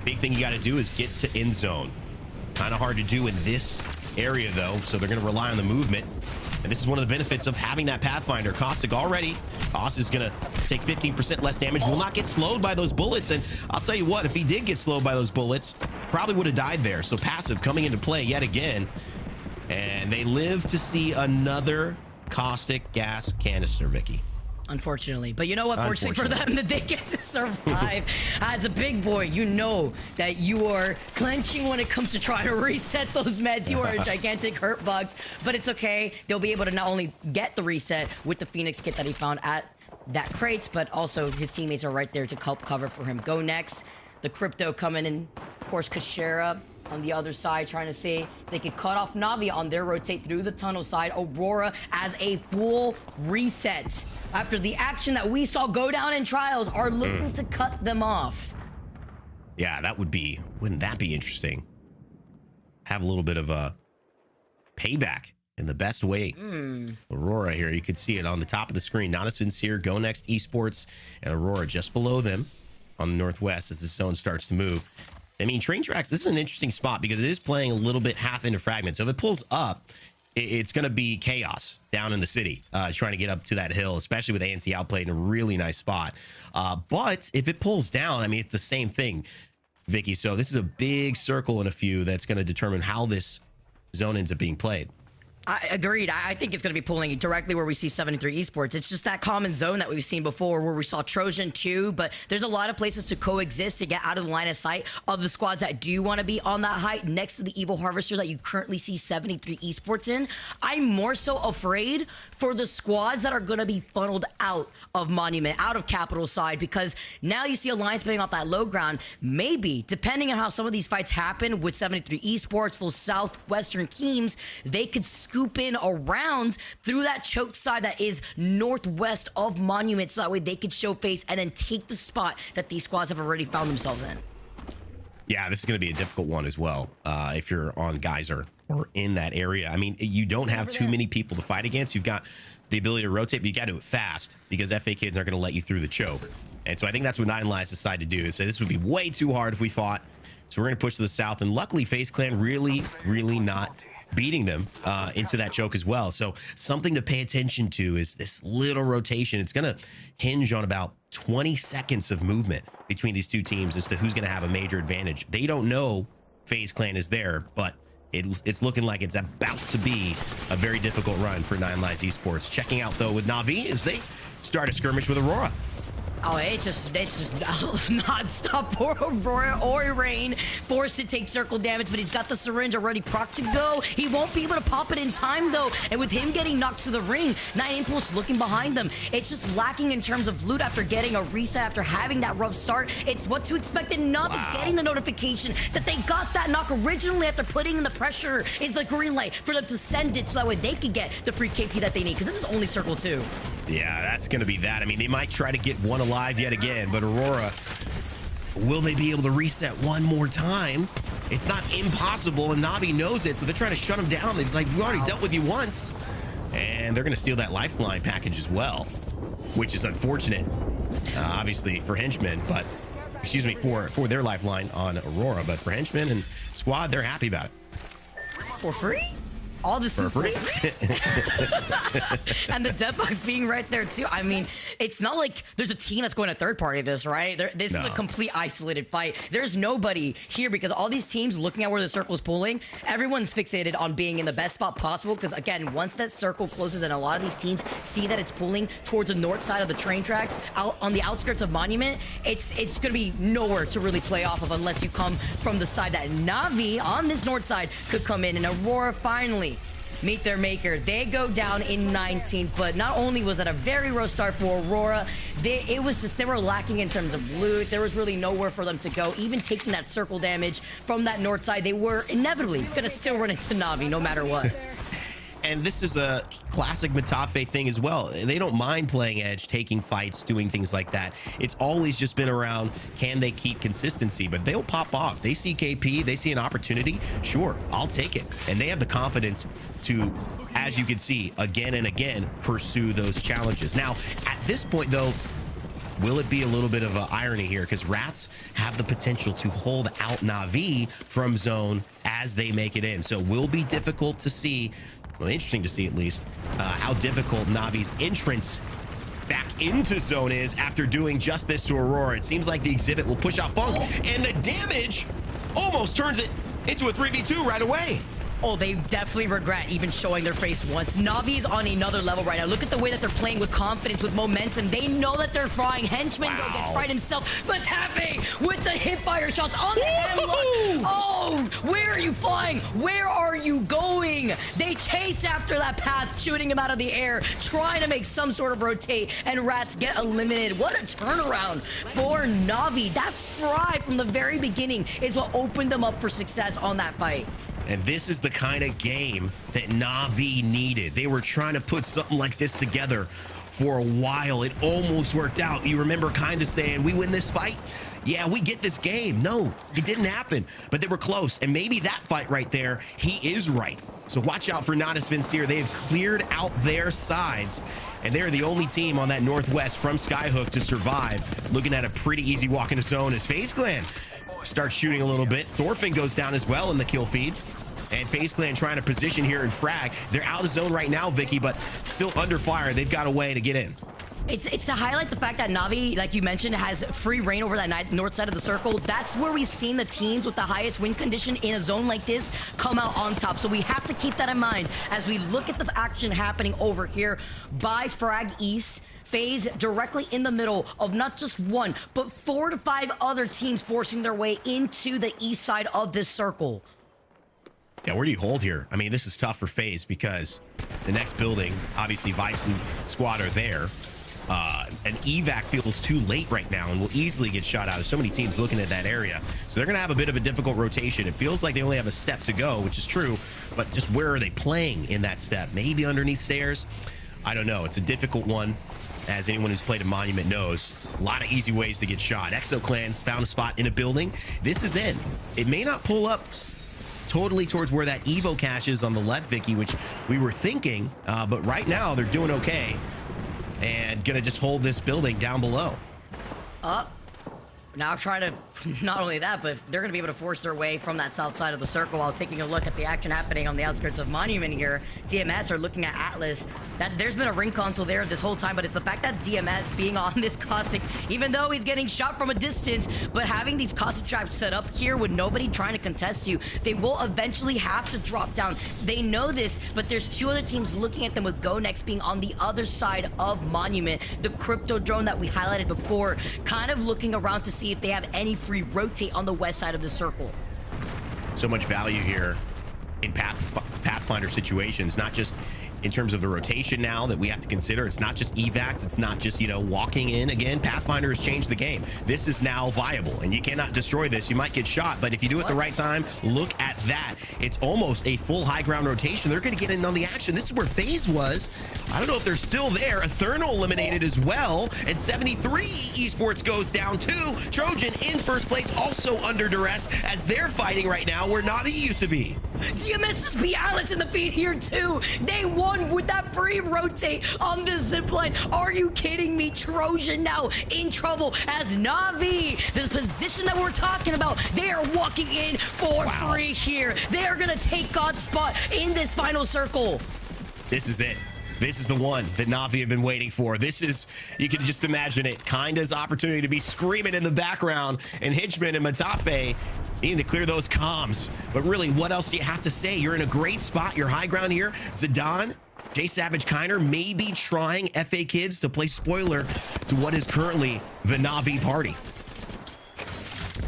Big thing you got to do is get to end zone. Kind of hard to do in this area, though, so they're going to rely on the movement. And this is one of the benefits of having that Pathfinder. Caustic already. Caust is going to take 15% less damage. Will not get slowed by those bullets. And I'll tell you what, if he did get slowed by those bullets, probably would have died there. So passive coming into play yet again. And they live to see another caustic gas canister, Vicky.
Unfortunately. But you know what? Fortunately for them, that they get to survive. As a big boy, you know that you are clenching when it comes to trying to reset those meds. You are a gigantic hurt bugs, but it's okay. They'll be able to not only get the reset with the Phoenix kit that he found at that crates, but also his teammates are right there to help cover for him. GoNext, the Crypto coming in, of course, Kashera on the other side, trying to see if they could cut off Na'Vi on their rotate through the tunnel side. Aurora as a full reset after the action that we saw go down in Trials are looking to cut them off.
Yeah, that would be, wouldn't that be interesting? Have a little bit of a payback in the best way. Aurora here, you can see it on the top of the screen. Natus, Vincere, GoNext, Esports, and Aurora just below them on the northwest as the zone starts to move. I mean, train tracks, this is an interesting spot because it is playing a little bit half into fragments. So if it pulls up, it's going to be chaos down in the city, trying to get up to that hill, especially with ANC Outplayed in a really nice spot. But if it pulls down, I mean, it's the same thing, Vicky. So this is a big circle in a few that's going to determine how this zone ends up being played.
I agreed. I think it's going to be pulling directly where we see 73 Esports. It's just that common zone that we've seen before where we saw Trojan too, but there's a lot of places to coexist to get out of the line of sight of the squads that do want to be on that height next to the Evil Harvester that you currently see 73 Esports in. I'm more so afraid for the squads that are going to be funneled out of Monument, out of Capital side, because now you see Alliance putting off that low ground. Maybe, depending on how some of these fights happen with 73 Esports, those southwestern teams, they could scoop in around through that choked side that is northwest of Monument, so that way they could show face and then take the spot that these squads have already found themselves in.
Yeah, this is going to be a difficult one as well if you're on Geyser or in that area. I mean, you don't have too many people to fight against. You've got the ability to rotate, but you got to do it fast because FA kids aren't going to let you through the choke. And so I think that's what Nine Lives decided to do, is say this would be way too hard if we fought. So we're going to push to the south. And luckily, FaZe Clan really not beating them into that choke as well. So something to pay attention to is this little rotation. It's going to hinge on about 20 seconds of movement between these two teams as to who's going to have a major advantage. They don't know FaZe Clan is there, but it's looking like it's about to be a very difficult run for Nine Lives Esports. Checking out though with Na'Vi as they start a skirmish with Aurora.
Oh, it's just non-stop for Aurora or Rain. Forced to take circle damage, but he's got the syringe already proc to go. He won't be able to pop it in time, though. And with him getting knocked to the ring, Nine Impulse looking behind them. It's just lacking in terms of loot after getting a reset, after having that rough start. It's what to expect, and not getting the notification that they got that knock originally after putting in the pressure is the green light for them to send it so that way they could get the free KP that they need, because this is only circle 2.
Yeah, that's going to be that. I mean, they might try to get one alive yet again, but Aurora, will they be able to reset one more time? It's not impossible, and Na'Vi knows it, so they're trying to shut him down. It's like, we already dealt with you once. And they're going to steal that lifeline package as well, which is unfortunate, obviously, for Henchmen, but, excuse me, for their lifeline on Aurora. But for Henchmen and Squad, they're happy about it.
For free? All this for free? And the deathbox being right there too. I mean, it's not like there's a team that's going to third party this, right? This is a complete isolated fight. There's nobody here because all these teams looking at where the circle is pulling, everyone's fixated on being in the best spot possible. Because again, once that circle closes and a lot of these teams see that it's pulling towards the north side of the train tracks, out on the outskirts of Monument, it's going to be nowhere to really play off of unless you come from the side that Na'Vi on this north side could come in. And Aurora finally meet their maker. They go down in 19th, but not only was that a very rough start for Aurora, they were lacking in terms of loot. There was really nowhere for them to go. Even taking that circle damage from that north side, they were inevitably gonna still run into Na'Vi no matter what.
And this is a classic Matafe thing as well. They don't mind playing edge, taking fights, doing things like that. It's always just been around, can they keep consistency? But they'll pop off. They see KP, they see an opportunity. Sure, I'll take it. And they have the confidence to, as you can see, again and again, pursue those challenges. Now, at this point, though, will it be a little bit of an irony here? Because Rats have the potential to hold out Na'Vi from zone as they make it in. So it will be difficult to see, well, interesting to see at least, how difficult Na'Vi's entrance back into zone is after doing just this to Aurora. It seems like the exhibit will push out Funk, and the damage almost turns it into a 3v2 right away.
Oh, they definitely regret even showing their face once. Na'Vi is on another level right now. Look at the way that they're playing with confidence, with momentum. They know that they're frying. Henchman though gets fried himself. Matafe with the hip fire shots on the headlock. Oh, where are you flying? Where are you going? They chase after that path, shooting him out of the air, trying to make some sort of rotate, and Rats get eliminated. What a turnaround for Na'Vi. That fry from the very beginning is what opened them up for success on that fight.
And this is the kind of game that Na'Vi needed. They were trying to put something like this together for a while. It almost worked out. You remember kind of saying, we win this fight? Yeah, we get this game. No, it didn't happen, but they were close. And maybe that fight right there, he is right. So watch out for Natus Vincere. They have cleared out their sides, and they're the only team on that northwest from Skyhook to survive. Looking at a pretty easy walk into zone as FaZe Clan starts shooting a little bit. Thorfinn goes down as well in the kill feed. And FaZe Clan trying to position here and frag. They're out of zone right now, Vicky, but still under fire. They've got a way to get in.
It's to highlight the fact that Na'Vi, like you mentioned, has free reign over that north side of the circle. That's where we've seen the teams with the highest win condition in a zone like this come out on top. So we have to keep that in mind as we look at the action happening over here by Frag East. FaZe directly in the middle of not just one, but 4 to 5 other teams forcing their way into the east side of this circle.
Yeah, where do you hold here? I mean, this is tough for FaZe because the next building, obviously Vibes and Squad are there. An evac feels too late right now and will easily get shot out. There's so many teams looking at that area. So they're going to have a bit of a difficult rotation. It feels like they only have a step to go, which is true. But just where are they playing in that step? Maybe underneath stairs? I don't know. It's a difficult one. As anyone who's played a Monument knows, a lot of easy ways to get shot. EXO Clan's found a spot in a building. This is in. It may not pull up totally towards where that Evo cache is on the left, Vicky, which we were thinking, but right now they're doing okay and gonna just hold this building down below.
Up. Now trying to Not only that, but they're going to be able to force their way from that south side of the circle while taking a look at the action happening on the outskirts of Monument here. DMS are looking at Atlas. That there's been a ring console there this whole time, but it's the fact that DMS being on this Cossack, even though he's getting shot from a distance, but having these Cossack traps set up here with nobody trying to contest you, they will eventually have to drop down. They know this, but there's two other teams looking at them with GoNext being on the other side of Monument. The crypto drone that we highlighted before, kind of looking around to see if they have any free rotate on the west side of the circle.
So much value here in Pathfinder situations, not just in terms of the rotation now that we have to consider. It's not just evacs, it's not just, you know, walking in. Again, Pathfinder has changed the game. This is now viable, and you cannot destroy this. You might get shot, but if you do it the right time, look at that. It's almost a full high ground rotation. They're going to get in on the action. This is where FaZe was. I don't know if they're still there. Ethernal eliminated as well, and 73 Esports goes down too. Trojan in first place, also under duress, as they're fighting right now where Navi used to be.
DMS just beat Alice in the feet here too. They won with that free rotate on the zipline. Are you kidding me? Trojan now in trouble as Navi, the position that we're talking about, they are walking in for free here. They are gonna take God's spot in this final circle.
This is it. This is the one that Navi have been waiting for. This is, you can just imagine it, Kinda's opportunity to be screaming in the background, and Hitchman and Matafe needing to clear those comms. But really, what else do you have to say? You're in a great spot. You're high ground here. Zidane, J Savage Kinder maybe trying FA Kids to play spoiler to what is currently the Navi party.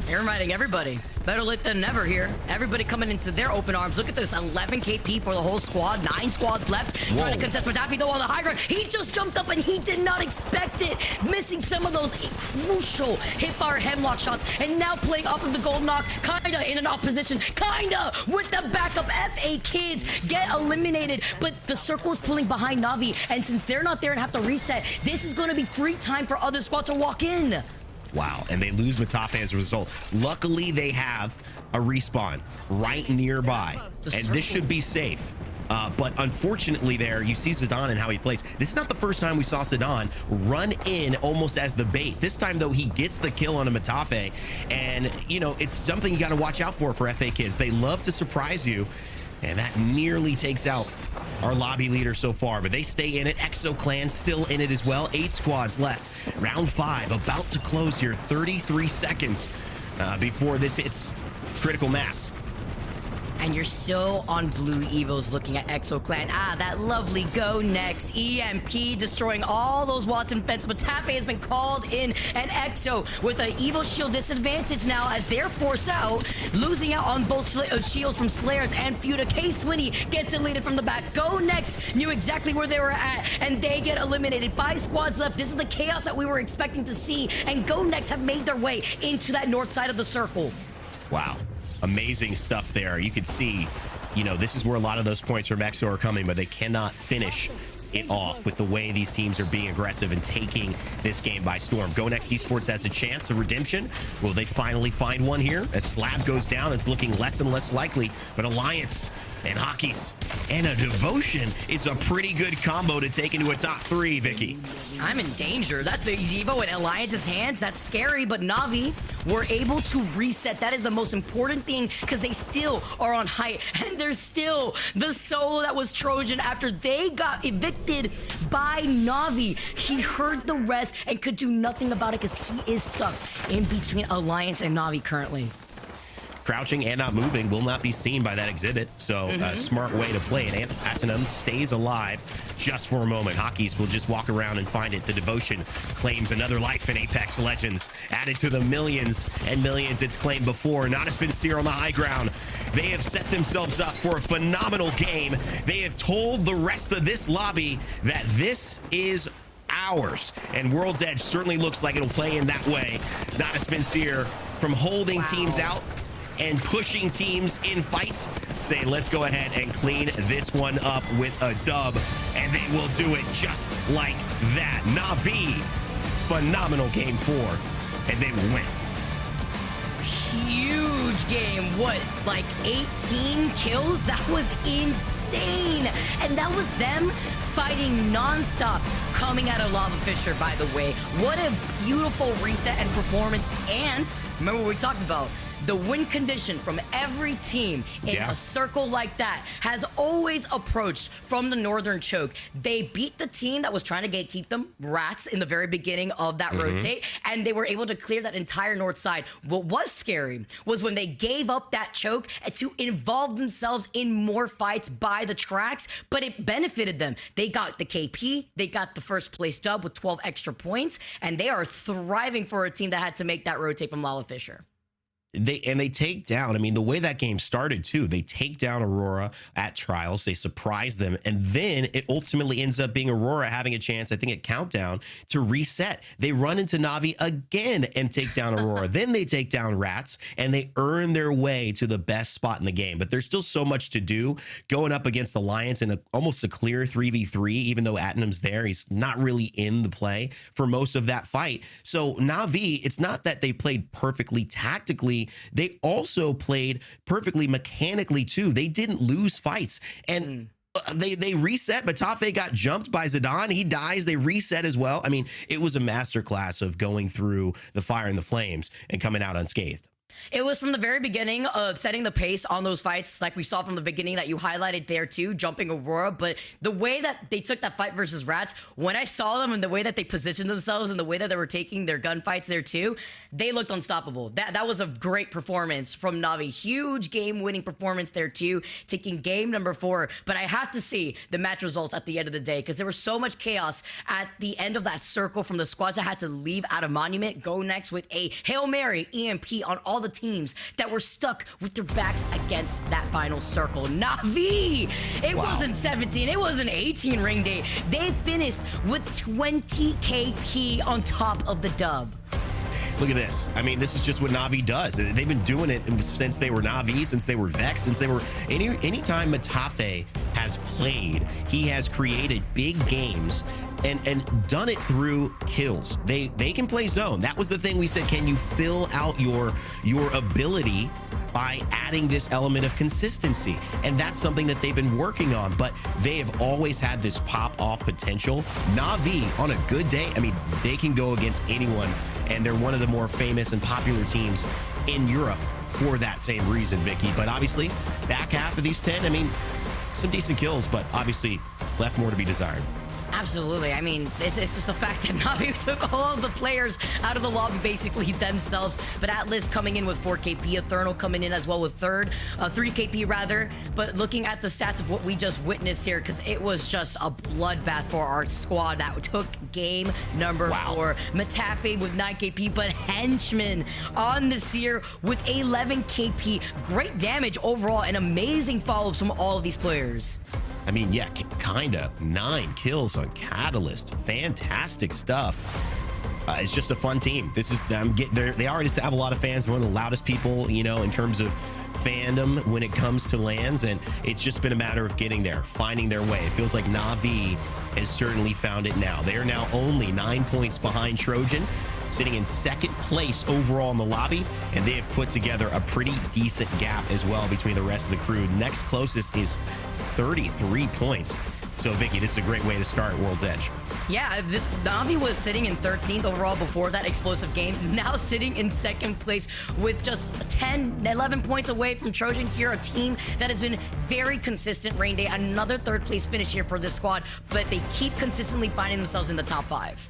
They're reminding everybody, better lit than never here. Everybody coming into their open arms. Look at this, 11 KP for the whole squad. 9 squads left.
Whoa.
Trying to contest Madafi though on the high ground. He just jumped up and he did not expect it. Missing some of those crucial hipfire hemlock shots. And now playing off of the gold knock. Kinda in an off position. Kinda with the backup. FA Kids get eliminated. But the circle is pulling behind Navi. And since they're not there and have to reset, this is going to be free time for other squads to walk in.
Wow, and they lose Matafe as a result. Luckily, they have a respawn right nearby, and this should be safe. But unfortunately there, you see Zidane and how he plays. This is not the first time we saw Zidane run in almost as the bait. This time, though, he gets the kill on a Matafe, and, you know, it's something you got to watch out for FA Kids. They love to surprise you, and that nearly takes out our lobby leader so far, but they stay in it. EXO Clan still in it as well. 8 squads left. Round 5 about to close here. 33 seconds before this hits critical mass.
And you're still on Blue Evos looking at EXO Clan. That lovely GoNext EMP destroying all those Watson fence. But Tafe has been called in, and EXO with an Evo shield disadvantage now as they're forced out, losing out on both shields from Slayers and Fuda. K-Swinny gets deleted from the back. GoNext knew exactly where they were at, and they get eliminated. 5 squads left. This is the chaos that we were expecting to see, and GoNext have made their way into that north side of the circle.
Wow. Amazing stuff there. You can see, you know, this is where a lot of those points from EXO are coming, but they cannot finish it off with the way these teams are being aggressive and taking this game by storm. GoNext Esports has a chance of redemption. Will they finally find one here? As Slab goes down, it's looking less and less likely, but Alliance and Hockey's and a Devotion is a pretty good combo to take into a top 3, Vicky.
I'm in danger. That's a Evo in Alliance's hands. That's scary, but Navi were able to reset. That is the most important thing because they still are on height, and there's still the solo that was Trojan after they got evicted by Navi. He heard the rest and could do nothing about it because he is stuck in between Alliance and Navi currently.
Crouching and not moving will not be seen by that exhibit, so a smart way to play it. Atenum stays alive just for a moment. Hockeys will just walk around and find it. The Devotion claims another life in Apex Legends, added to the millions and millions it's claimed before. Natus Vincere on the high ground. They have set themselves up for a phenomenal game. They have told the rest of this lobby that this is ours, and World's Edge certainly looks like it'll play in that way. Natus Vincere from holding teams out and pushing teams in fights, say let's go ahead and clean this one up with a dub, and they will do it just like that. Navi, phenomenal game 4, and they will win.
Huge game. What, like 18 kills? That was insane. And that was them fighting non-stop, coming out of Lava Fisher, by the way. What a beautiful reset and performance. And remember what we talked about, the win condition from every team in a circle like that has always approached from the Northern Choke. They beat the team that was trying to gatekeep them, Rats, in the very beginning of that rotate, and they were able to clear that entire north side. What was scary was when they gave up that choke to involve themselves in more fights by the tracks, but it benefited them. They got the KP, they got the first place dub with 12 extra points, and they are thriving for a team that had to make that rotate from Lava Fisher.
They take down, I mean, the way that game started too, they take down Aurora at trials, they surprise them, and then it ultimately ends up being Aurora having a chance, I think at Countdown, to reset. They run into Na'Vi again and take down Aurora. Then they take down Rats, and they earn their way to the best spot in the game. But there's still so much to do going up against Alliance in almost a clear 3v3, even though Atnum's there. He's not really in the play for most of that fight. So Na'Vi, it's not that they played perfectly tactically, they also played perfectly mechanically too. They didn't lose fights, and they reset. Matafe got jumped by Zidane. He dies. They reset as well. I mean, it was a masterclass of going through the fire and the flames and coming out unscathed.
It was from the very beginning of setting the pace on those fights, like we saw from the beginning that you highlighted there too, jumping Aurora. But the way that they took that fight versus Rats, when I saw them and the way that they positioned themselves and the way that they were taking their gunfights there too, they looked unstoppable. That was a great performance from Na'Vi. Huge game-winning performance there too, taking game number 4. But I have to see the match results at the end of the day, because there was so much chaos at the end of that circle from the squads that had to leave out of Monument. GoNext with a Hail Mary EMP on all the teams that were stuck with their backs against that final circle. Na'Vi! It wasn't 17, it wasn't 18 ring day. They finished with 20 KP on top of the dub.
Look at this. I mean, this is just what Na'Vi does. They've been doing it since they were Na'Vi, since they were Vex, since they were... Anytime Matafe has played, he has created big games and done it through kills. They can play zone. That was the thing we said, can you fill out your ability by adding this element of consistency? And that's something that they've been working on, but they have always had this pop-off potential. Na'Vi, on a good day, I mean, they can go against anyone, and they're one of the more famous and popular teams in Europe for that same reason, Vicky. But obviously, back half of these 10, I mean, some decent kills, but obviously left more to be desired.
Absolutely. I mean, it's just the fact that Na'Vi took all of the players out of the lobby basically themselves. But Atlas coming in with 4 KP, Ethernal coming in as well with 3 KP rather. But looking at the stats of what we just witnessed here, because it was just a bloodbath for our squad that took game number 4. Matafe with 9 KP, but Henchman on Nessy with 11 KP. Great damage overall and amazing follow-ups from all of these players.
I mean, yeah, kinda. 9 kills on Catalyst. Fantastic stuff. It's just a fun team. This is them. They already have a lot of fans. They're one of the loudest people, you know, in terms of fandom when it comes to LANs, and it's just been a matter of getting there, finding their way. It feels like Na'Vi has certainly found it now. They are now only 9 points behind Trojan, sitting in 2nd place overall in the lobby, and they have put together a pretty decent gap as well between the rest of the crew. Next closest is 33 points. So, Vicky, this is a great way to start World's Edge.
Yeah, this Na'Vi was sitting in 13th overall before that explosive game. Now sitting in 2nd place with just 11 points away from Trojan here, a team that has been very consistent. Rain Day, another 3rd place finish here for this squad, but they keep consistently finding themselves in the top 5.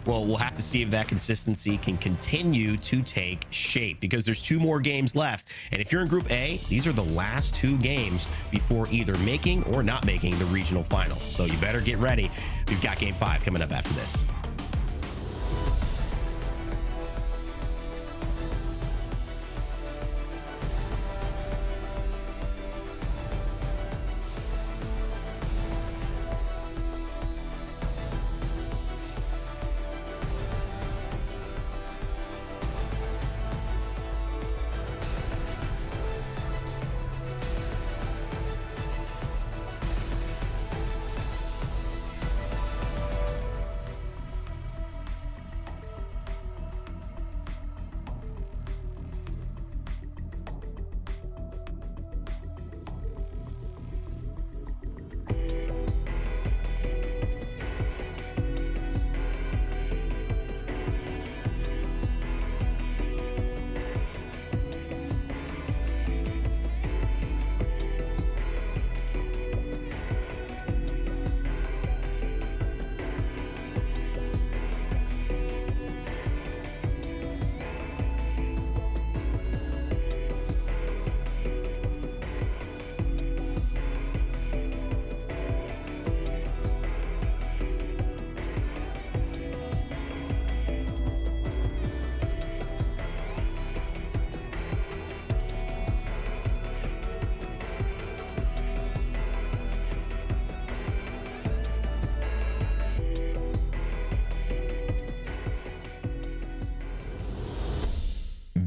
Well, we'll have to see if that consistency can continue to take shape, because there's 2 more games left. And if you're in Group A, these are the last 2 games before either making or not making the regional final. So you better get ready. We've got Game 5 coming up after this.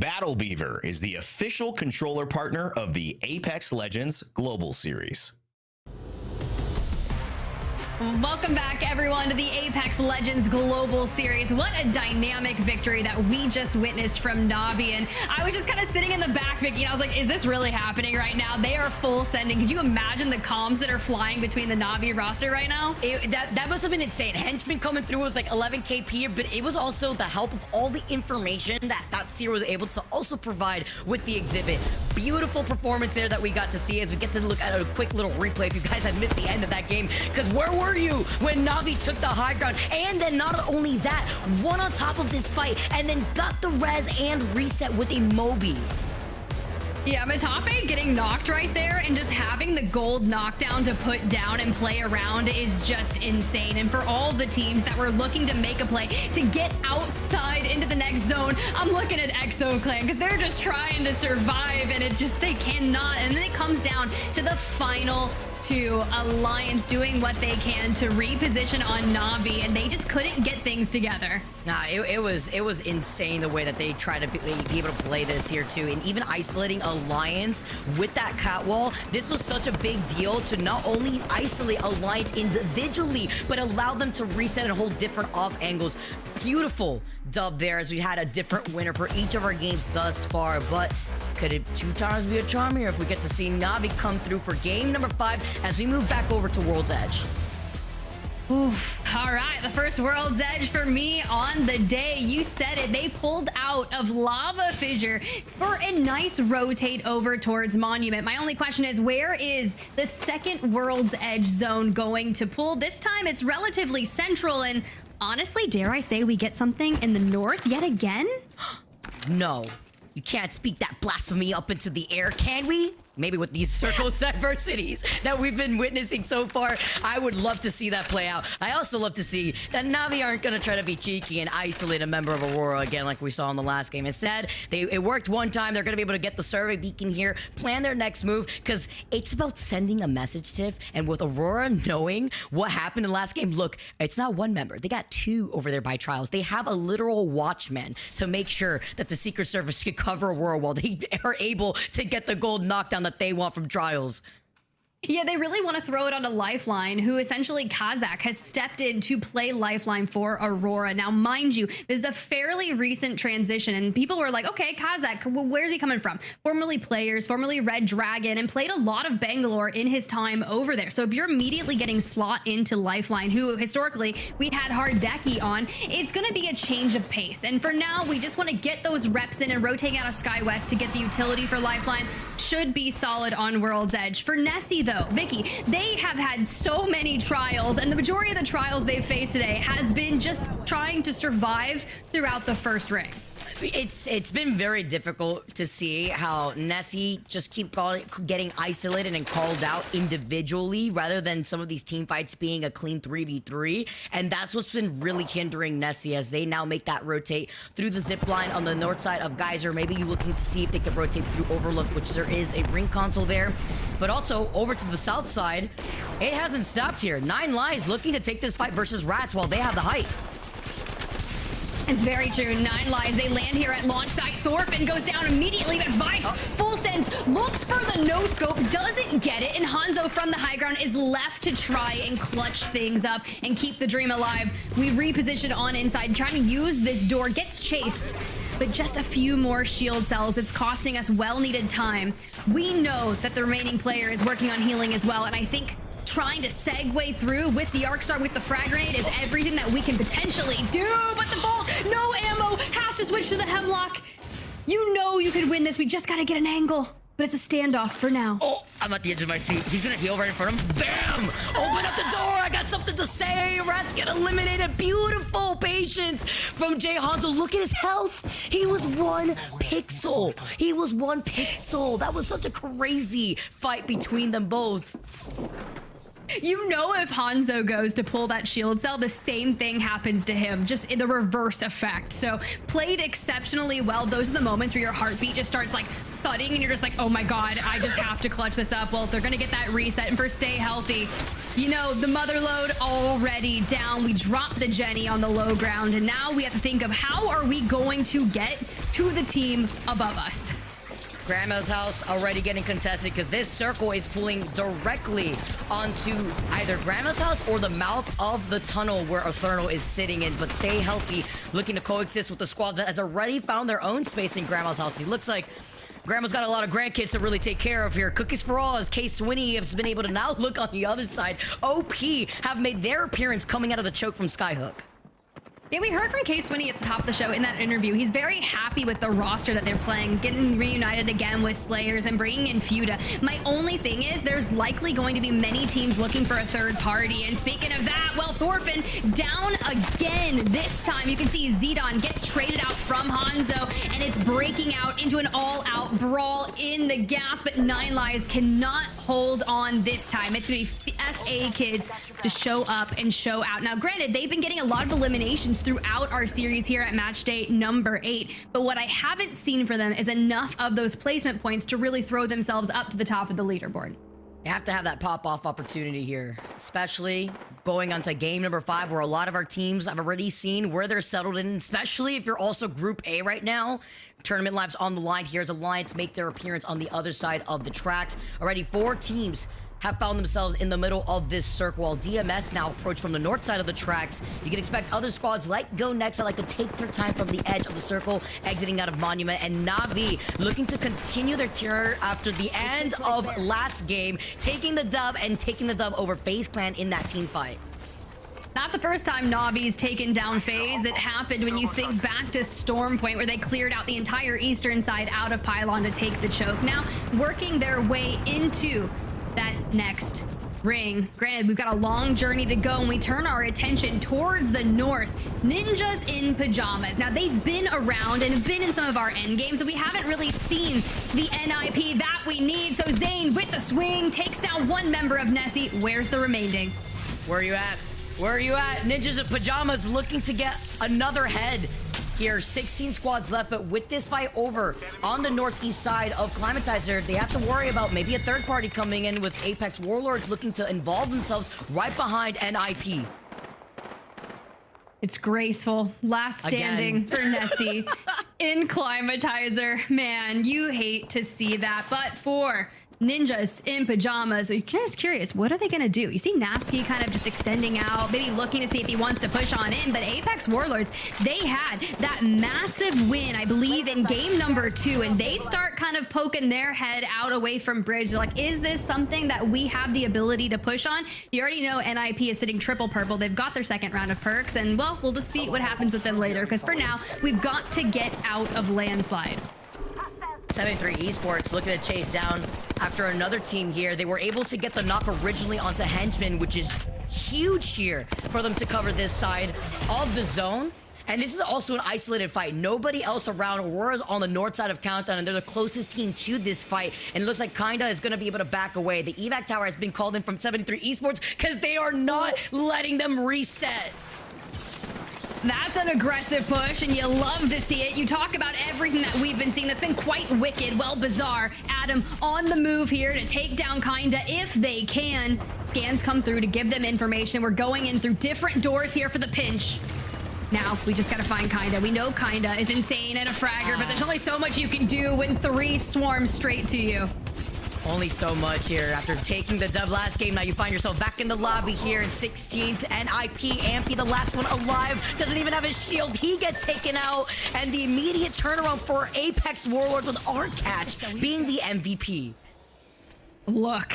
Battle Beaver is the official controller partner of the Apex Legends Global Series.
Welcome back, everyone, to the Apex Legends Global Series. What a dynamic victory that we just witnessed from Navi. And I was just kind of sitting in the back, Vicky, and I was like, is this really happening right now? They are full sending. Could you imagine the comms that are flying between the Navi roster right now?
That must have been insane. Henchman coming through with like 11 KP, but it was also the help of all the information that Seer was able to also provide with the exhibit. Beautiful performance there that we got to see as we get to look at a quick little replay if you guys had missed the end of that game, because where were you when Navi took the high ground? And then not only that, one on top of this fight and then got the res and reset with a Moby.
Yeah, Matape getting knocked right there and just having the gold knockdown to put down and play around is just insane. And for all the teams that were looking to make a play to get outside into the next zone, I'm looking at EXO Clan because they're just trying to survive and they cannot. And then it comes down to the final two. Alliance doing what they can to reposition on Navi, and they just couldn't get things together.
Nah, it was insane the way that they tried to be able to play this here too, and even isolating Alliance with that cat wall. This was such a big deal to not only isolate Alliance individually, but allow them to reset and hold different off angles. Beautiful dub there as we had a different winner for each of our games thus far, but could it 2 times be a charm here if we get to see Navi come through for game number 5 as we move back over to World's Edge?
Oof. All right, the first World's Edge for me on the day. You said it. They pulled out of Lava Fissure for a nice rotate over towards Monument. My only question is, where is the second World's Edge zone going to pull? This time it's relatively central, and honestly, dare I say we get something in the north yet again?
No, you can't speak that blasphemy up into the air, can we? Maybe with these circles diversities that we've been witnessing so far, I would love to see that play out. I also love to see that Navi aren't going to try to be cheeky and isolate a member of Aurora again like we saw in the last game. Instead, it worked one time. They're going to be able to get the survey beacon here, plan their next move, because it's about sending a message, Tiff. And with Aurora knowing what happened in the last game, look, it's not one member. They got 2 over there by Trials. They have a literal watchman to make sure that the Secret Service can cover Aurora while they are able to get the gold knockdown that they want from Trials.
Yeah, they really want to throw it onto Lifeline, who essentially Kazakh has stepped in to play Lifeline for Aurora. Now, mind you, this is a fairly recent transition, and people were like, okay, Kazakh, well, where's he coming from? Formerly Players, formerly Red Dragon, and played a lot of Bangalore in his time over there. So if you're immediately getting slot into Lifeline, who historically we had Hardeki on, it's going to be a change of pace. And for now, we just want to get those reps in and rotating out of Skywest to get the utility for Lifeline. Should be solid on World's Edge. For Nessy, though, Vicky, they have had so many trials, and the majority of the trials they've faced today has been just trying to survive throughout the first ring.
It's been very difficult to see how Nessy just keep getting isolated and called out individually rather than some of these team fights being a clean 3v3, and that's what's been really hindering Nessy as they now make that rotate through the zip line on the north side of Geyser. Maybe you looking to see if they can rotate through Overlook, which there is a ring console there, but also over to the south side, it hasn't stopped here. 9 Lives looking to take this fight versus Rats while they have the height.
It's very true. 9 Lives. They land here at launch site. Thorfinn goes down immediately, but Vice full sends, looks for the no scope, doesn't get it, and Hanzo from the high ground is left to try and clutch things up and keep the dream alive. We reposition on inside, trying to use this door, gets chased, but just a few more shield cells. It's costing us well-needed time. We know that the remaining player is working on healing as well, and I think trying to segue through with the Arc Star, with the frag grenade, is everything that we can potentially do. But the Bolt, no ammo, has to switch to the Hemlock. You know you could win this. We just got to get an angle. But it's a standoff for now.
Oh, I'm at the edge of my seat. He's gonna heal right in front of him. Bam! Open up the door. I got something to say. Rats get eliminated. Beautiful patience from Jay Hanzo. Look at his health. He was 1 pixel. He was 1 pixel. That was such a crazy fight between them both.
You know, if Hanzo goes to pull that shield cell, the same thing happens to him, just in the reverse effect. So played exceptionally well. Those are the moments where your heartbeat just starts like thudding and you're just like, oh my God, I just have to clutch this up. Well, they're going to get that reset. And for stay healthy, you know, the mother load already down. We dropped the Jenny on the low ground. And now we have to think of how are we going to get to the team above us.
Grandma's house already getting contested because this circle is pulling directly onto either Grandma's house or the mouth of the tunnel where Ethernal is sitting in. But stay healthy, looking to coexist with the squad that has already found their own space in Grandma's house. It looks like Grandma's got a lot of grandkids to really take care of here. Cookies for All as K-Swinny has been able to now look on the other side. OP have made their appearance coming out of the choke from Skyhook.
Yeah, we heard from K-Swinny at the top of the show in that interview. He's very happy with the roster that they're playing, getting reunited again with Slayers and bringing in Fuda. My only thing is there's likely going to be many teams looking for a third party. And speaking of that, well, Thorfinn down again. This time you can see Zidane gets traded out from Hanzo, and it's breaking out into an all-out brawl in the gas, but Nine Lives cannot hold on this time. It's going to be FA Kids to show up and show out. Now, granted, they've been getting a lot of eliminations throughout our series here at match day number 8, but what I haven't seen for them is enough of those placement points to really throw themselves up to the top of the leaderboard.
You have to have that pop-off opportunity here, especially going on to game number 5, where a lot of our teams have already seen where they're settled in, especially if you're also Group A right now. Tournament lives on the line here as Alliance make their appearance on the other side of the tracks. Already 4 teams have found themselves in the middle of this circle, while DMS now approach from the north side of the tracks. You can expect other squads like GoNext that like to take their time from the edge of the circle, exiting out of Monument, and Na'Vi looking to continue their terror after the end of last game, taking the dub over FaZe Clan in that team fight.
Not the first time Na'Vi's taken down FaZe. It happened when you think back to Storm Point, where they cleared out the entire eastern side out of Pylon to take the choke. Now, working their way into that next ring. Granted, we've got a long journey to go, and we turn our attention towards the north. Ninjas in Pyjamas. Now, they've been around and have been in some of our end games, so we haven't really seen the NIP that we need. So Zane with the swing takes down one member of Nessy. Where's the remaining?
Where are you at? Where are you at? Ninjas in Pyjamas looking to get another head here. 16 squads left, but with this fight over on the northeast side of Climatizer, they have to worry about maybe a third party coming in, with Apex Warlords looking to involve themselves right behind NIP.
It's graceful. Last standing for Nessy in Climatizer. Man, you hate to see that, but for Ninjas in Pyjamas, I'm just curious, what are they gonna do? You see Nasky kind of just extending out, maybe looking to see if he wants to push on in, but Apex Warlords, they had that massive win, I believe, in game number 2, and they start kind of poking their head out away from Bridge. They're like, is this something that we have the ability to push on? You already know NIP is sitting triple purple. They've got their second round of perks, and well, we'll just see what happens with them later, because for now, we've got to get out of landslide.
73 Esports looking to chase down after another team here. They were able to get the knock originally onto Henchman, which is huge here for them to cover this side of the zone. And this is also an isolated fight. Nobody else around. Aurora's on the north side of Countdown, and they're the closest team to this fight. And it looks like Kinda is going to be able to back away. The evac tower has been called in from 73 Esports because they are not letting them reset.
That's an aggressive push, and you love to see it. You talk about everything that we've been seeing that's been quite wicked. Well, Bizarre, Adam on the move here to take down Kinda if they can. Scans come through to give them information. We're going in through different doors here for the pinch. Now, we just gotta find Kinda. We know Kinda is insane and a fragger, but there's only so much you can do when 3 swarm straight to you.
Only so much here. After taking the dub last game, now you find yourself back in the lobby here in 16th. NIP, Ampy, the last one alive, doesn't even have his shield. He gets taken out, and the immediate turnaround for Apex Warlords with ALGS being the MVP.
Look,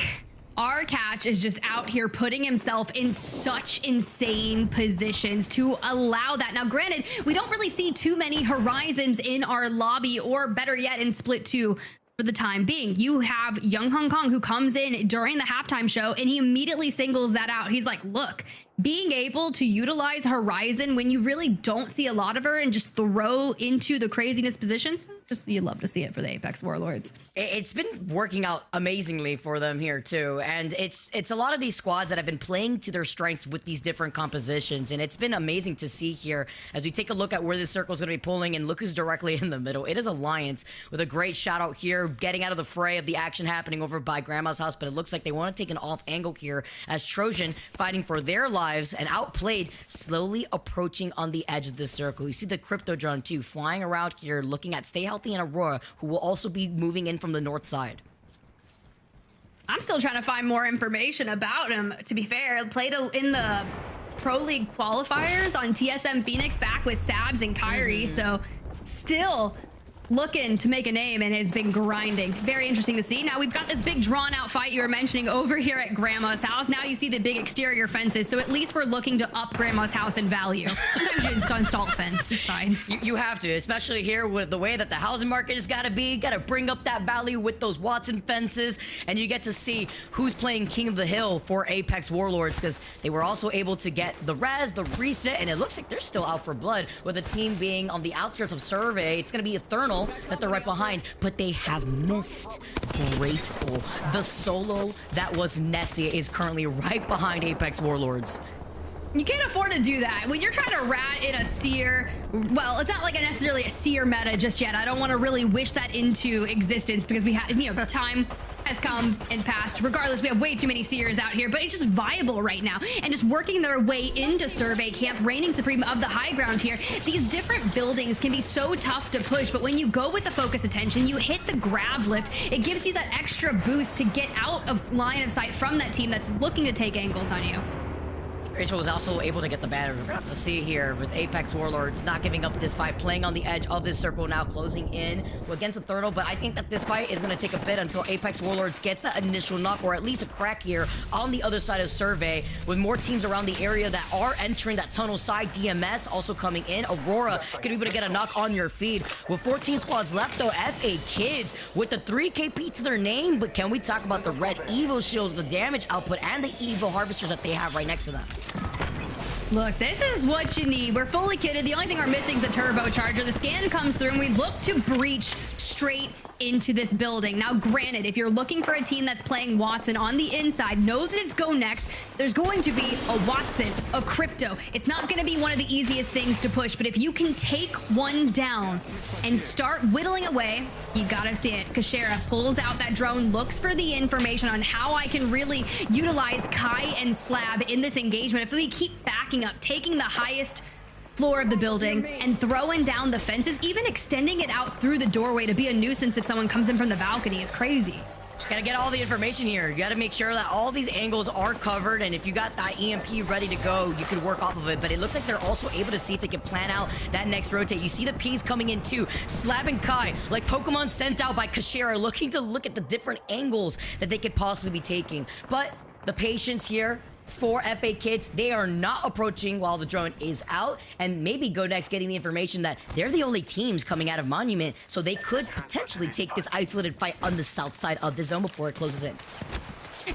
ALGS is just out here putting himself in such insane positions to allow that. Now, granted, we don't really see too many horizons in our lobby, or better yet, in Split 2. For the time being, you have Young Hong Kong, who comes in during the halftime show, and he immediately singles that out. He's like, look, being able to utilize Horizon when you really don't see a lot of her and just throw into the craziness positions, just you love to see it for the Apex Warlords.
It's been working out amazingly for them here too, and it's a lot of these squads that have been playing to their strengths with these different compositions, and it's been amazing to see here as we take a look at where this circle is going to be pulling, and look who's directly in the middle. It is Alliance with a great shout out here, getting out of the fray of the action happening over by Grandma's house, but it looks like they want to take an off angle here as Trojan fighting for their lives and Outplayed slowly approaching on the edge of the circle. You see the Crypto Drone too flying around here looking at Stay Healthy and Aurora, who will also be moving in from the north side.
I'm still trying to find more information about him, to be fair. Played in the Pro League qualifiers on TSM Phoenix back with Sabs and Kyrie, so still looking to make a name and has been grinding. Very interesting to see. Now we've got this big drawn out fight you were mentioning over here at Grandma's house. Now you see the big exterior fences, so at least we're looking to up Grandma's house in value. Sometimes you just install a fence, it's fine.
You have to, especially here with the way that the housing market has got to be. Got to bring up that value with those Watson fences, and you get to see who's playing King of the Hill for Apex Warlords, because they were also able to get the res, the reset, and it looks like they're still out for blood with the team being on the outskirts of Survey. It's going to be Ethernal that they're right behind, but they have missed Graceful. The solo that was Nessy is currently right behind Apex Warlords.
You can't afford to do that. When you're trying to rat in a seer, well, it's not like necessarily a seer meta just yet. I don't want to really wish that into existence because we have, you know, time has come and passed. Regardless, we have way too many seers out here, but it's just viable right now. And just working their way into Survey Camp, reigning supreme of the high ground here, these different buildings can be so tough to push, but when you go with the focus attention, you hit the grav lift, it gives you that extra boost to get out of line of sight from that team that's looking to take angles on you.
Rachel was also able to get the banner. We're gonna have to see here with Apex Warlords not giving up this fight, playing on the edge of this circle now, closing in against Ethernal. But I think that this fight is gonna take a bit until Apex Warlords gets that initial knock, or at least a crack here on the other side of Survey, with more teams around the area that are entering that tunnel side. DMS also coming in. Aurora gonna be able to get a knock on your feed. With 14 squads left though, FA Kids with the 3 KP to their name, but can we talk about the red Evil shields, the damage output, and the Evil harvesters that they have right next to them?
Look, this is what you need. We're fully kitted. The only thing we're missing is a turbocharger. The scan comes through and we look to breach straight into this building. Now, granted, if you're looking for a team that's playing Watson on the inside, know that it's GoNext. There's going to be a Watson, a Crypto. It's not going to be one of the easiest things to push, but if you can take one down and start whittling away, you gotta see it. Kashera pulls out that drone, looks for the information on how I can really utilize Kai and Slab in this engagement. If we keep backing up, taking the highest floor of the building and throwing down the fences, even extending it out through the doorway to be a nuisance if someone comes in from the balcony is crazy.
Gotta get all the information here. You gotta make sure that all these angles are covered, and if you got that EMP ready to go, you could work off of it. But it looks like they're also able to see if they can plan out that next rotate. You see the P's coming in too. Slab and Kai, like Pokemon sent out by Kashera, looking to look at the different angles that they could possibly be taking. But the patience here for FA Kids, they are not approaching while the drone is out, and maybe GoNext getting the information that they're the only teams coming out of Monument, so they could potentially take this isolated fight on the south side of the zone before it closes in.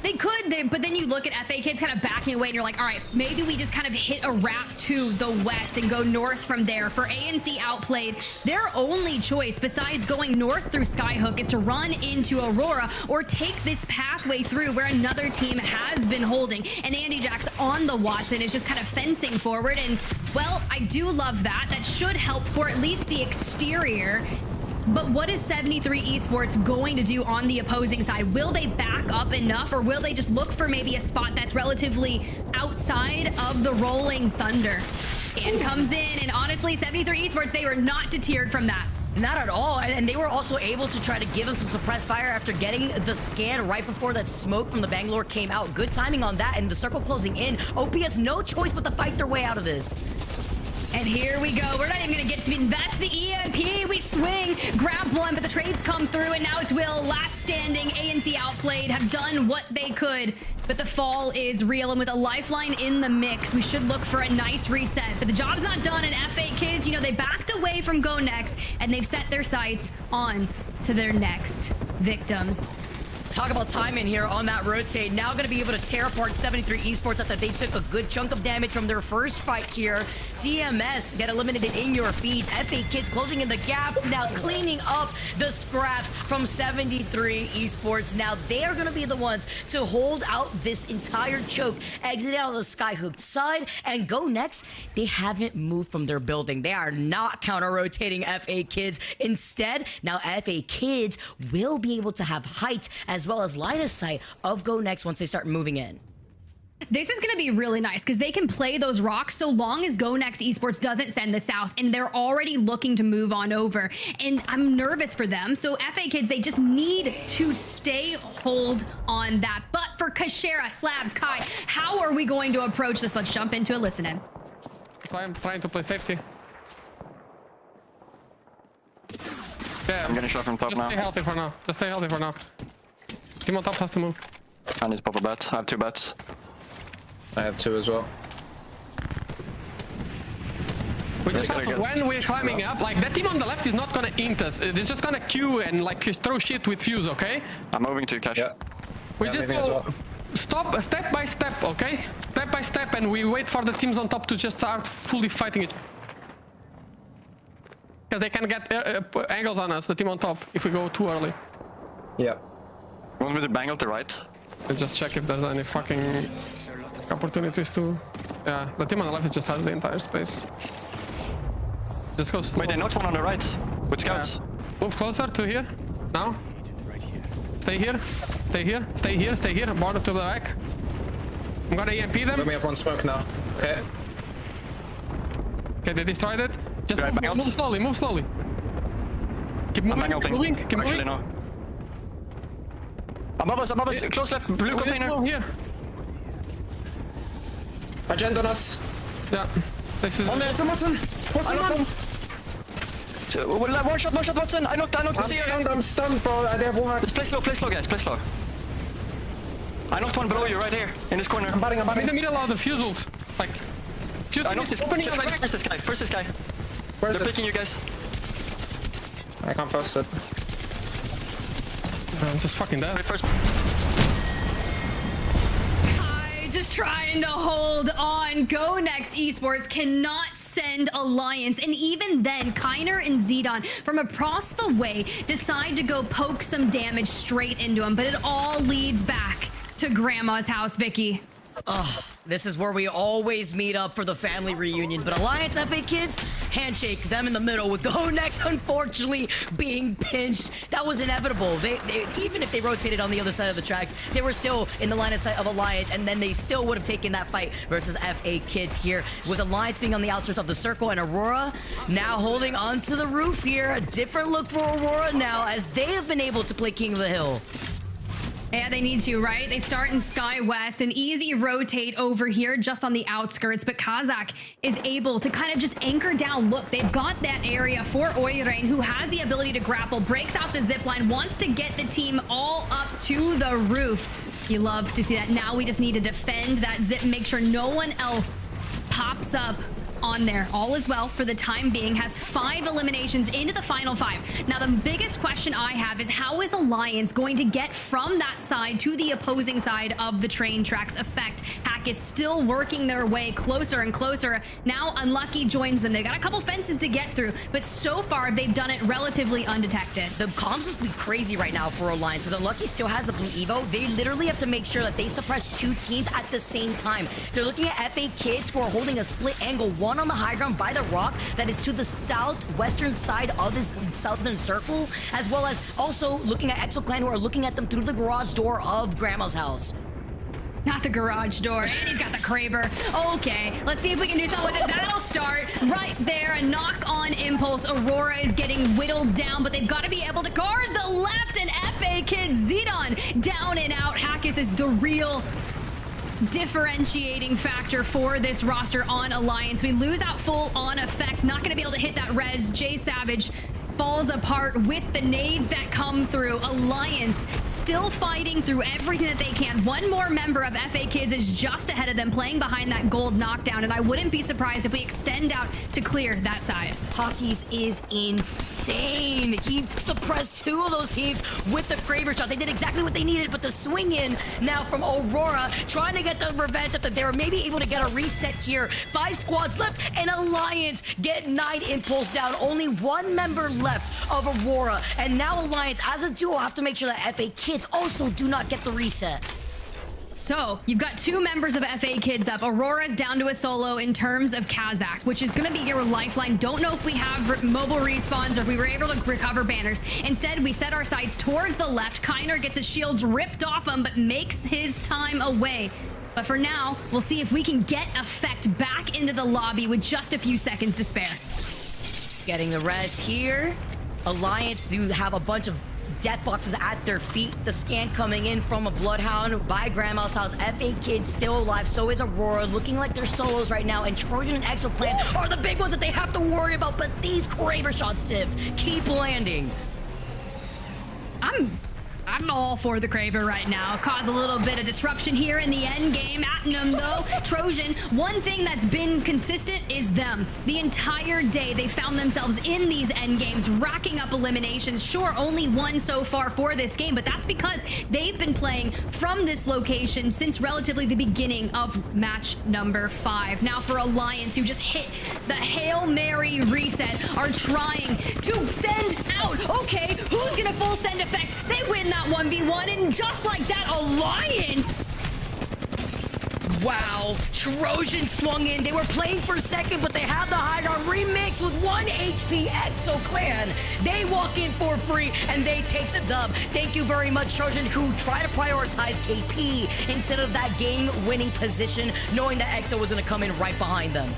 They could, but then you look at FA Kids kind of backing away and you're like, all right, maybe we just kind of hit a wrap to the west and go north from there. For ANC Outplayed, their only choice besides going north through Skyhook is to run into Aurora or take this pathway through where another team has been holding. And Andy Jack's on the Watson is just kind of fencing forward. And, well, I do love that. That should help for at least the exterior. But what is 73 Esports going to do on the opposing side? Will they back up enough, or will they just look for maybe a spot that's relatively outside of the rolling thunder? And comes in, and honestly, 73 Esports, they were not deterred from that.
Not at all, and they were also able to try to give them some suppressed fire after getting the scan right before that smoke from the Bangalore came out. Good timing on that, and the circle closing in. OP has no choice but to fight their way out of this.
And here we go. We're not even going to get to invest the EMP. We swing, grab one, but the trades come through, and now it's Will. Last standing. ANC Outplayed have done what they could, but the fall is real. And with a lifeline in the mix, we should look for a nice reset. But the job's not done, and FA Kids, you know, they backed away from GoNext, and they've set their sights on to their next victims.
Talk about timing here on that rotate. Now going to be able to tear apart 73 Esports after they took a good chunk of damage from their first fight here. DMS get eliminated in your feeds. FA Kids closing in the gap. Now cleaning up the scraps from 73 Esports. Now they are going to be the ones to hold out this entire choke. Exit out of the skyhooked side and GoNext. They haven't moved from their building. They are not counter-rotating FA Kids. Instead, now FA Kids will be able to have height as well as line of sight of GoNext once they start moving in.
This is going to be really nice because they can play those rocks so long as GoNext Esports doesn't send the south, and they're already looking to move on over. And I'm nervous for them. So FA Kids, they just need to stay hold on that. But for Kashera, Slab, Kai, how are we going to approach this? Let's jump into it. Listen in.
So I'm trying to play safety. Yeah,
I'm getting shot from top
just
now.
Stay healthy for now. Just stay healthy for now. Team on top has to move.
I need to pop a bet. I have 2 bets.
I have 2 as well.
We just have to, when we're climbing up, like that team on the left is not gonna int us. It's just gonna queue and like throw shit with fuse, okay?
I'm moving to Cash.
Yeah.
We
Yeah,
just
maybe as
go
well.
stop step by step, okay? Step by step, and we wait for the teams on top to just start fully fighting it. Because they can get angles on us, the team on top, if we go too early.
Yeah.
Want me to bangle to right?
We'll just check if there's any fucking opportunities to... Yeah, the team on the left just has the entire space. Just go slow.
Wait, they knocked one on the right. With scouts.
Yeah. Move closer to here. Now. Stay here. Stay here. Stay here. Stay here. Border to the back. I'm gonna EMP them.
We have 1 smoke now. Okay.
Okay, they destroyed it. Just
Do I bang out?
move slowly. Move slowly. Keep
I'm
moving.
bang
Keep
outing.
moving. Keep
Actually,
moving.
no. Above us, close left, blue
We
container.
just go here.
Agenda on us.
Yeah. This is...
On there, Watson! Watson!
One shot, Watson! I knocked
I'm stunned, bro. They have wallhack.
Play slow, guys, play slow. I knocked one below you, right here, in this corner.
I'm batting.
In the middle of the fuse ult. Like... Fuse
I knocked this
opening on the
guy, first this guy.
Where's
They're
it?
picking you guys.
I can't first it.
I'm just fucking dead.
First.
Just trying to hold on. GoNext Esports cannot send Alliance, and even then Kiner and Zidon from across the way decide to go poke some damage straight into him, but it all leads back to Grandma's house. Vicky.
This is where we always meet up for the family reunion. But Alliance FA Kids, handshake, them in the middle with GoNext unfortunately being pinched. That was inevitable. They even if they rotated on the other side of the tracks, they were still in the line of sight of Alliance, and then they still would have taken that fight versus FA Kids here. With Alliance being on the outskirts of the circle and Aurora now holding onto the roof here. A different look for Aurora now as they have been able to play King of the Hill.
Yeah, they need to, right? They start in Sky West, an easy rotate over here just on the outskirts, but Kazakh is able to kind of just anchor down. Look, they've got that area for Oyrain, who has the ability to grapple, breaks out the zip line, wants to get the team all up to the roof. You love to see that. Now we just need to defend that zip, make sure no one else pops up on there. All is well for the time being. Has 5 eliminations into the final 5. Now the biggest question I have is how is Alliance going to get from that side to the opposing side of the train tracks effect? Hack is still working their way closer and closer. Now Unlucky joins them. They got a couple fences to get through, but so far they've done it relatively undetected.
The comms must be crazy right now for Alliance, because Unlucky still has the blue Evo. They literally have to make sure that they suppress 2 teams at the same time. They're looking at FA Kids who are holding a split angle, one on the high ground by the rock that is to the southwestern side of this southern circle, as well as also looking at EXO Clan who are looking at them through the garage door of Grandma's house.
Not the garage door, and he's got the Kraber. Okay, let's see if we can do something with it. That'll start right there. A knock on impulse. Aurora is getting whittled down, but they've got to be able to guard the left, and FA Kids Zidon down and out. Hackis is the real differentiating factor for this roster on Alliance. We lose out full on effect. Not going to be able to hit that res. Jay Savage falls apart with the nades that come through. Alliance still fighting through everything that they can. One more member of FA Kids is just ahead of them, playing behind that gold knockdown, and I wouldn't be surprised if we extend out to clear that side.
Hockey's is insane. He suppressed 2 of those teams with the Kraber shot. They did exactly what they needed, but the swing in now from Aurora, trying to get the revenge after they were maybe able to get a reset here. 5 squads left, and Alliance get 9 impulse down. Only 1 member left of Aurora, and now Alliance as a duo have to make sure that FA Kids also do not get the reset.
So you've got 2 members of FA Kids up. Aurora's down to a solo in terms of Kazakh, which is going to be your lifeline. Don't know if we have mobile respawns or if we were able to recover banners. Instead, we set our sights towards the left. Kiner gets his shields ripped off him, but makes his time away. But for now, we'll see if we can get Effect back into the lobby with just a few seconds to spare.
Getting the rest here. Alliance do have a bunch of death boxes at their feet. The scan coming in from a Bloodhound by Grandma's house. FA Kids still alive. So is Aurora, looking like they're solos right now. And Trojan and EXO Clan are the big ones that they have to worry about. But these Kraber shots, Tiff, keep landing.
I'm all for the Kraber right now. Cause a little bit of disruption here in the end game. Atnum though, Trojan, one thing that's been consistent is them. The entire day they found themselves in these end games, racking up eliminations. Sure, only 1 so far for this game, but that's because they've been playing from this location since relatively the beginning of match number 5. Now for Alliance, who just hit the Hail Mary reset, are trying to send out. Okay, who's gonna full send Effect? They win that 1v1, and just like that, Alliance.
Wow, Trojan swung in. They were playing for second, but they have the high ground. Remix with 1 HP EXO Clan. They walk in for free, and they take the dub. Thank you very much, Trojan, who try to prioritize KP instead of that game-winning position, knowing that EXO was going to come in right behind them.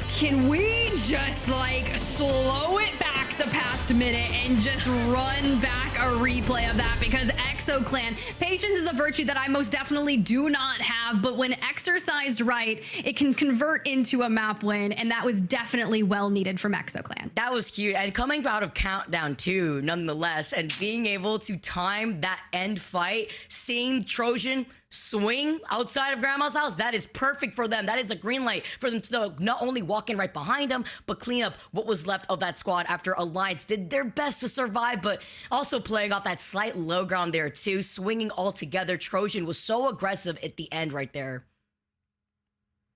Can we just like slow it back the past minute and just run back a replay of that? Because EXO Clan, patience is a virtue that I most definitely do not have, but when exercised right, it can convert into a map win, and that was definitely well needed from EXO Clan.
That was cute, and coming out of Countdown too, nonetheless, and being able to time that end fight, seeing Trojan swing outside of Grandma's house, that is perfect for them. That is a green light for them to not only walk in right behind them, but clean up what was left of that squad after Alliance did their best to survive, but also playing off that slight low ground there too, swinging all together. Trojan was so aggressive at the end right there.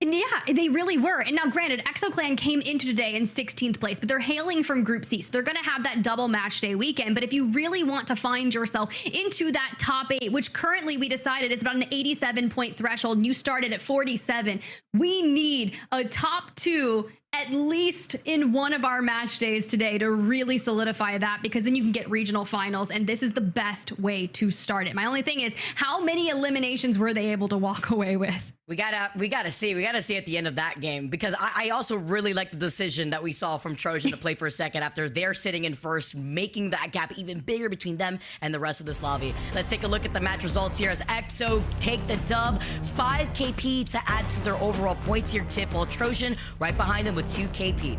And yeah, they really were. And now granted, EXO Clan came into today in 16th place, but they're hailing from Group C, so they're going to have that double match day weekend. But if you really want to find yourself into that top 8, which currently we decided is about an 87 point threshold, and you started at 47, we need a top 2 at least in one of our match days today to really solidify that, because then you can get regional finals, and this is the best way to start it. My only thing is, how many eliminations were they able to walk away with?
We gotta see at the end of that game, because I also really like the decision that we saw from Trojan to play for a second after they're sitting in first, making that gap even bigger between them and the rest of this lobby. Let's take a look at the match results here as EXO take the dub, 5 KP to add to their overall points here, Tiff, while Trojan right behind them with 2 KP.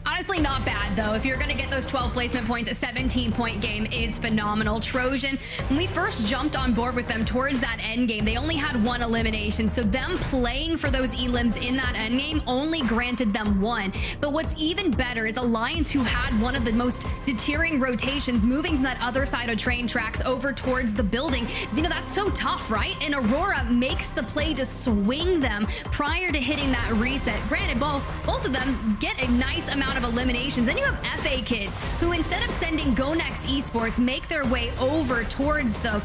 Honestly, not bad, though. If you're going to get those 12 placement points, a 17-point game is phenomenal. Trojan, when we first jumped on board with them towards that end game, they only had 1 elimination. So them playing for those elims in that end game only granted them 1. But what's even better is Alliance, who had one of the most deterring rotations, moving from that other side of train tracks over towards the building. You know, that's so tough, right? And Aurora makes the play to swing them prior to hitting that reset. Granted, both of them get a nice amount of eliminations. Then you have FA Kids, who instead of sending GoNext Esports, make their way over towards the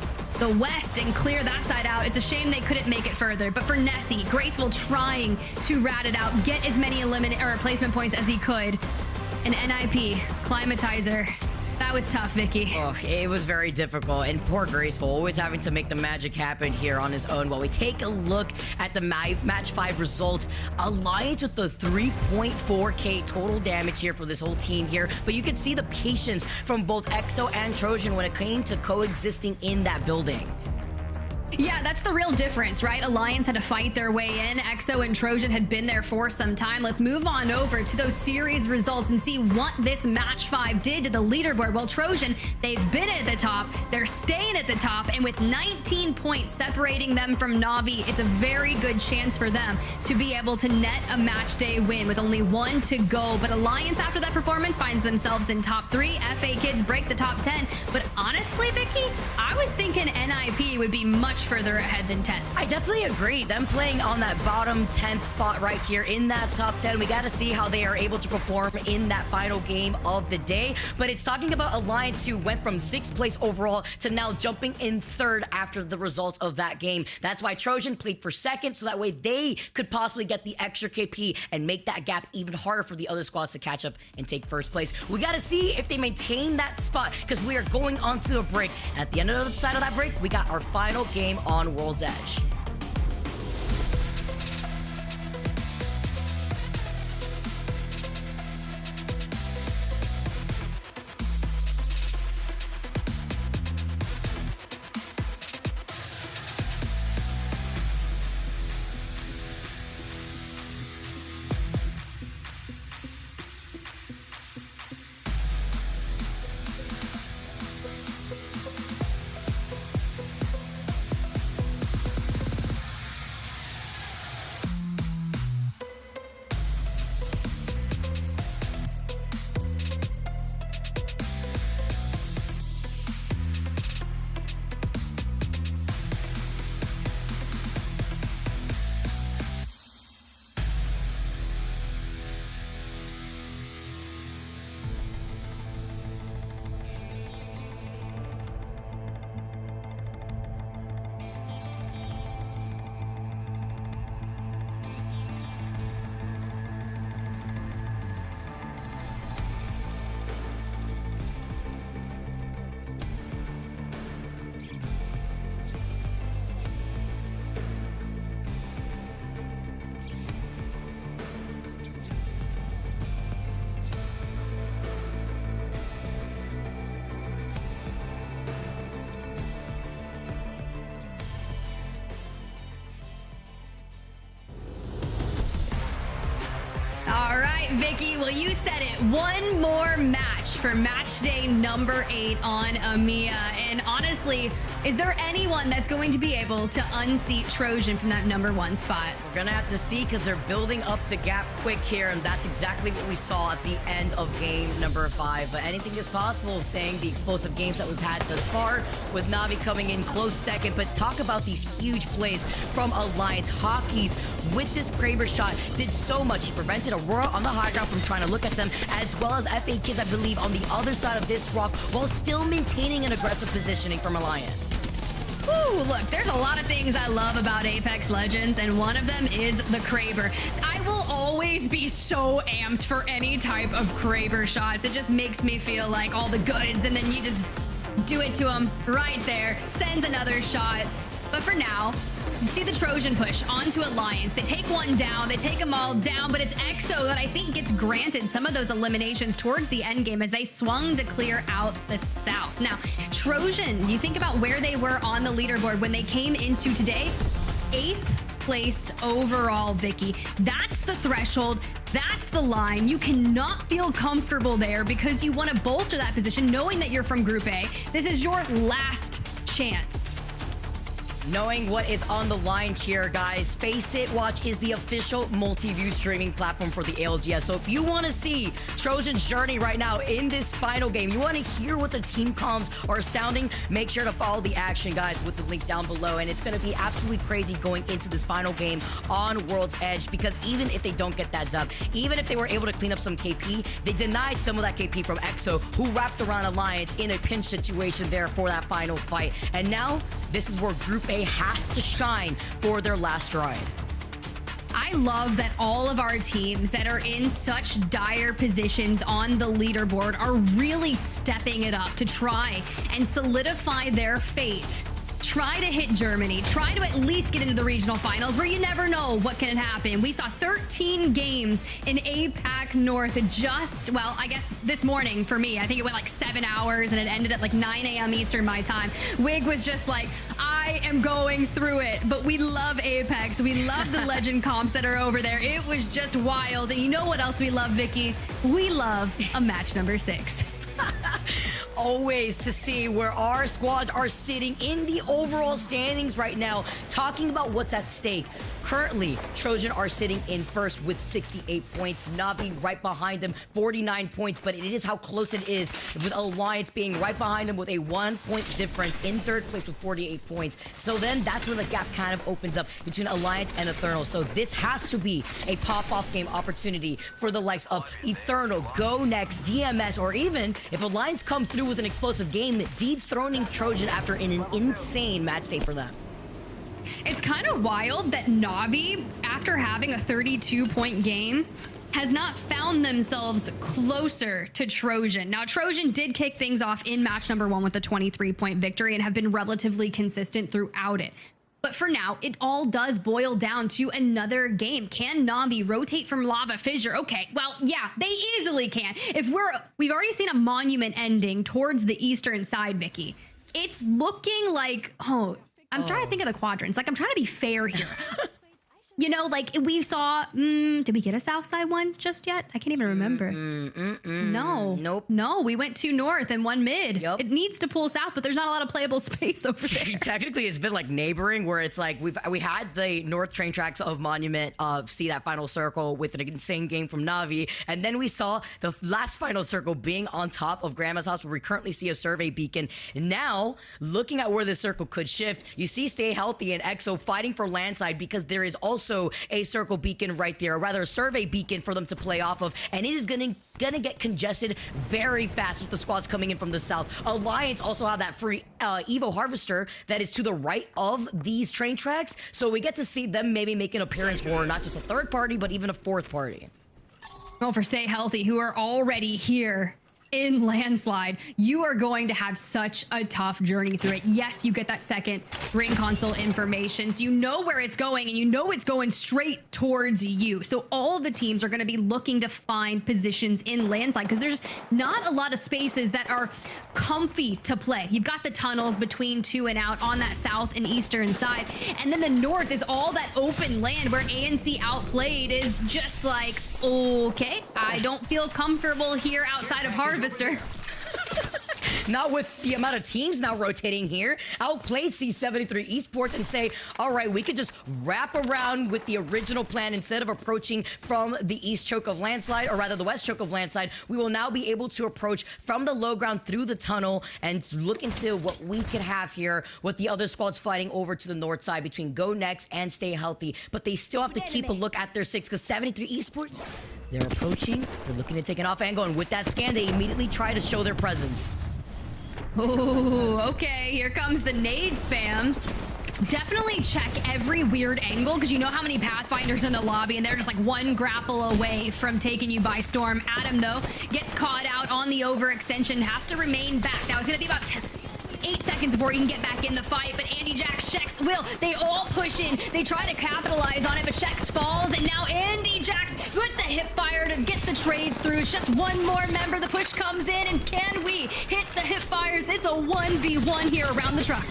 west and clear that side out. It's a shame they couldn't make it further. But for Nessy, Graceful trying to rat it out, get as many placement points as he could. An NIP, Climatizer. That was tough, Vicky.
Oh, it was very difficult, and poor Graceful always having to make the magic happen here on his own. While we take a look at the match 5 results, Alliance with the 3.4k total damage here for this whole team here, but you can see the patience from both EXO and Trojan when it came to coexisting in that building.
Yeah, that's the real difference, right? Alliance had to fight their way in. EXO and Trojan had been there for some time. Let's move on over to those series results and see what this match 5 did to the leaderboard. Well, Trojan, they've been at the top. They're staying at the top. And with 19 points separating them from Navi, it's a very good chance for them to be able to net a match day win with only 1 to go. But Alliance, after that performance, finds themselves in top 3. FA Kids break the top 10. But honestly, Vicky, I was thinking NIP would be much further ahead than 10th.
I definitely agree. Them playing on that bottom 10th spot right here in that top 10. We got to see how they are able to perform in that final game of the day. But it's talking about Alliance, who went from 6th place overall to now jumping in 3rd after the results of that game. That's why Trojan played for 2nd, so that way they could possibly get the extra KP and make that gap even harder for the other squads to catch up and take 1st place. We got to see if they maintain that spot, because we are going on to a break. At the end of the side of that break, we got our final game on World's Edge.
All right, Vicky, well, you said it. One more match for match day number 8 on EMEA. And honestly, is there anyone that's going to be able to unseat Trojan from that number 1 spot?
We're gonna have to see, because they're building up the gap quick here, and that's exactly what we saw at the end of game number 5. But anything is possible, saying the explosive games that we've had thus far, with Navi coming in close 2nd. But talk about these huge plays from Alliance. Hockey's with this Kraber shot did so much. He prevented Aurora on the high ground from trying to look at them, as well as FA Kids, I believe, on the other side of this rock, while still maintaining an aggressive positioning from Alliance.
Ooh, look, there's a lot of things I love about Apex Legends, and one of them is the Kraber. I will always be so amped for any type of Kraber shots. It just makes me feel like all the goods, and then you just do it to him right there, sends another shot. But for now, you see the Trojan push onto Alliance. They take one down, they take them all down, but it's EXO that I think gets granted some of those eliminations towards the end game as they swung to clear out the south. Now, Trojan, you think about where they were on the leaderboard when they came into today, 8th place overall, Vicky. That's the threshold. That's the line. You cannot feel comfortable there because you want to bolster that position knowing that you're from Group A. This is your last chance.
Knowing what is on the line here, guys, FACEIT Watch is the official multi-view streaming platform for the ALGS. So if you want to see Trojan's journey right now in this final game, you want to hear what the team comms are sounding, make sure to follow the action, guys, with the link down below. And it's going to be absolutely crazy going into this final game on World's Edge, because even if they don't get that dub, even if they were able to clean up some KP, they denied some of that KP from EXO, who wrapped around Alliance in a pinch situation there for that final fight. And now, this is where Group A has to shine for their last ride.
I love that all of our teams that are in such dire positions on the leaderboard are really stepping it up to try and solidify their fate. Try to hit Germany, try to at least get into the regional finals, where you never know what can happen. We saw 13 games in APAC North just, well, I guess this morning for me. I think it went like 7 hours and it ended at like 9 a.m. Eastern my time. Wig was just like, I I am going through it, but we love Apex. We love the legend comps that are over there. It was just wild. And you know what else we love, Vicky? We love a match number 6.
Always to see where our squads are sitting in the overall standings right now, talking about what's at stake. Currently, Trojan are sitting in first with 68 points. Navi right behind them, 49 points, but it is how close it is, with Alliance being right behind them with a 1-point difference in third place with 48 points. So then that's when the gap kind of opens up between Alliance and Ethernal. So this has to be a pop-off game opportunity for the likes of Ethernal, GoNext, DMS, or even if Alliance comes through with an explosive game, dethroning Trojan after an insane match day for them.
It's kind of wild that Navi, after having a 32-point game, has not found themselves closer to Trojan. Now, Trojan did kick things off in match number 1 with a 23-point victory and have been relatively consistent throughout it. But for now, it all does boil down to another game. Can Navi rotate from Lava Fissure? Okay, well, yeah, they easily can. We've already seen a monument ending towards the eastern side, Vicky. It's looking like, I'm trying to think of the quadrants. Like, I'm trying to be fair here. You know, like we saw, did we get a south side one just yet? I can't even remember. No.
Nope.
No, we went 2 north and 1 mid.
Yep.
It needs to pull south, but there's not a lot of playable space over there.
Technically, it's been like neighboring, where it's like we had the north train tracks of Monument see that final circle with an insane game from Navi, and then we saw the last final circle being on top of Grandma's house, where we currently see a survey beacon. Now, looking at where this circle could shift, you see Stay Healthy and EXO fighting for landside, because there is also a circle beacon right there, or rather a survey beacon for them to play off of, and it is gonna get congested very fast with the squads coming in from the south. Alliance also have that free Evo Harvester that is to the right of these train tracks, so we get to see them maybe make an appearance for not just a third party, but even a fourth party.
Well, for Stay Healthy, who are already here in landslide, you are going to have such a tough journey through it. Yes, you get that second ring console information, so you know where it's going, and you know it's going straight towards you. So all the teams are going to be looking to find positions in landslide, because there's not a lot of spaces that are comfy to play. You've got the tunnels between 2 and out on that south and eastern side, and then the north is all that open land where ANC Outplayed is just like, okay, I don't feel comfortable here outside of Harvester.
Not with the amount of teams now rotating here. Outplayed sees 73 Esports and say, all right, we could just wrap around with the original plan. Instead of approaching from the east choke of landslide, or rather the west choke of landslide, we will now be able to approach from the low ground through the tunnel and look into what we could have here with the other squads fighting over to the north side between GoNext and Stay Healthy. But they still have to keep a look at their 6, because 73 Esports, they're approaching, they're looking to take an off angle, and with that scan, they immediately try to show their presence.
Oh, okay, here comes the nade spams. Definitely check every weird angle, because you know how many Pathfinders in the lobby, and they're just like 1 grapple away from taking you by storm. Adam, though, gets caught out on the overextension, has to remain back. Now it's going to be about 8 seconds before he can get back in the fight, but Andy Jax, Shex, Will, they all push in. They try to capitalize on it, but Shex falls, and now Andy Jax with the hip fire to get the trades through. It's just 1 more member. The push comes in, and can we hit the hip fires? It's a 1v1 here around the truck.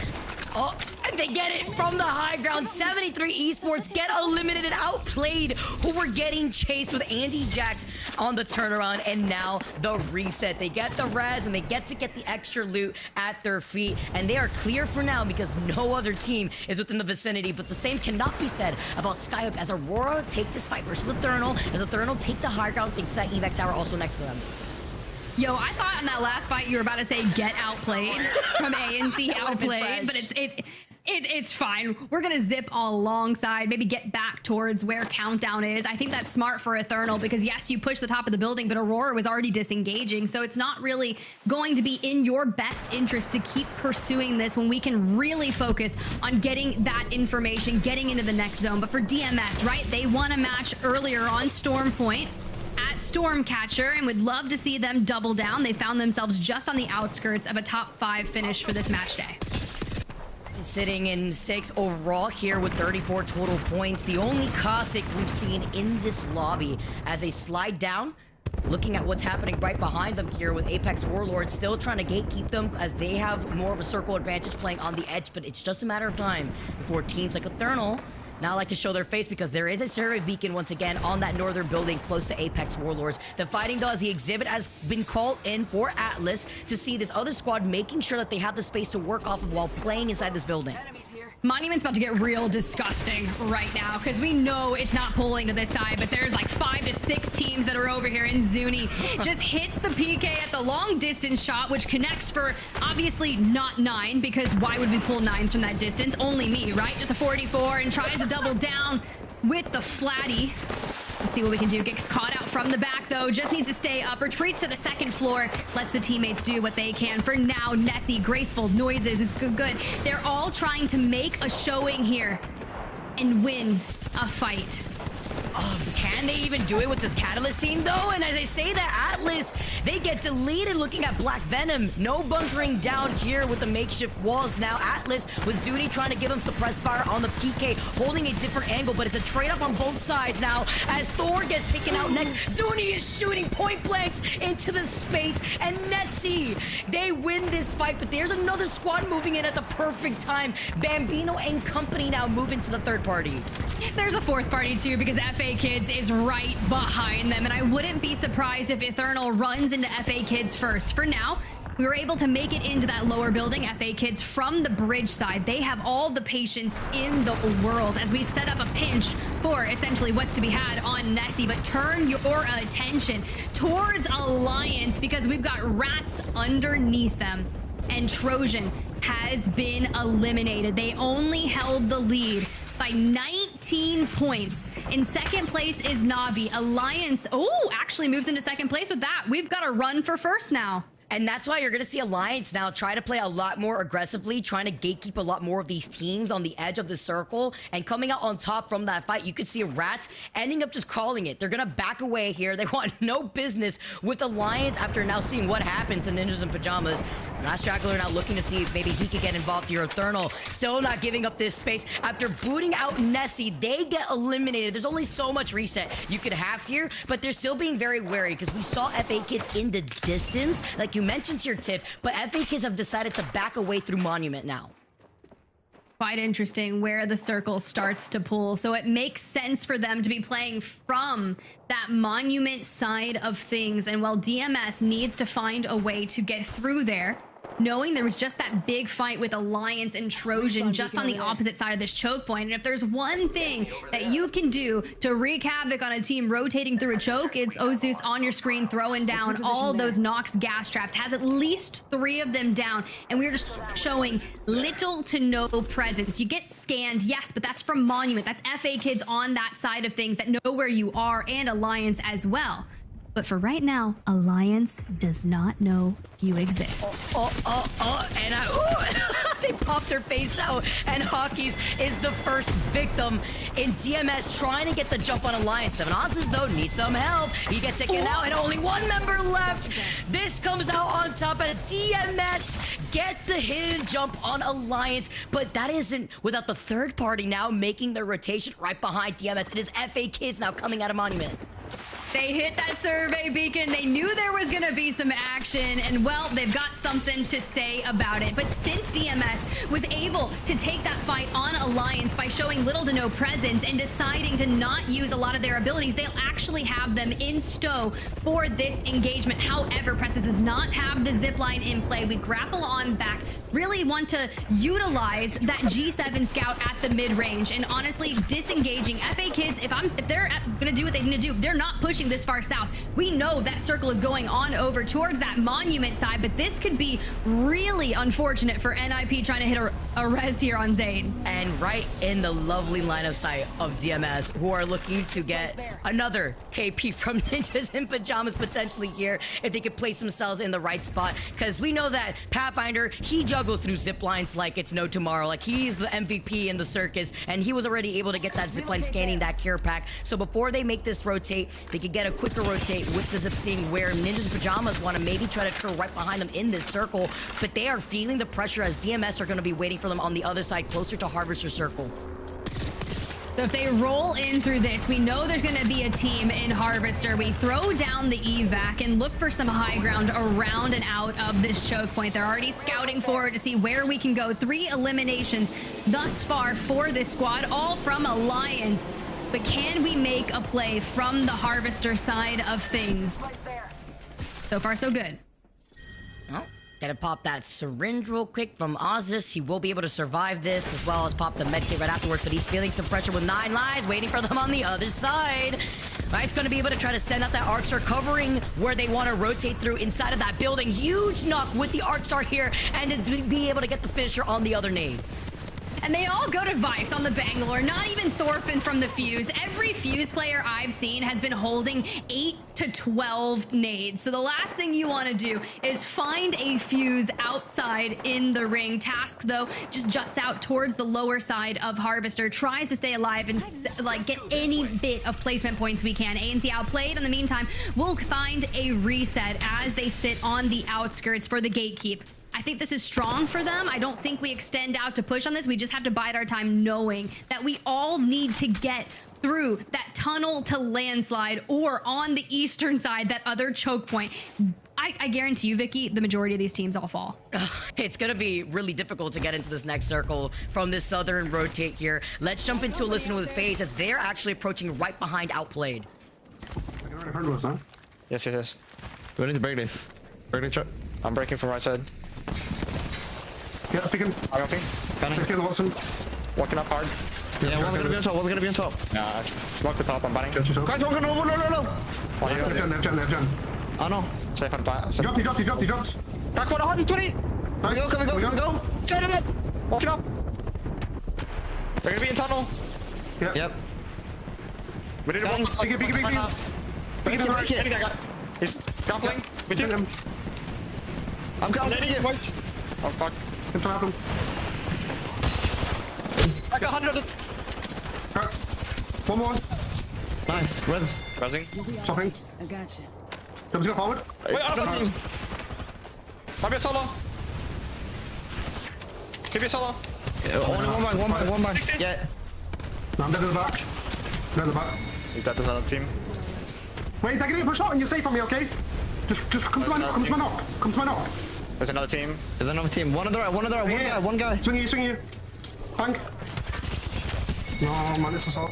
Oh, and they get it from the high ground. 73 Esports get eliminated and Outplayed, who were getting chased with Andy Jax on the turnaround, and now the reset. They get the res, and they get to get the extra loot at their feet, and they are clear for now because no other team is within the vicinity. But the same cannot be said about Skyhook, as Aurora take this fight versus Ethernal, as Ethernal take the high ground thanks to that evac tower also next to them.
Yo, I thought in that last fight you were about to say get outplayed from ANC Outplayed, but it's fine. We're gonna zip alongside, maybe get back towards where Countdown is. I think that's smart for Ethernal, because yes, you push the top of the building, but Aurora was already disengaging, so it's not really going to be in your best interest to keep pursuing this when we can really focus on getting that information, getting into the next zone. But for DMS, right, they won a match earlier on Storm Point at Stormcatcher, and would love to see them double down. They found themselves just on the outskirts of a top 5 finish for this match day.
Sitting in 6 overall here with 34 total points. The only Cossack we've seen in this lobby as a slide down Looking at what's happening right behind them here with Apex Warlords still trying to gatekeep them as they have more of a circle advantage playing on the edge, but it's just a matter of time before teams like Ethernal now like to show their face, because there is a survey beacon once again on that northern building close to Apex Warlords. The fighting though, as the exhibit has been called in for Atlas to see this other squad making sure that they have the space to work off of while playing inside this building.
Monument's about to get real disgusting right now because we know it's not pulling to this side, but there's like 5 to 6 teams that are over here, and Zuni just hits the PK at the long distance shot, which connects for obviously not 9, because why would we pull 9s from that distance? Only me, right? Just a 44, and tries to double down with the flatty. Let's see what we can do. Gets caught out from the back though, just needs to stay up, retreats to the second floor, lets the teammates do what they can. For now, Nessy, graceful noises is good. They're all trying to make a showing here and win a fight.
Oh, can they even do it with this Catalyst team though? And as I say that, Atlas, they get deleted looking at Black Venom. No bunkering down here with the makeshift walls. Now Atlas with Zuni trying to give him suppressed fire on the PK, holding a different angle, but it's a trade-off on both sides now as Thor gets taken out next. Zuni is shooting point blanks into the space, and Nessy, they win this fight, but there's another squad moving in at the perfect time. Bambino and company now move into the third party.
There's a fourth party too, because FA Kids is right behind them, and I wouldn't be surprised if Ethernal runs into FA Kids first. For now, we were able to make it into that lower building. FA Kids from the bridge side, they have all the patience in the world as we set up a pinch for essentially what's to be had on Nessy. But turn your attention towards Alliance, because we've got rats underneath them, and Trojan has been eliminated. They only held the lead by 19 points. In second place is Navi. Alliance, actually moves into second place with that. We've got to run for first now.
And that's why you're going to see Alliance now try to play a lot more aggressively, trying to gatekeep a lot more of these teams on the edge of the circle. And coming out on top from that fight, you could see Rats ending up just calling it. They're going to back away here. They want no business with Alliance after now seeing what happened to Ninjas in Pyjamas. Last Straggler now looking to see if maybe he could get involved here. Ethernal still not giving up this space. After booting out Nessy, they get eliminated. There's only so much reset you could have here, but they're still being very wary because we saw FA Kids in the distance, like you mentioned here, Tiff, but FA Kids have decided to back away through Monument now.
Quite interesting where the circle starts to pull. So it makes sense for them to be playing from that Monument side of things. And while DMS needs to find a way to get through there, knowing there was just that big fight with Alliance and Trojan just on the opposite side of this choke point. And if there's one thing that you can do to wreak havoc on a team rotating through a choke, it's Ozus on your screen throwing down all those Nox gas traps. Has at least 3 of them down, and we're just showing little to no presence. You get scanned, yes, but that's from Monument. That's FA Kids on that side of things that know where you are, and Alliance as well. But for right now, Alliance does not know you exist.
And they pop their face out, and Hawkeys is the first victim in DMS trying to get the jump on Alliance. 7 Oz's though needs some help. He gets taken out, and only 1 member left. This comes out on top as DMS get the hidden jump on Alliance, but that isn't without the third party now making their rotation right behind DMS. It is FA Kids now coming out of Monument.
They hit that survey beacon. They knew there was going to be some action, and well, they've got something to say about it. But since DMS was able to take that fight on Alliance by showing little to no presence and deciding to not use a lot of their abilities, they'll actually have them in stow for this engagement. However, Presses does not have the zipline in play. We grapple on back, really want to utilize that G7 scout at the mid-range, and honestly, disengaging FA Kids, if they're going to do what they need to do, they're not pushing this far south. We know that circle is going on over towards that Monument side, but this could be really unfortunate for NIP trying to hit a res here on Zane.
And right in the lovely line of sight of DMS, who are looking to get another KP from Ninjas in Pyjamas potentially here if they could place themselves in the right spot, because we know that Pathfinder, he juggles through zip lines like it's no tomorrow. Like, he's the MVP in the circus, and he was already able to get that zipline scanning that care pack. So before they make this rotate, they could get a quicker rotate with the zip, seeing where Ninjas Pyjamas want to maybe try to curl right behind them in this circle, but they are feeling the pressure as DMS are going to be waiting for them on the other side closer to Harvester Circle.
So if they roll in through this, we know there's going to be a team in Harvester. We throw down the evac and look for some high ground around and out of this choke point. They're already scouting forward to see where we can go. 3 eliminations thus far for this squad, all from Alliance. But can we make a play from the Harvester side of things? So far, so good.
Oh, gotta pop that syringe real quick from Ozzus. He will be able to survive this, as well as pop the medkit right afterwards, but he's feeling some pressure with 9 lives, waiting for them on the other side. Ice gonna be able to try to send out that Arc Star, covering where they want to rotate through inside of that building. Huge knock with the Arc Star here, and to be able to get the finisher on the other nade.
And they all go to Vice on the Bangalore, not even Thorfinn from the Fuse. Every Fuse player I've seen has been holding 8 to 12 nades. So the last thing you want to do is find a Fuse outside in the ring. Task, though, just juts out towards the lower side of Harvester, tries to stay alive and like get any bit of placement points we can. ANC outplayed. In the meantime, we'll find a reset as they sit on the outskirts for the gatekeep. I think this is strong for them. I don't think we extend out to push on this. We just have to bide our time knowing that we all need to get through that tunnel to landslide or on the eastern side, that other choke point. I guarantee you, Vicky, the majority of these teams all fall.
It's going to be really difficult to get into this next circle from this southern rotate here. Let's jump into a listen with FaZe, as they're actually approaching right behind Outplayed.
Yes. We need to break this. I'm breaking from right side.
Yeah, picking.
I got him.
16 Watson.
Walking up hard. Yeah, one's gonna be on top. One's gonna be on top. Nah, smoke the top. I'm batting. Guys, no.
Left gen.
Oh no. Safe on fire.
He dropped.
Back 120.
Nice.
Go. Set it. Walking up. They're gonna be in tunnel.
Yep.
We need to walk.
Big.
He's grappling. We took him. I'm coming. Wait. Oh fuck.
Can trap him.
I got 100.
One more.
Nice. Rezzing.
Stopping.
I gotcha.
Jumps go forward.
Wait, team. Might be a solo. Could be a solo.
Only one man.
Yeah.
No, I'm dead in the back.
He's dead. There's another team.
Wait, they're getting pushed out and you're safe from me, okay? Just come to my knock.
There's another team.
One on the right, one guy. Swing you. Bang. No, man, this is all.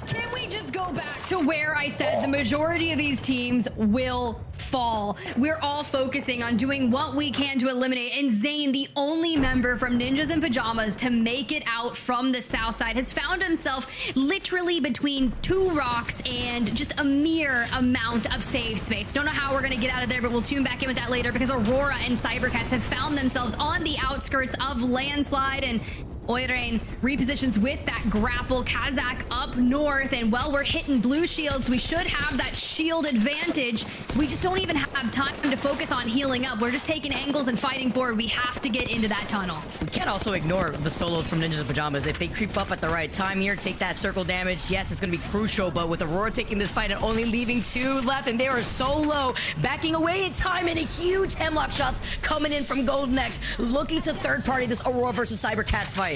Can we just go back to where I said the majority of these teams will fall? We're all focusing on doing what we can to eliminate, and Zane, the only member from Ninjas in Pyjamas to make it out from the south side, has found himself literally between 2 rocks and just a mere amount of safe space. Don't know how we're going to get out of there, but we'll tune back in with that later, because Aurora and cybercats have found themselves on the outskirts of landslide, and Oirain repositions with that grapple. Kazakh up north, and while we're hitting blue shields, we should have that shield advantage. We just don't even have time to focus on healing up. We're just taking angles and fighting forward. We have to get into that tunnel.
We can't also ignore the solo from Ninjas in Pyjamas. If they creep up at the right time here, take that circle damage, yes, it's going to be crucial, but with Aurora taking this fight and only leaving 2 left, and they are so low, backing away in time, and a huge hemlock shots coming in from GoNext, looking to third party this Aurora versus cybercats fight.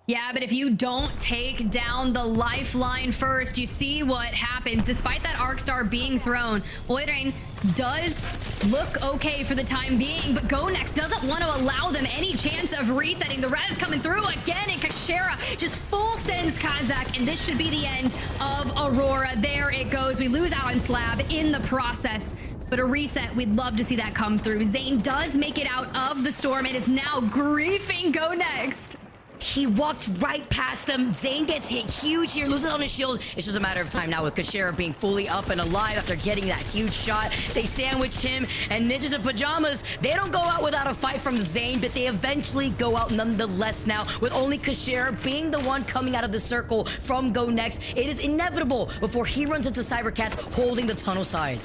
Yeah, but if you don't take down the lifeline first, you see what happens. Despite that Arc Star being thrown, Oirain does look okay for the time being, but GoNext doesn't want to allow them any chance of resetting. The res coming through again, and Kashera just full sends Kazakh, and this should be the end of Aurora. There it goes. We lose out on Slab in the process. But a reset, we'd love to see that come through. Zane does make it out of the storm. It is now griefing GoNext.
He walked right past them. Zane gets hit huge here, loses on his shield. It's just a matter of time now with Kashera being fully up and alive after getting that huge shot. They sandwich him, and Ninjas in Pyjamas, they don't go out without a fight from Zane, but they eventually go out nonetheless now, with only Kashera being the one coming out of the circle from GoNext. It is inevitable before he runs into cybercats holding the tunnel side.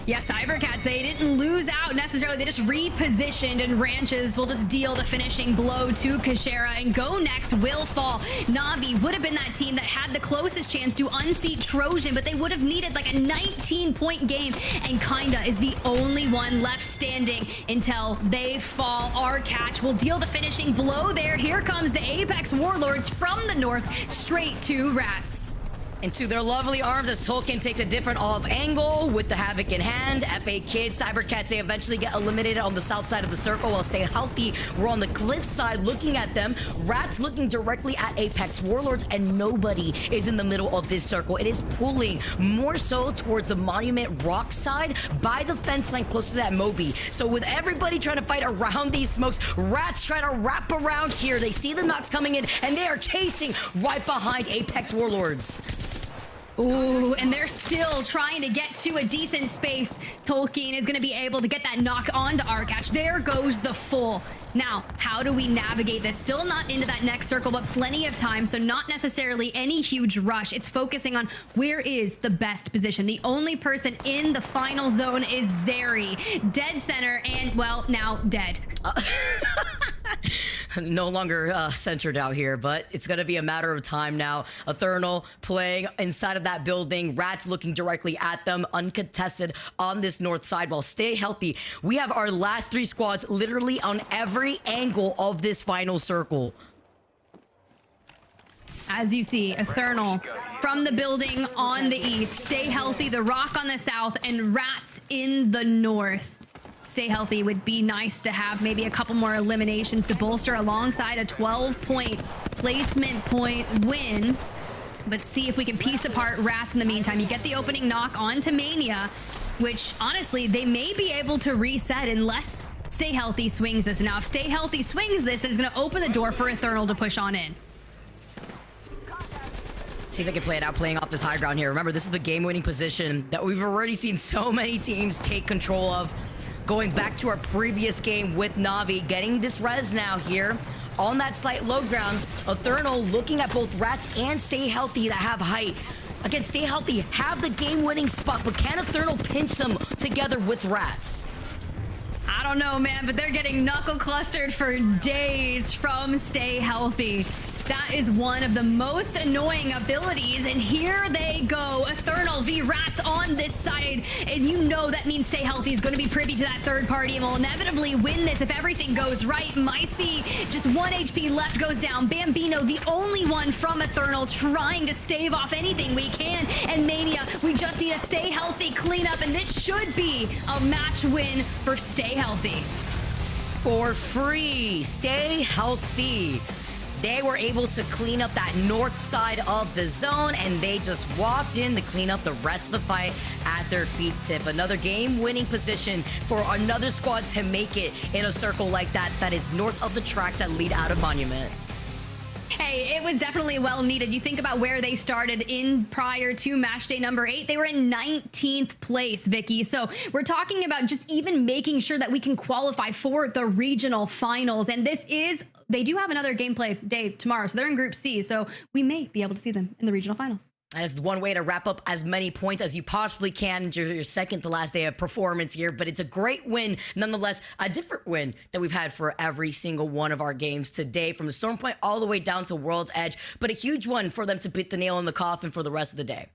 Yeah, cybercats, they didn't lose out necessarily. They just repositioned, and Ranches will just deal the finishing blow to Kashera, and GoNext will fall. Na'Vi would have been that team that had the closest chance to unseat Trojan, but they would have needed like a 19-point game, and Kinda is the only one left standing until they fall. Our catch will deal the finishing blow there. Here comes the Apex Warlords from the north, straight to Rats.
Into their lovely arms as Tolkien takes a different off angle with the Havoc in hand. FA Kids, Cybercats, they eventually get eliminated on the south side of the circle while Stay Healthy. We're on the cliff side looking at them. Rats looking directly at Apex Warlords, and nobody is in the middle of this circle. It is pulling more so towards the Monument Rock side by the fence line close to that Moby. So with everybody trying to fight around these smokes, Rats try to wrap around here. They see the knocks coming in, and they are chasing right behind Apex Warlords.
Ooh, and they're still trying to get to a decent space. Tolkien is going to be able to get that knock onto Arcatch. There goes the full. Now, how do we navigate this? Still not into that next circle, but plenty of time, so not necessarily any huge rush. It's focusing on where is the best position. The only person in the final zone is Zeri. Dead center and, well, now dead.
No longer centered out here, but it's going to be a matter of time now. Ethernal playing inside of that building. Rats looking directly at them, uncontested on this north side. While Stay Healthy, we have our last three squads literally on every angle of this final circle.
As you see, Ethernal from the building on the east, Stay Healthy, the Rock on the south, and Rats in the north. Stay Healthy would be nice to have maybe a couple more eliminations to bolster alongside a 12-point placement point win. But see if we can piece apart Rats in the meantime. You get the opening knock onto Mania, which honestly, they may be able to reset unless Stay Healthy swings this. Now, if Stay Healthy swings this, then it's going to open the door for Ethernal to push on in.
See if they can play it out, playing off this high ground here. Remember, this is the game-winning position that we've already seen so many teams take control of. Going back to our previous game with Na'Vi, getting this res now here on that slight low ground. Ethernal looking at both Rats and Stay Healthy that have height. Again, Stay Healthy have the game-winning spot, but can Ethernal pinch them together with Rats?
I don't know, man, but they're getting knuckle clustered for days from Stay Healthy. That is one of the most annoying abilities, and here they go. Ethernal v Rats on this side, and you know that means Stay Healthy is going to be privy to that third party and will inevitably win this if everything goes right. Micey, just 1 HP left, goes down. Bambino, the only one from Ethernal, trying to stave off anything we can, and Mania, we just need a Stay Healthy cleanup, and this should be a match win for Stay Healthy.
For free, Stay Healthy. They were able to clean up that north side of the zone, and they just walked in to clean up the rest of the fight at their feet tip. Another game-winning position for another squad to make it in a circle like that that is north of the tracks that lead out of Monument.
Hey, it was definitely well needed. You think about where they started in prior to match day number 8. They were in 19th place, Vicky. So we're talking about just even making sure that we can qualify for the regional finals. And this is, they do have another gameplay day tomorrow. So they're in Group C. So we may be able to see them in the regional finals.
As one way to wrap up as many points as you possibly can into your second to last day of performance here, but it's a great win nonetheless, a different win that we've had for every single one of our games today, from the Storm Point all the way down to World's Edge, but a huge one for them to put the nail in the coffin for the rest of the day.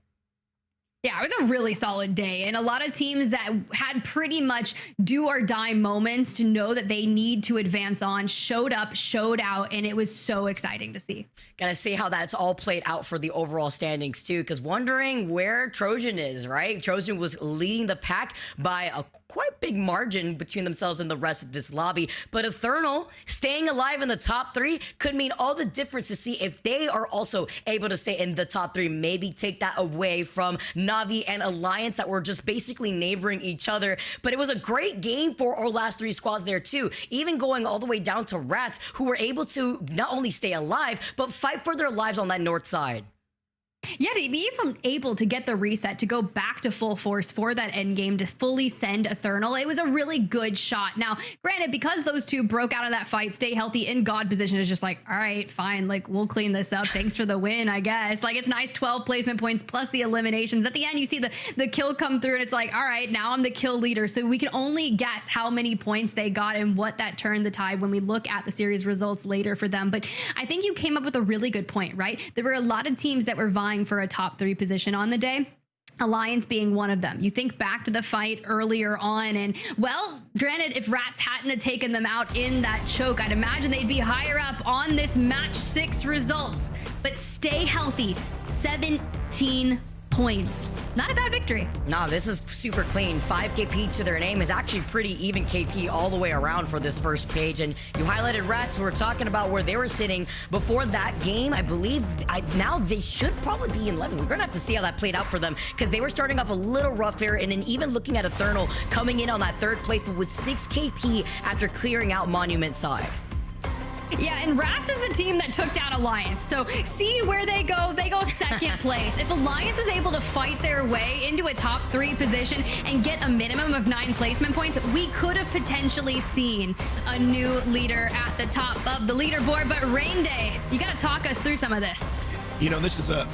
Yeah, it was a really solid day, and a lot of teams that had pretty much do or die moments to know that they need to advance on showed up, showed out, and it was so exciting to see.
Gotta see how that's all played out for the overall standings too, because wondering where Trojan is, right? Trojan was leading the pack by a quite big margin between themselves and the rest of this lobby, but Ethernal staying alive in the top 3 could mean all the difference to see if they are also able to stay in the top 3, maybe take that away from Na'Vi and Alliance that were just basically neighboring each other. But it was a great game for our last 3 squads there too, even going all the way down to Rats, who were able to not only stay alive, but fight for their lives on that north side.
Yeah, to be even able to get the reset to go back to full force for that end game to fully send Ethernal, it was a really good shot. Now, granted, because those two broke out of that fight, stay healthy in God position is just like, all right, fine, like we'll clean this up. Thanks for the win, I guess. Like it's nice 12 placement points plus the eliminations. At the end, you see the kill come through and it's like, all right, now I'm the kill leader. So we can only guess how many points they got and what that turned the tide when we look at the series results later for them. But I think you came up with a really good point, right? There were a lot of teams that were vying for a top 3 position on the day. Alliance being one of them. You think back to the fight earlier on and, well, granted, if Rats hadn't taken them out in that choke, I'd imagine they'd be higher up on this match 6 results. But stay healthy, 17 points. Not a bad victory.
No, this is super clean. 5 KP to their name is actually pretty even KP all the way around for this first page. And you highlighted Rats. We were talking about where they were sitting before that game. I believe now they should probably be in 11. We're going to have to see how that played out for them because they were starting off a little rough there. And then even looking at Ethernal coming in on that 3rd place, but with 6 KP after clearing out Monument side.
Yeah, and Rats is the team that took down Alliance. So see where they go. They go 2nd place. If Alliance was able to fight their way into a top 3 position and get a minimum of 9 placement points, we could have potentially seen a new leader at the top of the leaderboard. But Rain Day, you got to talk us through some of this.
You know, this is a,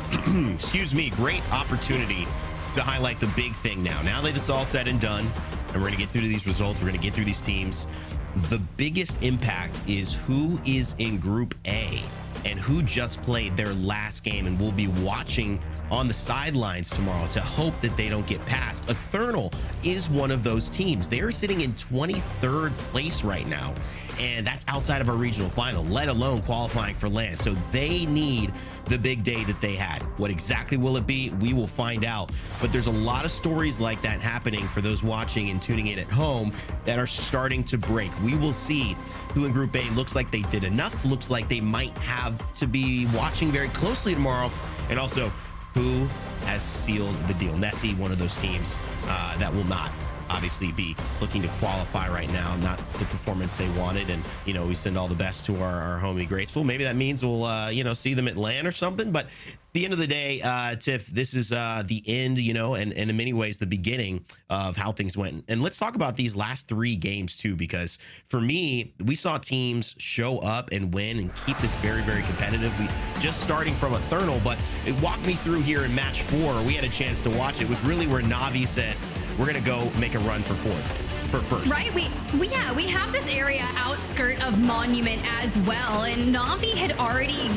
excuse me, great opportunity to highlight the big thing now. Now that it's all said and done, and we're going to get through these results, we're going to get through these teams. The biggest impact is who is in Group A and who just played their last game and will be watching on the sidelines tomorrow to hope that they don't get past. Ethernal is one of those teams. They are sitting in 23rd place right now, and that's outside of our regional final, let alone qualifying for LAN. So they need the big day that they had. What exactly will it be? We will find out. But there's a lot of stories like that happening for those watching and tuning in at home that are starting to break. We will see who in Group A looks like they did enough, looks like they might have to be watching very closely tomorrow, and also who has sealed the deal. Nessy, one of those teams that will not obviously be looking to qualify right now, not the performance they wanted. And, you know, we send all the best to our homie Graceful. Maybe that means we'll, you know, see them at LAN or something. But at the end of the day, Tiff, this is the end, you know, and in many ways, the beginning of how things went. And let's talk about these last 3 games, too, because for me, we saw teams show up and win and keep this very, very competitive. We just starting from Ethernal, but it walked me through here in match 4. We had a chance to watch. It was really where Navi said, we're going to go make a run for first.
Right, we have this area outskirt of Monument as well, and Navi had already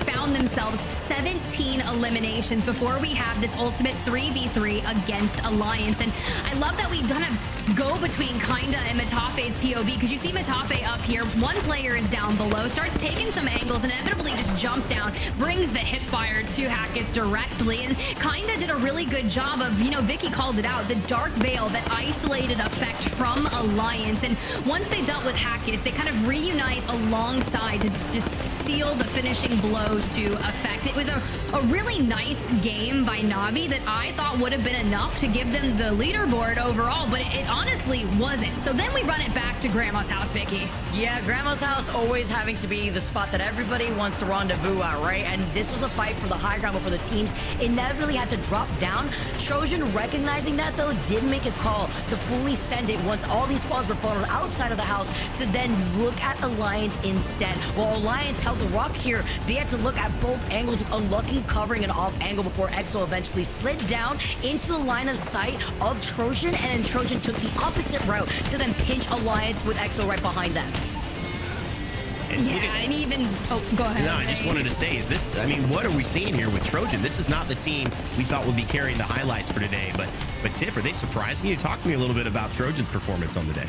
found themselves 17 eliminations before we have this ultimate 3v3 against Alliance. And I love that we kind of go between Kinda and Matafe's POV, because you see Matafe up here, one player is down below, starts taking some angles, and inevitably just jumps down, brings the hip fire to Hackis directly. And Kinda did a really good job of, you know, Vicky called it out, the dark veil, that isolated effect from Alliance. And once they dealt with Hackis, they kind of reunite alongside to just seal the finishing blow to effect. It was a really nice game by Navi that I thought would have been enough to give them the leaderboard overall, but it honestly wasn't. So then we run it back to Grandma's house, Vicky.
Yeah, Grandma's house always having to be the spot that everybody wants to rendezvous at, right? And this was a fight for the high ground before the teams inevitably had to drop down. Trojan, recognizing that though, did make a call to fully send it once all these squads were funneled outside of the house to then look at Alliance instead. While Alliance held the rock here, they had to look at both angles with Unlucky covering an off angle before EXO eventually slid down into the line of sight of Trojan, and then Trojan took the opposite route to then pinch Alliance with EXO right behind them.
And even, oh, go ahead.
No, I just wanted to say, is this, I mean, what are we seeing here with Trojan? This is not the team we thought would be carrying the highlights for today, but Tiff, are they surprising you? Talk to me a little bit about Trojan's performance on the day.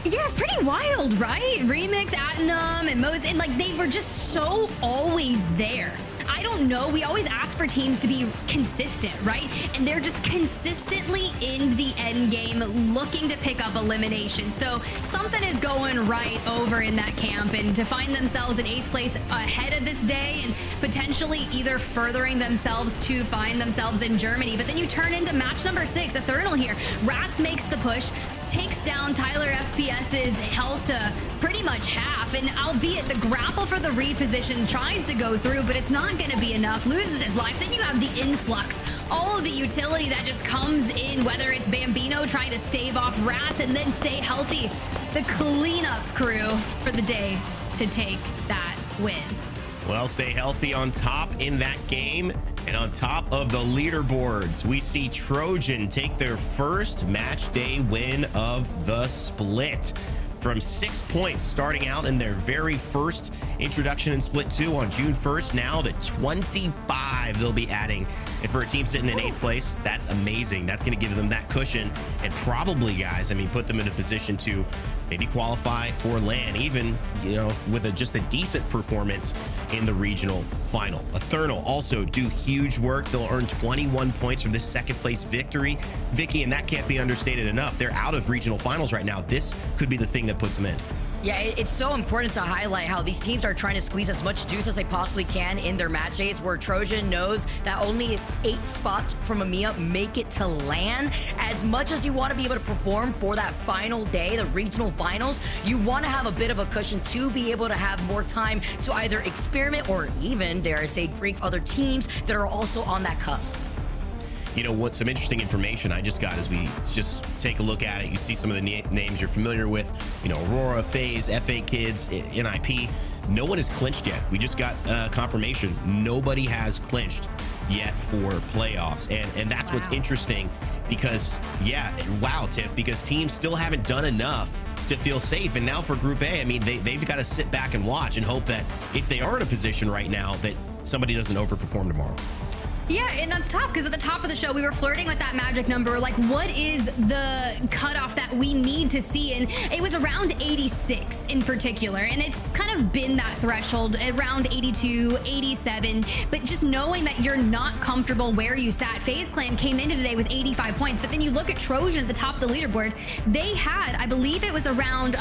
Yeah, it's pretty wild, right? Remix, Atenum, and Mose, and like they were just so always there. I don't know, we always ask for teams to be consistent, right? And they're just consistently in the end game looking to pick up elimination. So something is going right over in that camp, and to find themselves in 8th place ahead of this day and potentially either furthering themselves to find themselves in Germany. But then you turn into match number 6, Ethernal here. Rats makes the push. takes down Tyler FPS's health to pretty much half, and albeit the grapple for the reposition tries to go through, but it's not going to be enough. Loses his life. Then you have the influx, all of the utility that just comes in, whether it's Bambino trying to stave off rats and then stay healthy. The cleanup crew for the day to take that win.
Well, stay healthy on top in that game. And on top of the leaderboards, we see Trojan take their first match day win of the split. From 6 points starting out in their very first introduction in Split 2 on June 1st, now to 25 they'll be adding. And for a team sitting in 8th place, that's amazing. That's going to give them that cushion and probably, guys, I mean, put them in a position to maybe qualify for LAN, even, you know, with just a decent performance in the regional final. Ethernal also do huge work. They'll earn 21 points from this 2nd place victory. Vicky, and that can't be understated enough. They're out of regional finals right now. This could be the thing that puts them in.
Yeah, it's so important to highlight how these teams are trying to squeeze as much juice as they possibly can in their match days, where Trojan knows that only 8 spots from EMEA make it to LAN. As much as you want to be able to perform for that final day, the regional finals, you want to have a bit of a cushion to be able to have more time to either experiment or even, dare I say, grief other teams that are also on that cusp.
You know what, some interesting information I just got as we just take a look at it. You see some of the names you're familiar with, you know, Aurora, FaZe, FA Kids, NIP. No one has clinched yet. We just got confirmation. Nobody has clinched yet for playoffs. And that's what's interesting because, yeah, wow, Tiff, because teams still haven't done enough to feel safe. And now for Group A, I mean, they've got to sit back and watch and hope that if they are in a position right now that somebody doesn't overperform tomorrow.
Yeah, and that's tough because at the top of the show, we were flirting with that magic number. Like, what is the cutoff that we need to see? And it was around 86 in particular. And it's kind of been that threshold around 82, 87. But just knowing that you're not comfortable where you sat. FaZe Clan came into today with 85 points. But then you look at Trojan at the top of the leaderboard. They had, I believe it was around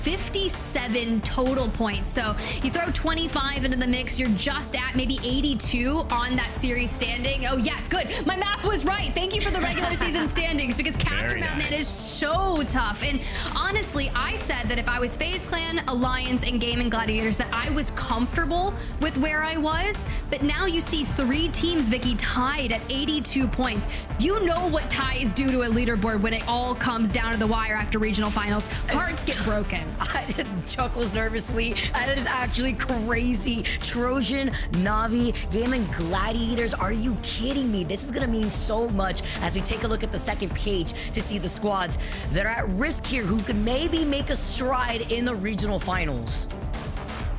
57 total points. So you throw 25 into the mix, you're just at maybe 82 on that series standing. Oh yes, good. My math was right. Thank you for the regular season standings, because caster math, man, is so tough. And honestly, I said that if I was FaZe Clan, Alliance, and Gaming Gladiators, that I was comfortable with where I was. But now you see 3 teams, Vicky, tied at 82 points. You know what ties do to a leaderboard when it all comes down to the wire after regional finals. Hearts get broken.
I chuckles nervously. That is actually crazy. Trojan, Navi, Gaming Gladiators, are you kidding me? This is gonna mean so much as we take a look at the second page to see the squads that are at risk here who could maybe make a stride in the regional finals.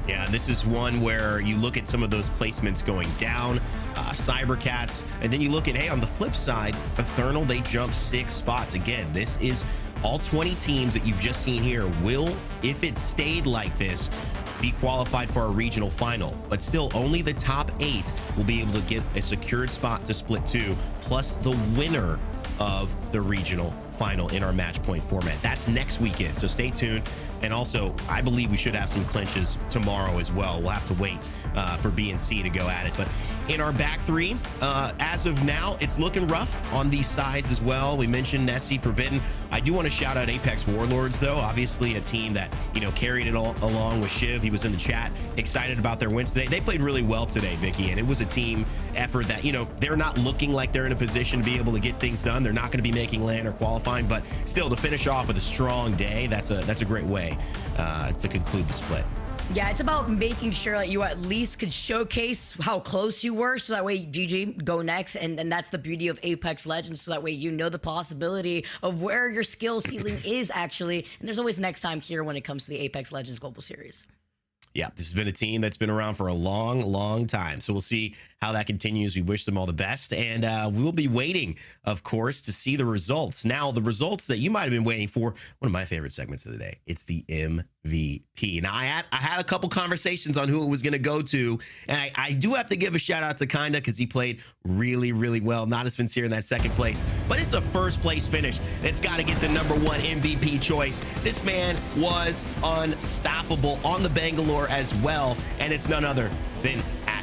Yeah, this is one where you look at some of those placements going down, cybercats, and then you look at, hey, on the flip side, Ethernal, they jump 6 spots. Again, this is all 20 teams that you've just seen here will, if it stayed like this, be qualified for a regional final, but still only the top 8 will be able to get a secured spot to Split 2, plus the winner of the regional final in our match point format. That's next weekend, so stay tuned. And also, I believe we should have some clinches tomorrow as well. We'll have to wait for B and C to go at it. But in our back 3, as of now, it's looking rough on these sides as well. We mentioned Nessy, Forbidden. I do want to shout out Apex Warlords, though. Obviously, a team that, you know, carried it all along with Shiv. He was in the chat, excited about their wins today. They played really well today, Vicky, and it was a team effort that, you know, they're not looking like they're in a position to be able to get things done. They're not going to be making LAN or qualifying, but still, to finish off with a strong day, that's a great way to conclude the split.
Yeah, it's about making sure that you at least could showcase how close you were, so that way GG, go next, and that's the beauty of Apex Legends, so that way you know the possibility of where your skill ceiling is actually, and there's always next time here when it comes to the Apex Legends Global Series.
Yeah, this has been a team that's been around for a long, long time. So we'll see how that continues. We wish them all the best. And we will be waiting, of course, to see the results. Now, the results that you might have been waiting for, one of my favorite segments of the day, it's the MVP. Now, I had a couple conversations on who it was going to go to. And I do have to give a shout out to Kinda, because he played really, really well. Natus Vincere in that second place. But it's a first place finish that's got to get the #1 MVP choice. This man was unstoppable on the Bangalore as well, and it's none other than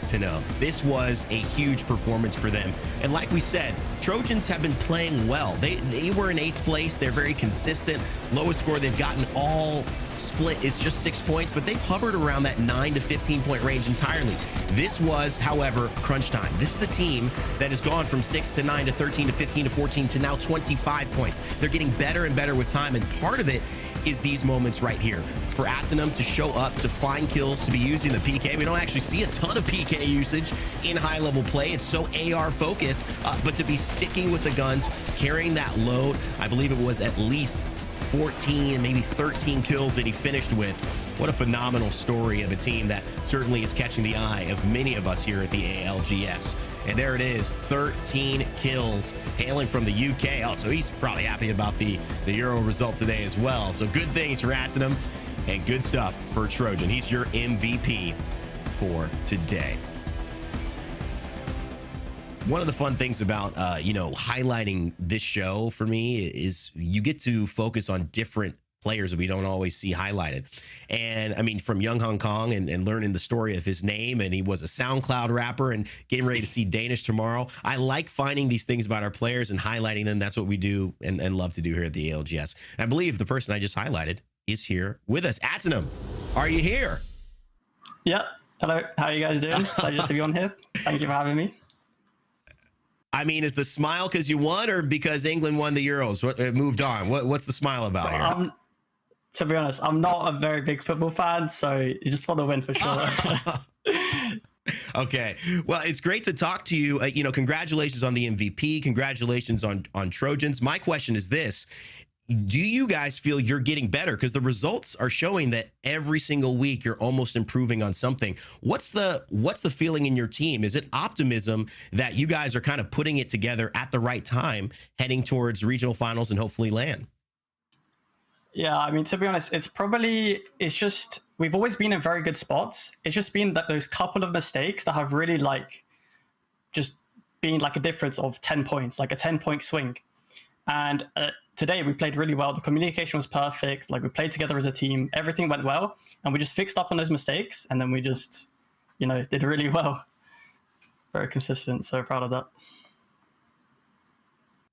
to know. This was a huge performance for them. And like we said, Trojans have been playing well. They were in 8th place. They're very consistent. Lowest score they've gotten all split is just 6 points, but they've hovered around that 9 to 15 point range entirely. This was, however, crunch time. This is a team that has gone from 6 to 9 to 13 to 15 to 14 to now 25 points. They're getting better and better with time, and part of it is these moments right here. For Ethernal to show up, to find kills, to be using the PK. We don't actually see a ton of PK usage in high-level play. It's so AR focused, but to be sticking with the guns, carrying that load, I believe it was at least 14 and maybe 13 kills that he finished with. What a phenomenal story of a team that certainly is catching the eye of many of us here at the ALGS. And there it is, 13 kills hailing from the UK. Also, he's probably happy about the Euro result today as well. So good things for Ethernal and good stuff for Trojan. He's your MVP for today. One of the fun things about, highlighting this show for me is you get to focus on different players that we don't always see highlighted. And I mean, from Young Hong Kong and learning the story of his name, and he was a SoundCloud rapper and getting ready to see Danish tomorrow. I like finding these things about our players and highlighting them. That's what we do and love to do here at the ALGS. And I believe the person I just highlighted is here with us. Ethernal, are you here?
Yeah. Hello. How are you guys doing? Pleasure to be on here. Thank you for having me.
I mean, is the smile because you won or because England won the Euros? What moved on? What's the smile about here?
To be honest, I'm not a very big football fan, so you just want to win for sure.
Okay. Well, it's great to talk to you. Congratulations on the MVP. Congratulations on Trojans. My question is this. Do you guys feel you're getting better? Because the results are showing that every single week you're almost improving on something. What's the feeling in your team? Is it optimism that you guys are kind of putting it together at the right time, heading towards regional finals and hopefully LAN?
Yeah, I mean, to be honest, it's just, we've always been in very good spots. It's just been that those couple of mistakes that have really just been like a difference of 10 points, like a 10-point swing. And today we played really well. The communication was perfect. Like, we played together as a team. Everything went well, and we just fixed up on those mistakes. And then we just, did really well. Very consistent. So proud of that.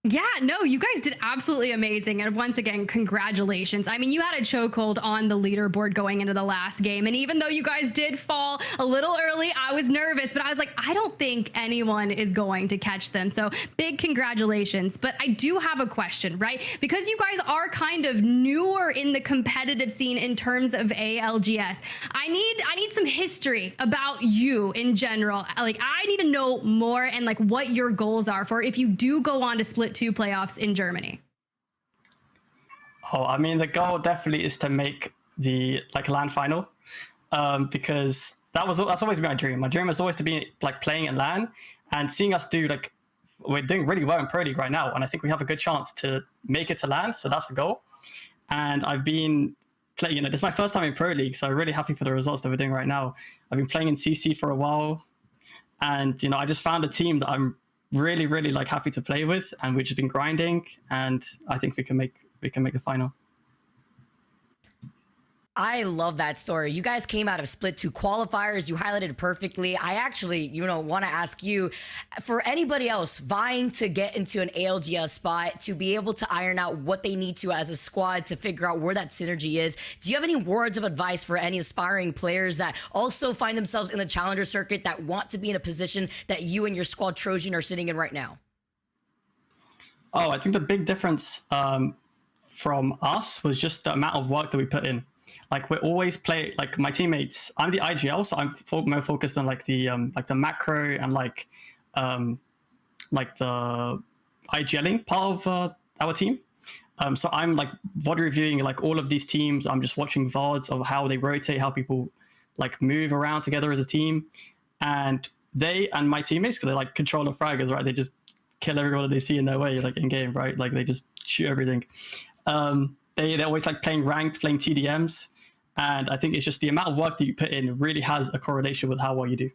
Yeah, no, you guys did absolutely amazing. And once again, congratulations. I mean, you had a chokehold on the leaderboard going into the last game. And even though you guys did fall a little early, I was nervous, but I was like, I don't think anyone is going to catch them. So big congratulations. But I do have a question, right? Because you guys are kind of newer in the competitive scene in terms of ALGS. I need some history about you in general. Like, I need to know more and like what your goals are for if you do go on to split 2 playoffs in Germany.
Oh, I mean, the goal definitely is to make the LAN final, because that's always been my dream. My dream is always to be playing at LAN and seeing us do we're doing really well in Pro League right now, and I think we have a good chance to make it to LAN. So that's the goal. And I've been playing. This is my first time in Pro League, so I'm really happy for the results that we're doing right now. I've been playing in CC for a while, and I just found a team that I'm really, really happy to play with, and we've just been grinding, and I think we can make the final.
I love that story. You guys came out of split 2 qualifiers. You highlighted it perfectly. I actually, want to ask you, for anybody else vying to get into an ALGS spot, to be able to iron out what they need to as a squad to figure out where that synergy is, do you have any words of advice for any aspiring players that also find themselves in the challenger circuit that want to be in a position that you and your squad Trojan are sitting in right now?
Oh, I think the big difference from us was just the amount of work that we put in. We always play, my teammates, I'm the IGL, so I'm more focused on the macro and the IGLing part of our team. So I'm VOD reviewing all of these teams. I'm just watching VODs of how they rotate, how people move around together as a team. And they and my teammates, because they're controller fraggers, right? They just kill everyone that they see in their way, in game, right? They just shoot everything. They're always playing ranked, playing TDMs. And I think it's just the amount of work that you put in really has a correlation with how well you do.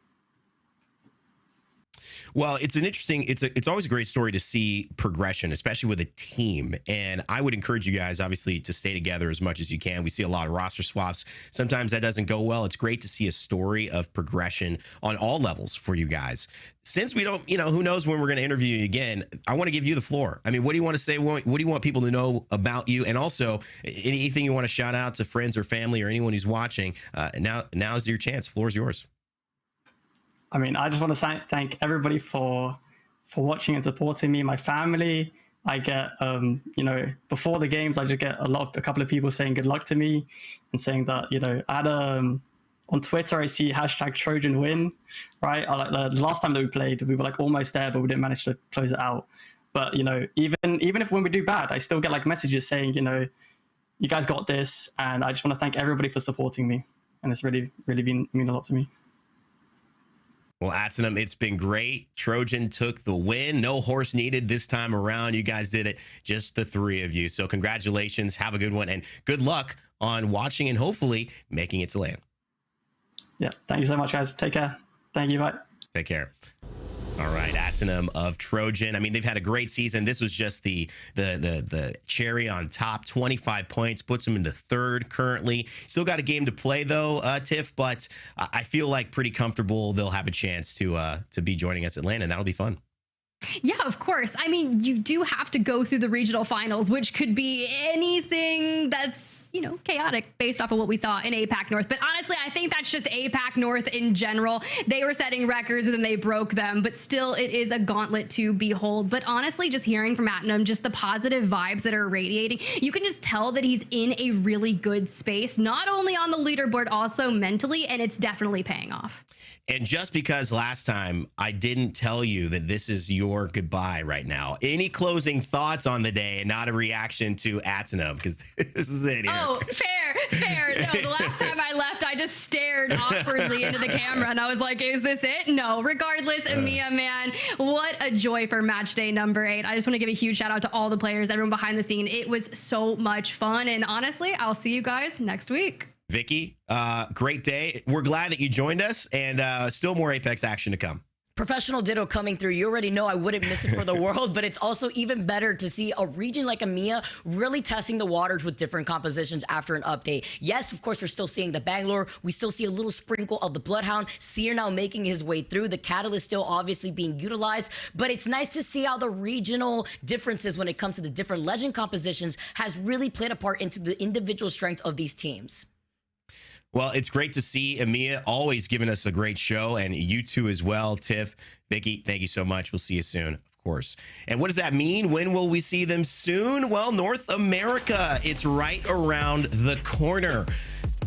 Well, it's always a great story to see progression, especially with a team. And I would encourage you guys, obviously, to stay together as much as you can. We see a lot of roster swaps. Sometimes that doesn't go well. It's great to see a story of progression on all levels for you guys. Since we don't, who knows when we're going to interview you again, I want to give you the floor. I mean, what do you want to say? What do you want people to know about you? And also, anything you want to shout out to friends or family or anyone who's watching, now's your chance. Floor is yours.
I mean, I just want to thank everybody for watching and supporting me, my family. I get, before the games, I just get a couple of people saying good luck to me and saying that, I had on Twitter, I see hashtag Trojan win, right? The last time that we played, we were like almost there, but we didn't manage to close it out. But, even if when we do bad, I still get like messages saying, you guys got this. And I just want to thank everybody for supporting me. And it's really, really mean a lot to me.
Well, Ethernal, it's been great. Trojan took the win. No horse needed this time around. You guys did it, just the three of you. So congratulations. Have a good one. And good luck on watching and hopefully making it to LAN.
Yeah. Thank you so much, guys. Take care. Thank you. Bye.
Take care. All right, Ethernal of Trojan. I mean, they've had a great season. This was just the cherry on top. 25 points puts them into third currently. Still got a game to play though, Tiff. But I feel like pretty comfortable they'll have a chance to be joining us at LAN, and that'll be fun.
Yeah, of course. I mean, you do have to go through the regional finals, which could be anything that's, chaotic based off of what we saw in APAC North. But honestly, I think that's just APAC North in general. They were setting records and then they broke them, but still it is a gauntlet to behold. But honestly, just hearing from Ethernal, just the positive vibes that are radiating, you can just tell that he's in a really good space, not only on the leaderboard, also mentally, and it's definitely paying off.
And just because last time I didn't tell you that this is your goodbye right now, any closing thoughts on the day and not a reaction to Ethernal, because this is it here.
Oh, fair. No, the last time I left, I just stared awkwardly into the camera and I was like, is this it? No, regardless, EMEA, man, what a joy for match day number 8. I just want to give a huge shout out to all the players, everyone behind the scene. It was so much fun. And honestly, I'll see you guys next week.
Vicky, great day. We're glad that you joined us, and still more Apex action to come.
Professional ditto coming through. You already know I wouldn't miss it for the world, but it's also even better to see a region like EMEA really testing the waters with different compositions after an update. Yes, of course, we're still seeing the Bangalore. We still see a little sprinkle of the Bloodhound. Seer now making his way through. The Catalyst still obviously being utilized, but it's nice to see how the regional differences when it comes to the different legend compositions has really played a part into the individual strength of these teams.
Well, it's great to see EMEA always giving us a great show, and you too as well, Tiff. Vicky, thank you so much. We'll see you soon, of course. And what does that mean? When will we see them soon? Well, North America, it's right around the corner.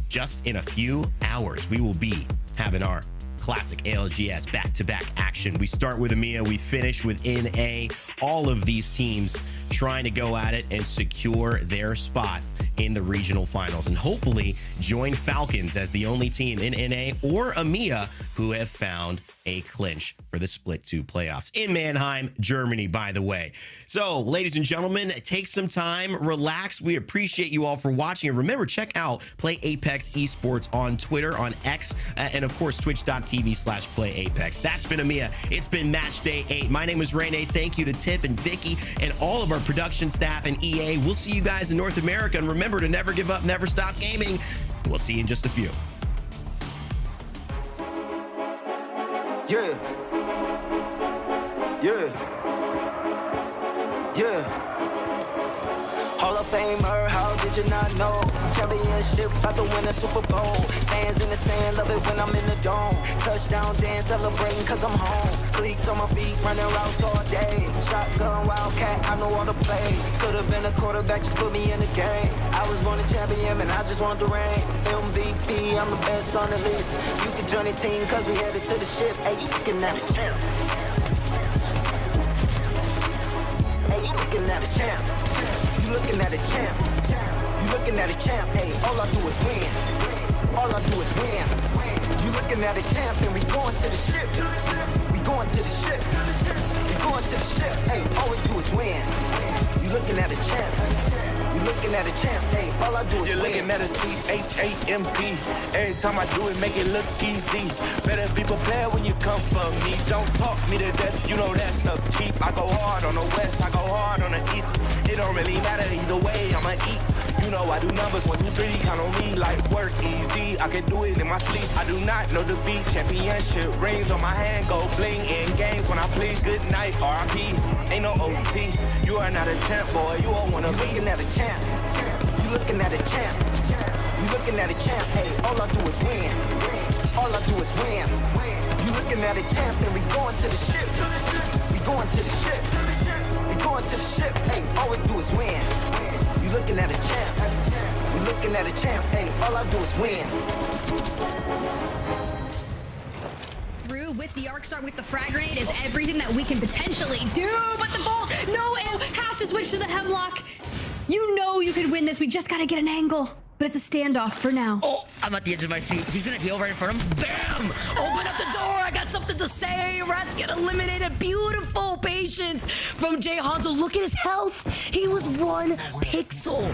Just in a few hours, we will be having our classic ALGS back-to-back action. We start with EMEA, we finish with NA. All of these teams trying to go at it and secure their spot in the regional finals, and hopefully join Falcons as the only team in NA or EMEA who have found a clinch for the Split 2 playoffs in Mannheim, Germany, by the way. So, ladies and gentlemen, take some time, relax. We appreciate you all for watching. And remember, check out Play Apex Esports on Twitter, on X, and of course, twitch.tv/PlayApex. That's been EMEA. It's been Match Day 8. My name is Rene. Thank you to Tiff and Vicky and all of our production staff and EA. We'll see you guys in North America. And remember to never give up, never stop gaming. We'll see you in just a few.
Yeah. Hall of Famer, how did you not know? Championship, about to win a Super Bowl. Fans in the stand, love it when I'm in the dome. Touchdown dance, celebrating cause I'm home. Cleats on my feet, running routes all day. Shotgun, Wildcat, I know all the play. Could've been a quarterback, just put me in the game. I was born a champion and I just want the reign. MVP, I'm the best on the list. You can join the team cause we headed to the ship. Hey, you looking at a champ. Hey, you looking at a champ. You looking at a champ. You looking at a champ. Hey, all I do is win. All I do is win. You looking at a champ and we going to the ship. We going to the ship. We going to the ship. Hey, all we do is win. You looking at a champ. You looking looking at a champ, hey, all I do is
You're looking at a C-H-A-M-P. Every time I do it, make it look easy. Better be prepared when you come for me. Don't talk me to death, you know that stuff cheap. I go hard on the west, I go hard on the east. It don't really matter either way, I'ma eat. You know I do numbers, 1, 2, 3, count on me like work easy. I can do it in my sleep, I do not know defeat. Championship rings on my hand, go bling in games when I play. Good night, R.I.P. Ain't no OT. You are not a champ, boy, you don't wanna be.
Looking at a champ, you looking at a champ. You looking at a champ, hey, all I do is win. All I do is win. You looking at a champ, and we going to the ship. We going to the ship. We going to the ship, hey, all we do is win. You looking at a champ. You looking at a champ, hey, all I do is win.
Through with the arc star with the frag grenade is everything that we can potentially do, but the bolt, no, it has to switch to the hemlock. You know you could win this. We just got to get an angle. But it's a standoff for now.
Oh, I'm at the edge of my seat. He's gonna heal right in front of him. Bam! Open up the door. I got something to say. Rats get eliminated. Beautiful patience from Jay Hanzo. Look at his health. He was 1 pixel